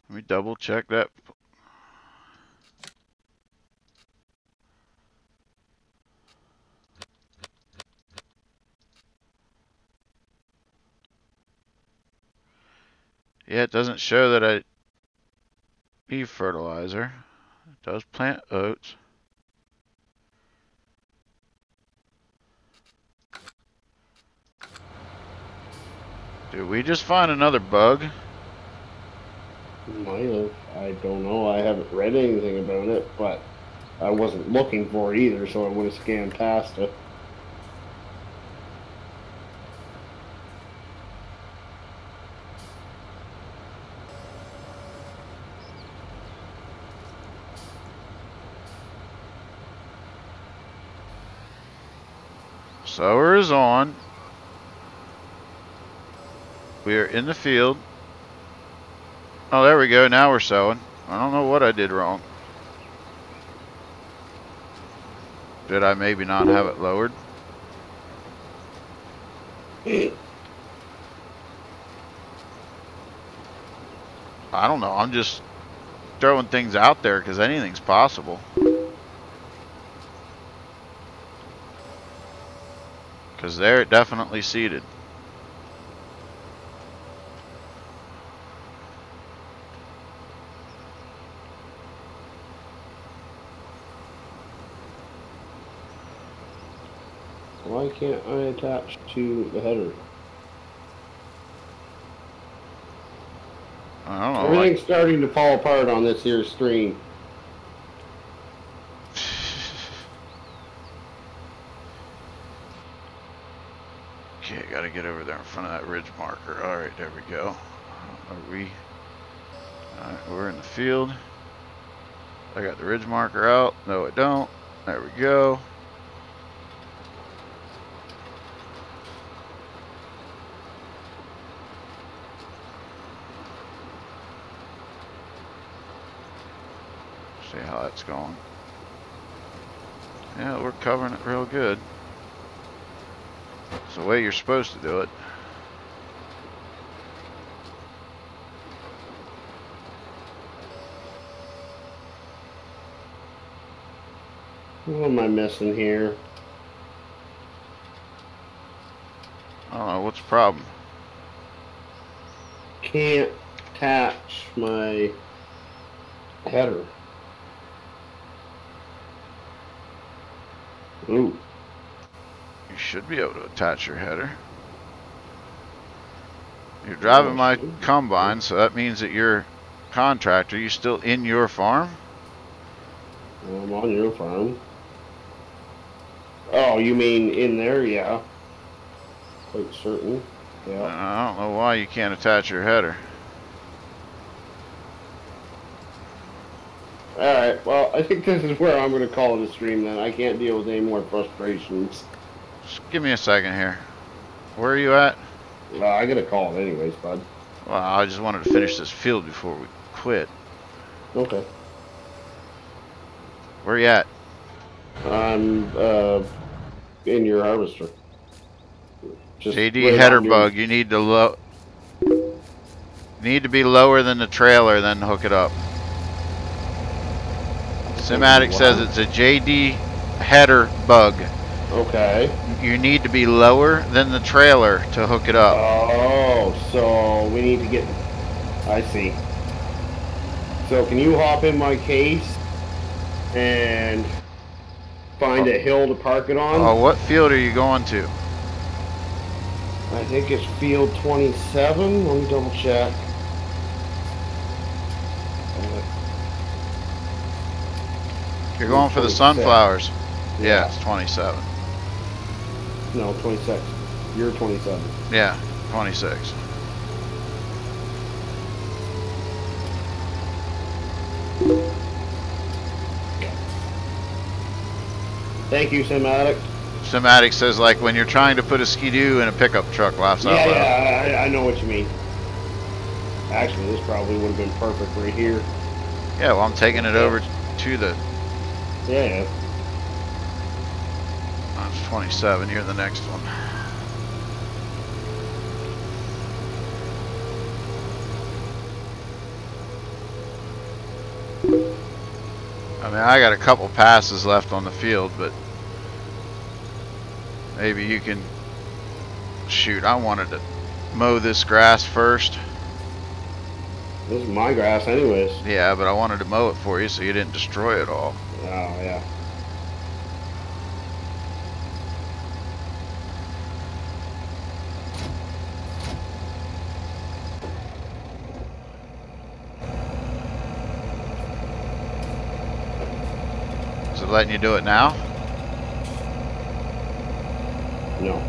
Let me double check that. Yeah, it doesn't show that I need fertilizer. It does plant oats. Did we just find another bug? Might have. I don't know. I haven't read anything about it, but I wasn't looking for it either, so I would have scanned past it. Sower is on. We are in the field. Oh, there we go. Now we're sowing. I don't know what I did wrong. Did I maybe not have it lowered? I don't know. I'm just throwing things out there because anything's possible. Because there it definitely seeded. Why can't I attach to the header? I don't know. Everything's starting to fall apart on this here screen. Okay, gotta get over there in front of that ridge marker. Alright, there we go. Are we? Alright, we're in the field. I got the ridge marker out. No, I don't. There we go. See how that's going. Yeah, we're covering it real good. It's the way you're supposed to do it. What am I missing here? I don't know, what's the problem? Can't attach my header. Ooh. You should be able to attach your header. You're driving my combine, so that means that you're contractor. You still in your farm? I'm on your farm. Oh, you mean in there? Yeah. Quite certain. Yeah. I don't know why you can't attach your header. Alright, well, I think this is where I'm going to call it a stream then. I can't deal with any more frustrations. Just give me a second here. Where are you at? I got to call it anyways, bud. Well, I just wanted to finish this field before we quit. Okay. Where you at? I'm in your harvester. Just JD right header on your- bug. You need to be lower than the trailer, then hook it up. Simatic says it's a JD header bug. Okay. You need to be lower than the trailer to hook it up. Oh, so we need to get... I see. So can you hop in my case and find a hill to park it on. Oh, what field are you going to? I think it's field 27. Let me double check. You're going for the sunflowers. Yeah, it's 27. No, 26. You're 27. Yeah, 26. Thank you, Simatic. Simatic says, like, when you're trying to put a skidoo in a pickup truck, laughs out loud. Yeah, I know what you mean. Actually, this probably would have been perfect right here. Yeah, well, I'm taking it over to the... Yeah. That's 27. You're the next one. I mean, I got a couple passes left on the field, but maybe you can... Shoot, I wanted to mow this grass first. This is my grass anyways. Yeah, but I wanted to mow it for you so you didn't destroy it all. Oh, yeah. Is it letting you do it now? No.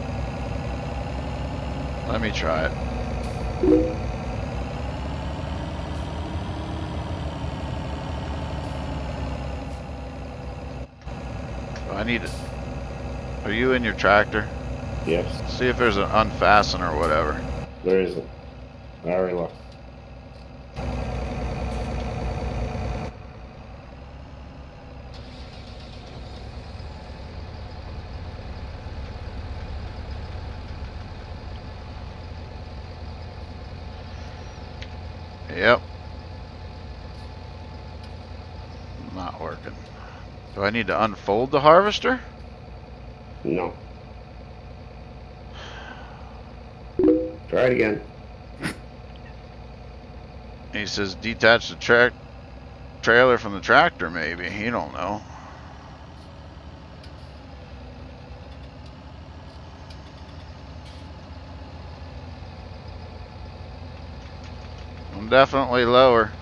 Let me try it. I need it. Are you in your tractor? Yes. See if there's an unfasten or whatever. There isn't. I already looked. Yep. Not working. Do I need to unfold the harvester? No. Try it again. He says detach the trailer from the tractor, maybe. You don't know. I'm definitely lower.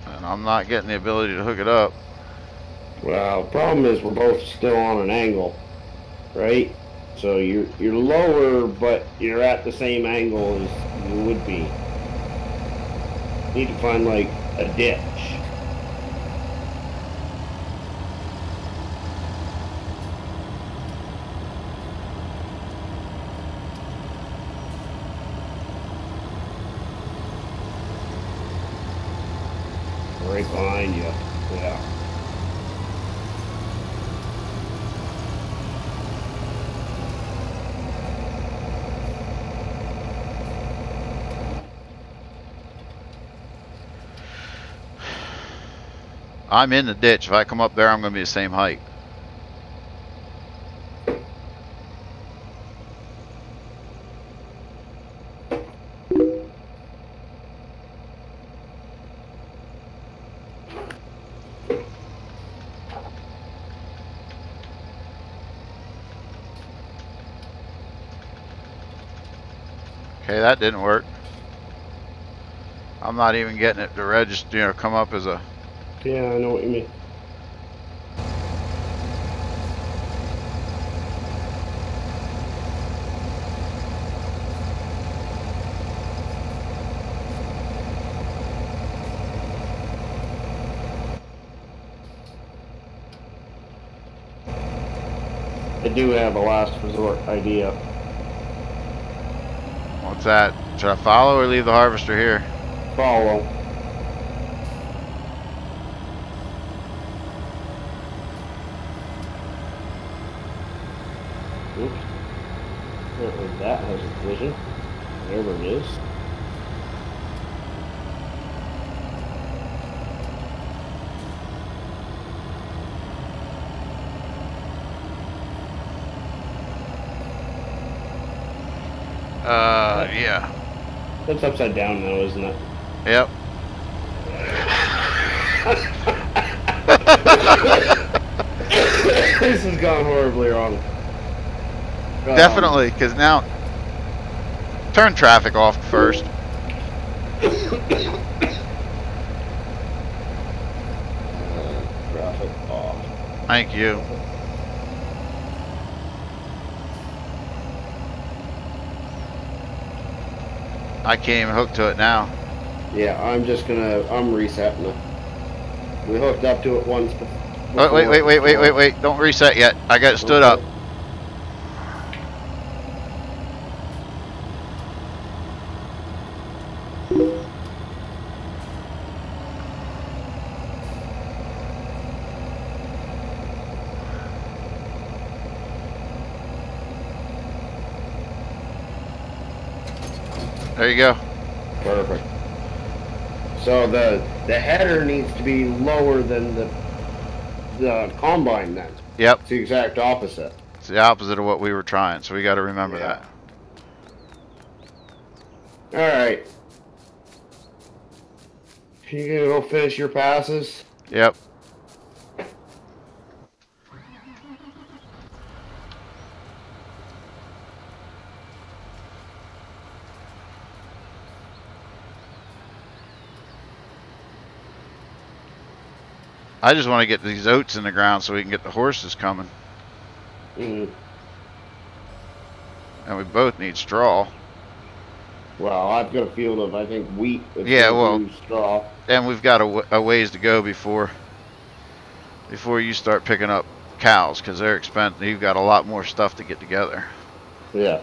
And I'm not getting the ability to hook it up. Well, the problem is we're both still on an angle, right? So you're lower, but you're at the same angle as you would be. Need to find like a ditch. Right behind you. Yeah. I'm in the ditch. If I come up there, I'm going to be the same height. Okay, that didn't work. I'm not even getting it to register, you know, come up as a... Yeah, I know what you mean. I do have a last resort idea. What's that? Should I follow or leave the harvester here? Follow. Oops. Apparently that has a collision. Whatever it is. Yeah. That's upside down though, isn't it? Yep. This has gone horribly wrong. Definitely, because now turn traffic off first. Traffic off. Thank you. I can't even hook to it now. Yeah, I'm resetting it. We hooked up to it once before. Oh, wait. Don't reset yet. I got it stood up. There you go. Perfect. So the header needs to be lower than the combine then. Yep. It's the exact opposite. It's the opposite of what we were trying, so we got to remember that. All right. You gonna go finish your passes? Yep. I just want to get these oats in the ground so we can get the horses coming. Mm. And we both need straw. Well, I've got a field of, I think, wheat. Yeah, well, straw. And we've got a ways to go before you start picking up cows, because they're expensive. You've got a lot more stuff to get together. Yeah.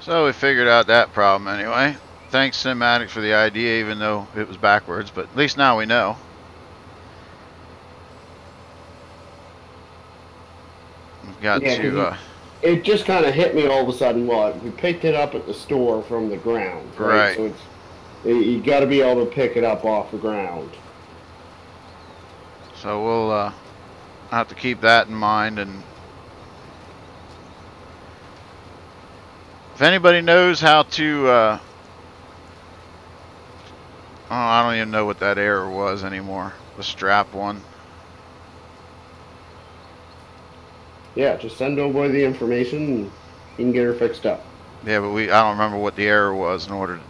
So we figured out that problem anyway. Thanks, Cinematic, for the idea, even though it was backwards, but at least now we know. We've got to... it just kind of hit me all of a sudden. Well, we picked it up at the store from the ground. Right. So you got to be able to pick it up off the ground. So we'll have to keep that in mind. And if anybody knows how to... oh, I don't even know what that error was anymore. The strap one. Yeah, just send DoughBoy the information and he can get her fixed up. Yeah, but I don't remember what the error was in order to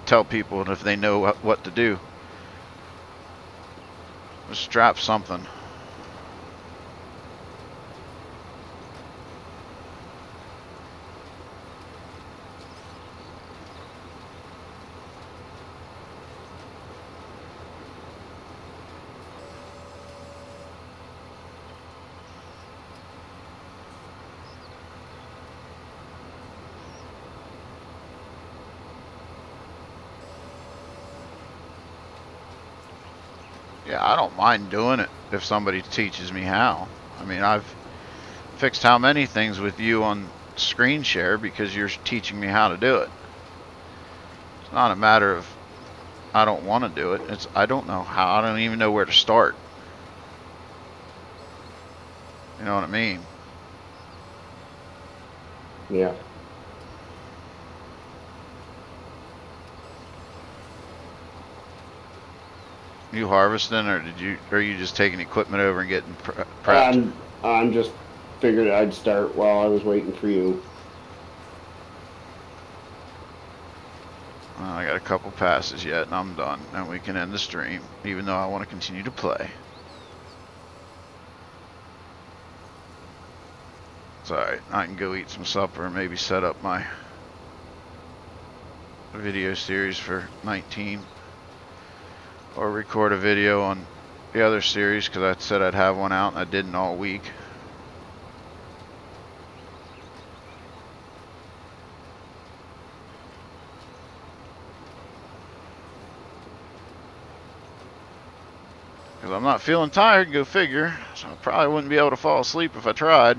tell people if they know what to do. Just strap something. Yeah, I don't mind doing it if somebody teaches me how. I mean, I've fixed how many things with you on screen share because you're teaching me how to do it. It's not a matter of I don't want to do it. It's I don't know how. I don't even know where to start. You know what I mean? Yeah. You harvesting, or are you just taking equipment over and getting prepped? I'm just figured I'd start while I was waiting for you. Well, I got a couple passes yet, and I'm done. And we can end the stream, even though I want to continue to play. It's alright. I can go eat some supper and maybe set up my video series for 19. Or record a video on the other series, because I said I'd have one out, and I didn't all week. Because I'm not feeling tired, go figure. So I probably wouldn't be able to fall asleep if I tried.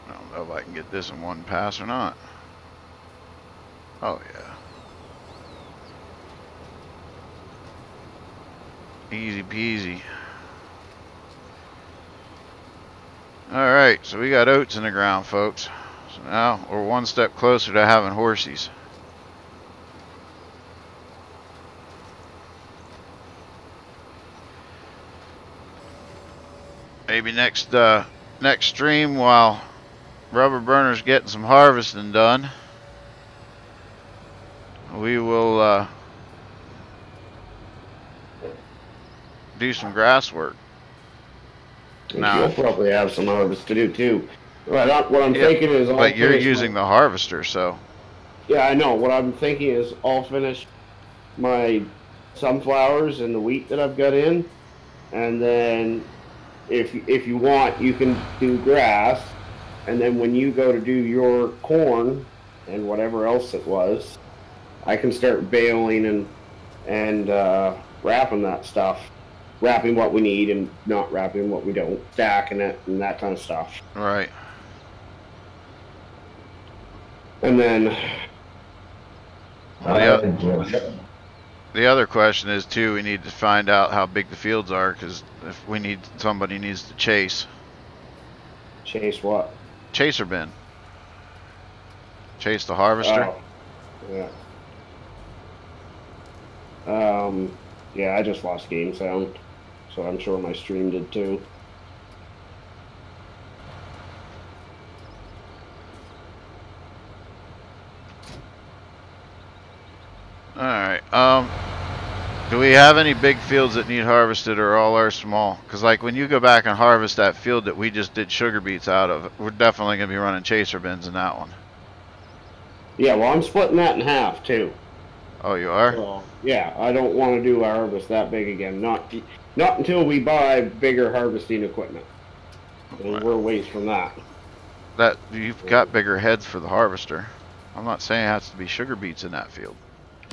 I don't know if I can get this in one pass or not. Oh yeah. Easy peasy. Alright, so we got oats in the ground, folks. So now we're one step closer to having horsies. Maybe next stream, while Rubberburner's getting some harvesting done, we will do some grass work. Now, you'll probably have some harvest to do too. What I'm thinking is, but you're using the harvester, so. Yeah, I know. What I'm thinking is, I'll finish my sunflowers and the wheat that I've got in, and then if you want, you can do grass, and then when you go to do your corn and whatever else it was, I can start baling and wrapping that stuff. Wrapping what we need and not wrapping what we don't. Stacking it and that kind of stuff. Right. And then... the other question is, too, we need to find out how big the fields are, because if somebody needs to chase. Chase what? Chaser bin. Chase the harvester. Oh. Yeah. Yeah, I just lost game sound. So I'm sure my stream did too. Alright, do we have any big fields that need harvested, or all are small? Because like when you go back and harvest that field that we just did sugar beets out of, we're definitely going to be running chaser bins in that one. Yeah, well, I'm splitting that in half too. Oh, you are? So, yeah, I don't want to do a harvest that big again. Not until we buy bigger harvesting equipment. And we're a ways from that. You've got bigger heads for the harvester. I'm not saying it has to be sugar beets in that field.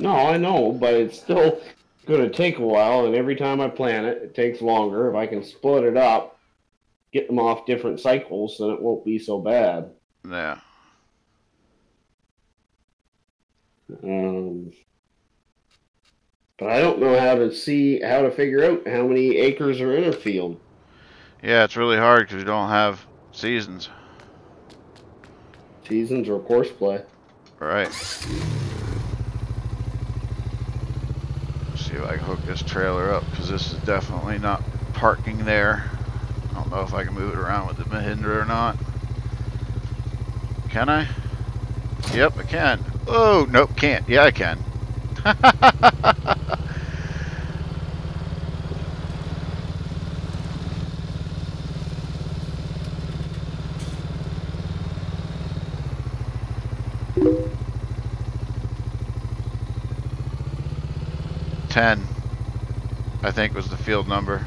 No, I know, but it's still going to take a while, and every time I plant it, it takes longer. If I can split it up, get them off different cycles, then it won't be so bad. Yeah. But I don't know how to figure out how many acres are in a field. Yeah, it's really hard because we don't have seasons. Seasons or course play. Right. Let's see if I can hook this trailer up, because this is definitely not parking there. I don't know if I can move it around with the Mahindra or not. Can I? Yep, I can. Oh, nope, can't. Yeah, I can. I think was the field number.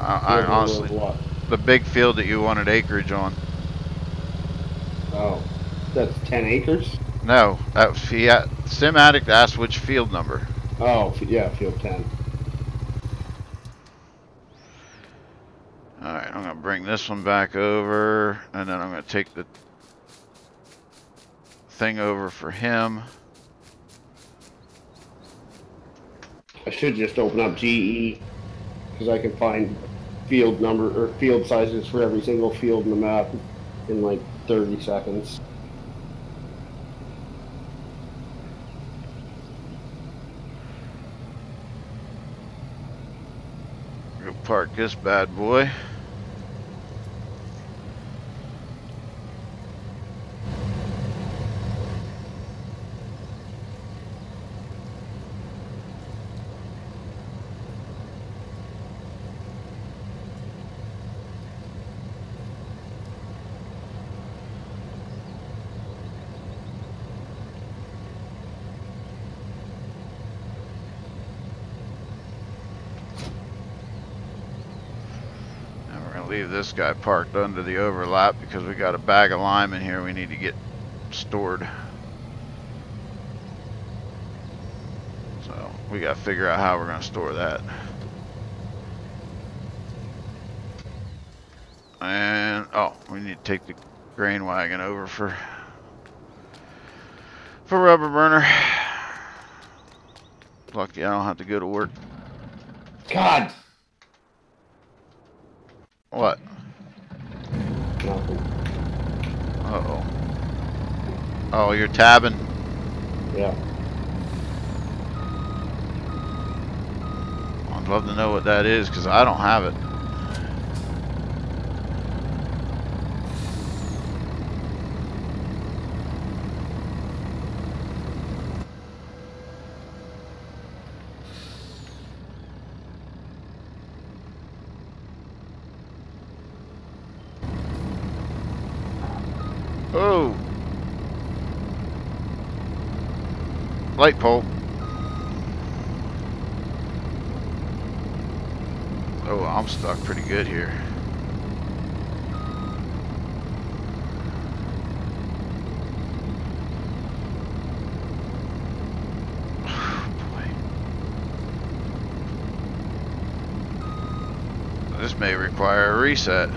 I honestly, what? the big field that you wanted acreage on. Oh, that's 10 acres? No, Sim Addict asked which field number. Oh, yeah, field 10. Alright, I'm going to bring this one back over, and then I'm going to take the thing over for him. I should just open up GE, because I can find field number, or field sizes for every single field in the map in like 30 seconds. Go park this bad boy. Leave this guy parked under the overlap because we got a bag of lime in here we need to get stored. So we got to figure out how we're going to store that. And oh, we need to take the grain wagon over for Rubberburner. Lucky I don't have to go to work. God! What? Nothing. Uh-oh. Oh, you're tabbing? Yeah. I'd love to know what that is, because I don't have it. Oh! Light pole. Oh, I'm stuck pretty good here. Oh, boy. This may require a reset.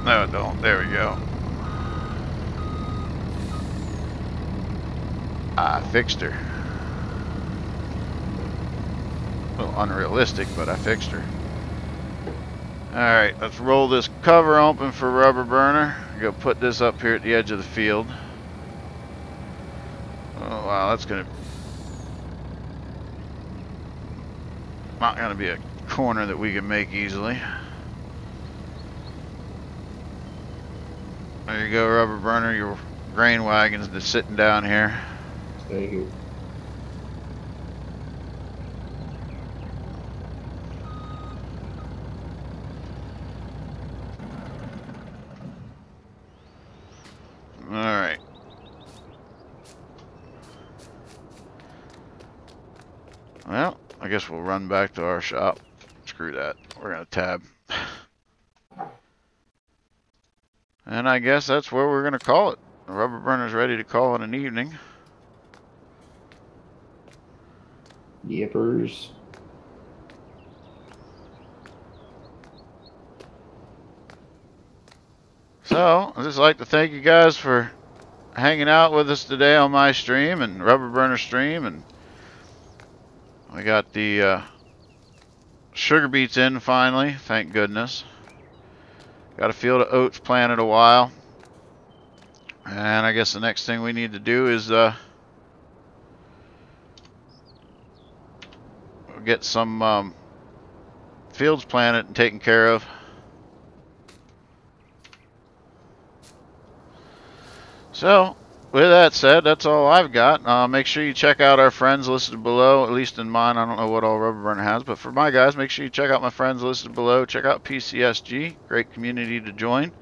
No, it don't. There we go. I fixed her. A little unrealistic, but I fixed her. Alright, let's roll this cover open for Rubberburner. Go put this up here at the edge of the field. Oh wow, that's gonna not gonna be a corner that we can make easily. There you go, Rubberburner. Your grain wagon's just sitting down here. Thank you. Alright. Well, I guess we'll run back to our shop. Screw that. We're going to tab. And I guess that's where we're going to call it. The Rubberburner's ready to call it an evening. Yippers. So, I'd just like to thank you guys for hanging out with us today on my stream and Rubberburner stream. And we got the sugar beets in finally, thank goodness. Got a field of oats planted a while. And I guess the next thing we need to do is get some fields planted and taken care of. So, with that said, that's all I've got. Make sure you check out our friends listed below, at least in mine. I don't know what all Rubberburner has, but for my guys, make sure you check out my friends listed below. Check out PCSG, great community to join.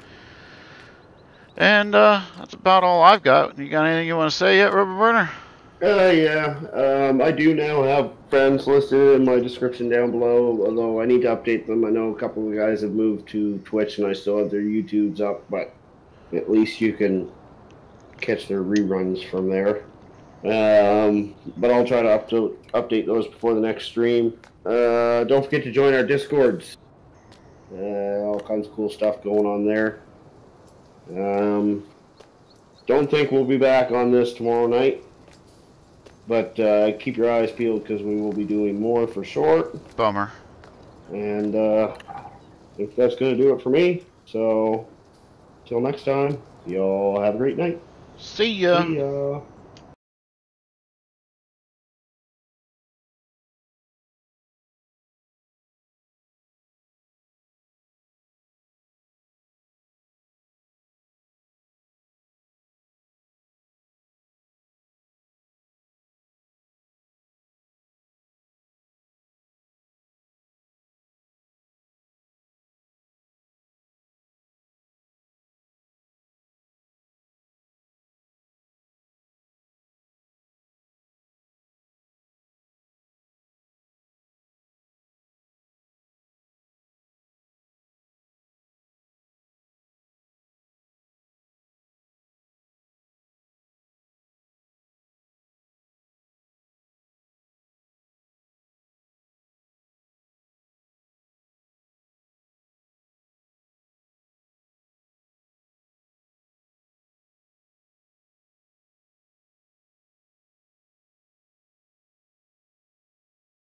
And that's about all I've got. You got anything you want to say yet, Rubberburner? Yeah. I do now have friends listed in my description down below, although I need to update them. I know a couple of guys have moved to Twitch and I still have their YouTubes up, but at least you can catch their reruns from there. But I'll try to update those before the next stream. Don't forget to join our Discords. All kinds of cool stuff going on there. Don't think we'll be back on this tomorrow night, but keep your eyes peeled because we will be doing more for sure. Bummer. And I think that's going to do it for me. So, till next time, y'all have a great night. See ya. See ya.